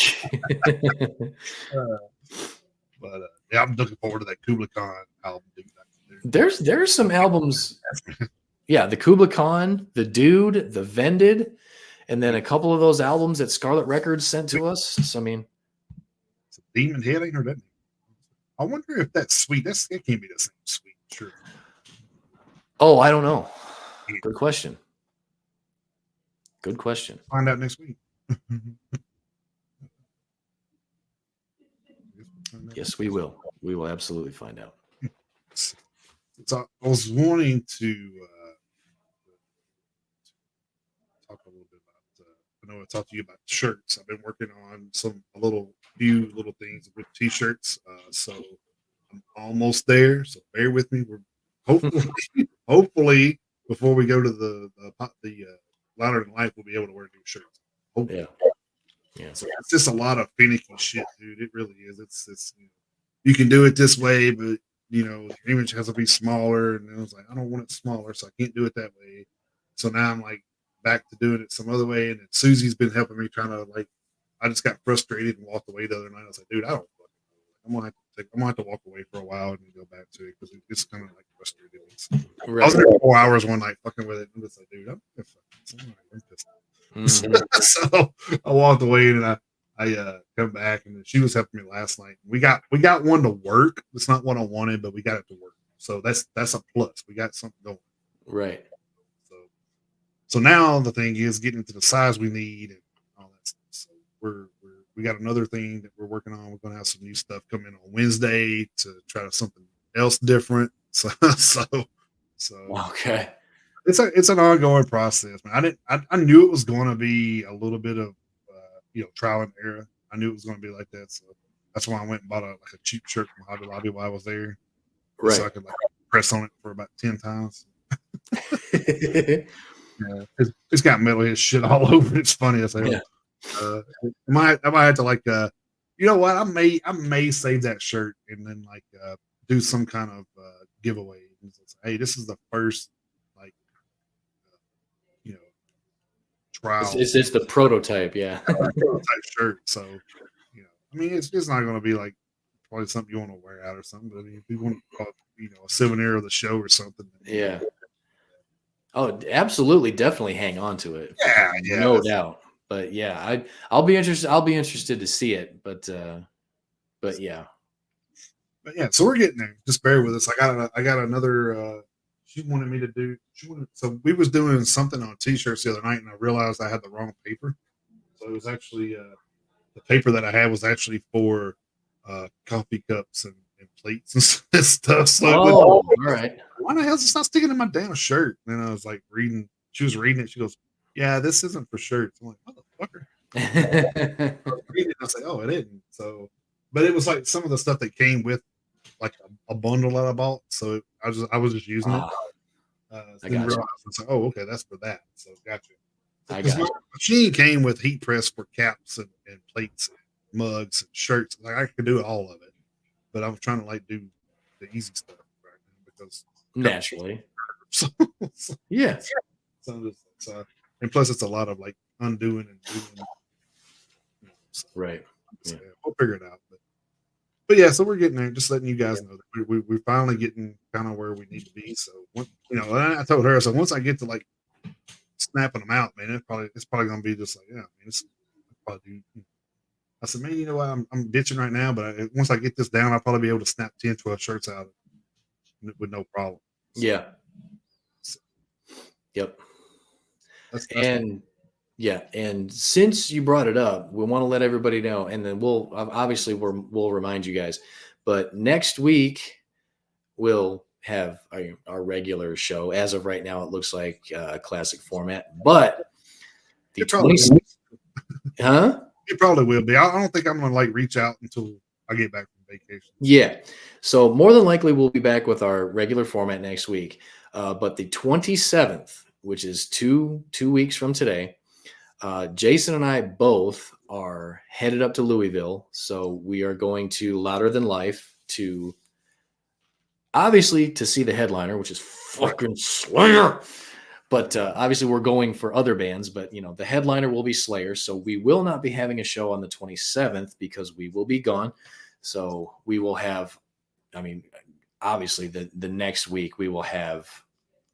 But yeah, I'm looking forward to that Kubla Khan album. Dude. There's some albums. Yeah, the Kubla Khan, the Dude, the Vended, and then a couple of those albums that Scarlet Records sent to us. So I mean, it's a Demon Head. I ain't heard that. I wonder if that's Sweet. That can't be the same Sweet. Sure. Oh, I don't know. Good question. Good question. Find out next week. Yes, we will. We will absolutely find out. So I was wanting to talk a little bit about. I know I talked to you about shirts. I've been working on few little things with T-shirts. So I'm almost there. So bear with me. We're hopefully before we go to the Louder Than Life, we'll be able to wear new shirts. Hopefully. Yeah. So it's just a lot of finicky shit, dude. It really is. It's you can do it this way, but your image has to be smaller. And I was like, I don't want it smaller, so I can't do it that way. So now I'm like back to doing it some other way. And then Susie's been helping me trying to I just got frustrated and walked away the other night. I was like, dude, I don't fucking know. I'm gonna have to walk away for a while and then go back to it because it's kind of like frustrating. Right. I was there for 4 hours one night fucking with it. I'm just like, dude, I'm pissed. Mm-hmm. So I walked away and I come back and she was helping me last night. We got one to work. It's not what I wanted, but we got it to work. So that's a plus. We got something going. Right. So now the thing is getting to the size we need and all that stuff. So we got another thing that we're working on. We're going to have some new stuff coming on Wednesday to try something else different. So okay. It's an ongoing process, man. I knew it was going to be a little bit of trial and error. I knew it was going to be like that, so that's why I went and bought a cheap shirt from Hobby Lobby while I was there, right? So I could press on it for about 10 times. Yeah, it's got Metalhead shit all over it. It's funny as hell. Yeah. I might have to you know what? I may save that shirt and then do some kind of giveaway. Hey, this is the first trial. It's the prototype, yeah. Prototype shirt. So I mean, it's not going to be probably something you want to wear out or something. But I mean, if you want to call it, a souvenir of the show or something. Yeah. Oh, absolutely, definitely hang on to it. Yeah, no doubt. But yeah, I'll be interested. I'll be interested to see it. But yeah. But yeah, so we're getting there. Just bear with us. I got another. She wanted me to do. So we was doing something on T-shirts the other night, and I realized I had the wrong paper. So it was actually the paper that I had was actually for coffee cups and plates and stuff. So all right. Why the hell is this not sticking in my damn shirt? And then I was reading. She was reading it. She goes, "Yeah, this isn't for shirts." I'm like, "Motherfucker." I was reading it. I was like, "Oh, it isn't." So, but it was some of the stuff that came with a a bundle that I bought, so I was just using it. I Didn't got you. realize it's like, oh, okay, that's for that. So gotcha. I Because got my you. machine came with heat press for caps and plates, and mugs, and shirts. Like I could do all of it, but I'm trying to like do the easy stuff right now because Naturally. so, so, Yeah. so, and plus it's a lot of like undoing and doing. So, Right. so, Yeah. yeah, we'll figure it out. But yeah, so we're getting there. Just letting you guys know that we're finally getting kind of where we need to be. So I told her, so once I get to like snapping them out, man, it's probably gonna be just like, yeah, I mean, it's I'll probably do. I said, man, you know what? I'm ditching right now, but once I get this down, I'll probably be able to snap 10, 12 shirts out with no problem. So, Yeah. so Yep. that's And yeah, and since you brought it up, we want to let everybody know, and then we'll remind you guys. But next week we'll have our regular show. As of right now, it looks like classic format. But the it probably 20, huh? it probably will be. I don't think I'm gonna like reach out until I get back from vacation. Yeah. So more than likely, we'll be back with our regular format next week. But the 27th, which is two weeks from today, Jason and I both are headed up to Louisville. So we are going to Louder Than Life to obviously to see the headliner, which is fucking Slayer. But obviously we're going for other bands, but the headliner will be Slayer. So we will not be having a show on the 27th because we will be gone. So we will have, I mean, obviously the next week we will have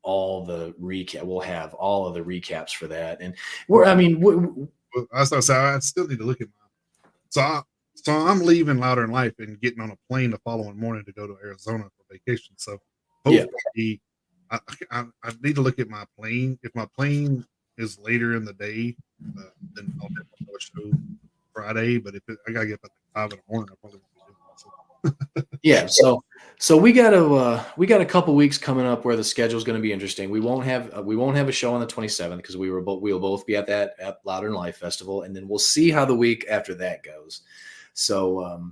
all the recap. We'll have all of the recaps for that. And I still need to look at my so I'm leaving Louder in Life and getting on a plane the following morning to go to Arizona for vacation. So hopefully, I need to look at my plane. If my plane is later in the day, then I'll definitely go show Friday. But if I gotta get up at 5 in the morning, I probably won't be doing it. So. Yeah, so we got a couple weeks coming up where the schedule is going to be interesting. We won't have a show on the 27th because we'll both be at Louder and Life Festival, and then we'll see how the week after that goes. So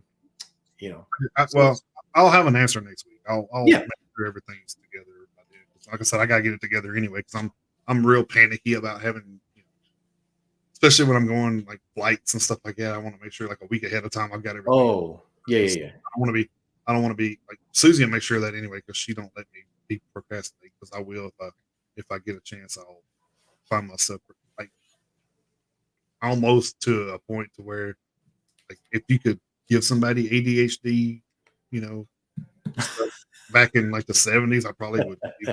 I'll have an answer next week. I'll yeah. make sure everything's together by then. Like I said, I gotta get it together anyway because I'm real panicky about having, especially when I'm going like flights and stuff like that. I want to make sure like a week ahead of time I've got everything. Oh yeah. I don't want to be like Susie and make sure that anyway because she don't let me be procrastinate because I will if I get a chance I'll find myself like almost to a point to where like if you could give somebody ADHD, stuff back in like the 70s, I probably would be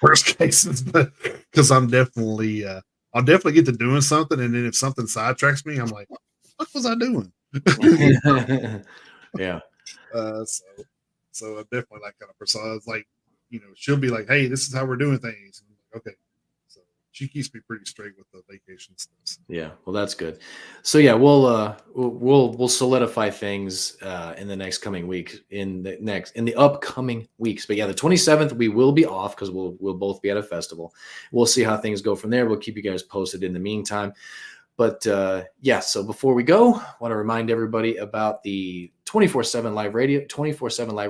worst cases, but because I'll definitely get to doing something, and then if something sidetracks me, I'm like, what was I doing? Yeah. So I'm definitely that kind of person. I was like, she'll be like, hey, this is how we're doing things. And I'm like, okay. So she keeps me pretty straight with the vacation stuff. Yeah, well, that's good. So yeah, we'll solidify things in the next coming week in the upcoming weeks. But yeah, the 27th we will be off because we'll both be at a festival. We'll see how things go from there. We'll keep you guys posted in the meantime. But yeah, so before we go, I want to remind everybody about the 24/7 live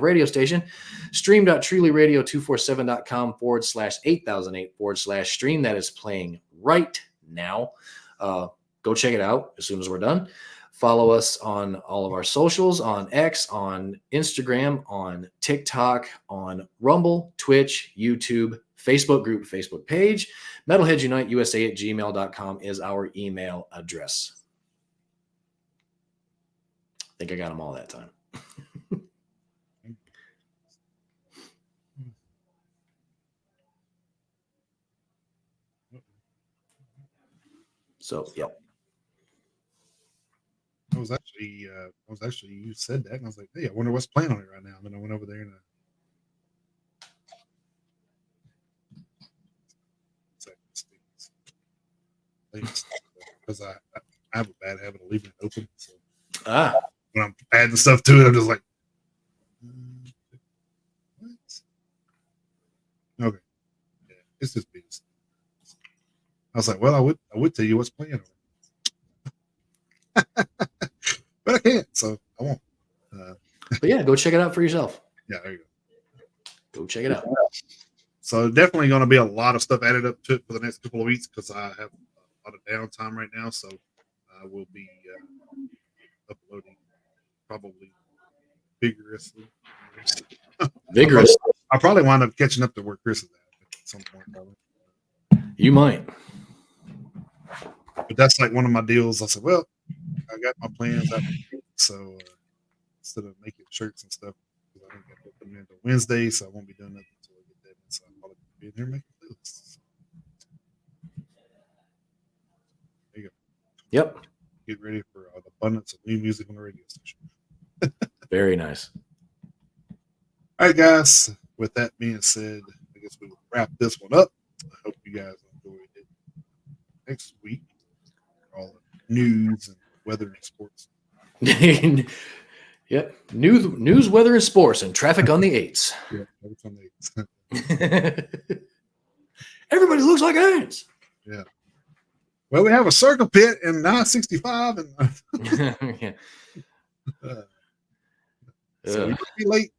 radio station, stream.trulyradio247.com/8008/stream that is playing right now. Go check it out as soon as we're done. Follow us on all of our socials, on X, on Instagram, on TikTok, on Rumble, Twitch, YouTube, Facebook group, Facebook page. MetalheadsUniteUSA@gmail.com is our email address. I think I got them all that time. So, yeah. I was actually you said that, and I was like, hey, I wonder what's playing on it right now. And then I went over there and because I have a bad habit of leaving it open. So when I'm adding stuff to it, I'm just like, what? Okay, yeah, it's just business. I was like, well, I would tell you what's playing on it, but I can't, so I won't. But yeah, go check it out for yourself. Yeah, there you go. Go check it out. So definitely going to be a lot of stuff added up to it for the next couple of weeks because I have a lot of downtime right now. So I will be uploading probably vigorously. Vigorous. I'll probably wind up catching up to where Chris is at some point. Probably. You might. But that's like one of my deals. I said, well, I got my plans out. So instead of making shirts and stuff, I don't get to put them until Wednesday, so I won't be doing nothing until I get that. So I'll probably be in here making deals. There you go. Yep. Get ready for an abundance of new music on the radio station. Very nice. All right, guys. With that being said, I guess we will wrap this one up. I hope you guys enjoyed it. Next week, all the news and weather and sports. Yep. News, weather, and sports, and traffic on the 8s. Yeah, traffic on the 8s. Everybody looks like ants. Yeah. Well, we have a circle pit in 965, and Yeah. So you're gonna be late.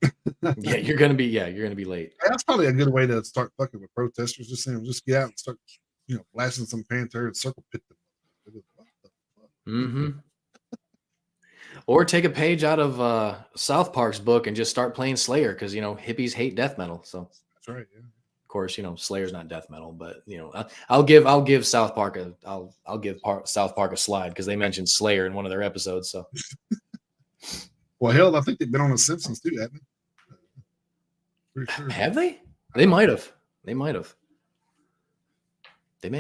Yeah, you're gonna be late. That's probably a good way to start fucking with protesters. Just get out and start, blasting some Pantera and circle pit them. What the fuck? Mm-hmm. Or take a page out of South Park's book and just start playing Slayer because hippies hate death metal. So that's right. Yeah. Of course, Slayer's not death metal, but I'll give South Park South Park a slide because they mentioned Slayer in one of their episodes. So. Well, hell, I think they've been on The Simpsons too, haven't they? Pretty sure. Have they? They might have. They may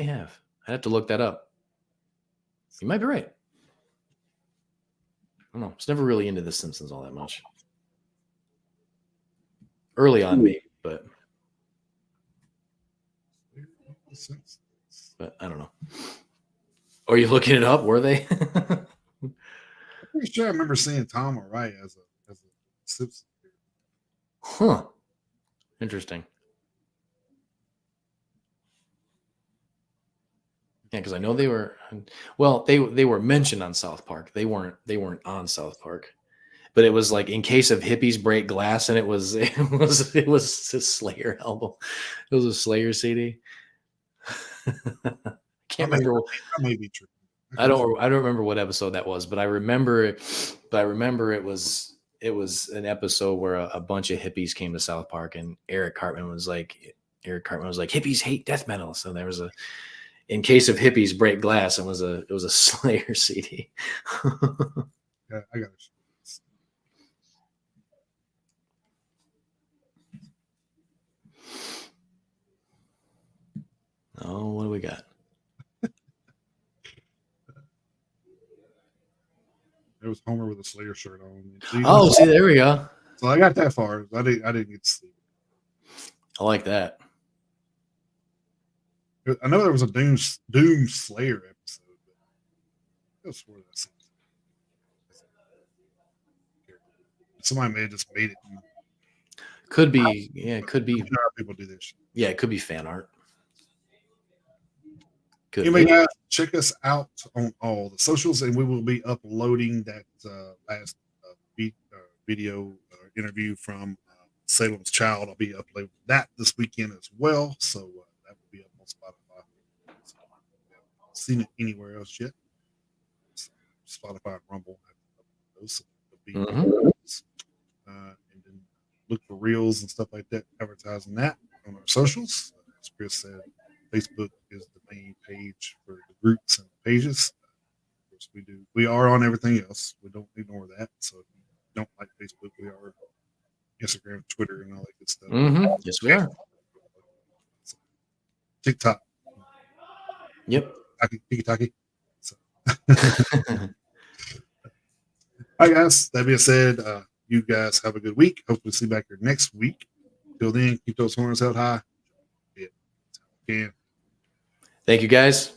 have. I'd have to look that up. You might be right. I don't know. I was never really into The Simpsons all that much. Early on, maybe, but I don't know. Are you looking it up? Were they? I'm pretty sure I remember seeing Tom O'Reilly as a Simpson. Huh. Interesting. Yeah, because I know they were. Well, they were mentioned on South Park. They weren't on South Park, but it was like in case of hippies break glass, and it was a Slayer album. It was a Slayer CD. Can't remember. That may be true. I don't remember what episode that was, but I remember it was an episode where a bunch of hippies came to South Park, and Eric Cartman was like hippies hate death metal. So there was in case of hippies break glass, it was a Slayer CD. Yeah, I got it. Oh, what do we got? There was Homer with a Slayer shirt on. Oh, see, there we go. So I got that far. I didn't get to see. I like that. I know there was a Doom Slayer episode, but I swear that's somebody may have just made it. Could be, yeah, it could be. People do this shit. Yeah, it could be fan art. Anyway, guys, check us out on all the socials, and we will be uploading that last video interview from Salem's Child. I'll be uploading that this weekend as well, so that will be up on Spotify. So I haven't seen it anywhere else yet. So Spotify and Rumble have those. So and then look for reels and stuff like that, advertising that on our socials. As Chris said, Facebook is the main page for the groups and pages. Of course, we are on everything else. We don't ignore that. So if you don't like Facebook, we are Instagram, Twitter, and all that good stuff. Yes, we are. TikTok. Yep. Tiki. So. All right, guys. That being said, you guys have a good week. Hopefully, see you back here next week. Till then, keep those horns held high. Yeah. Thank you, guys.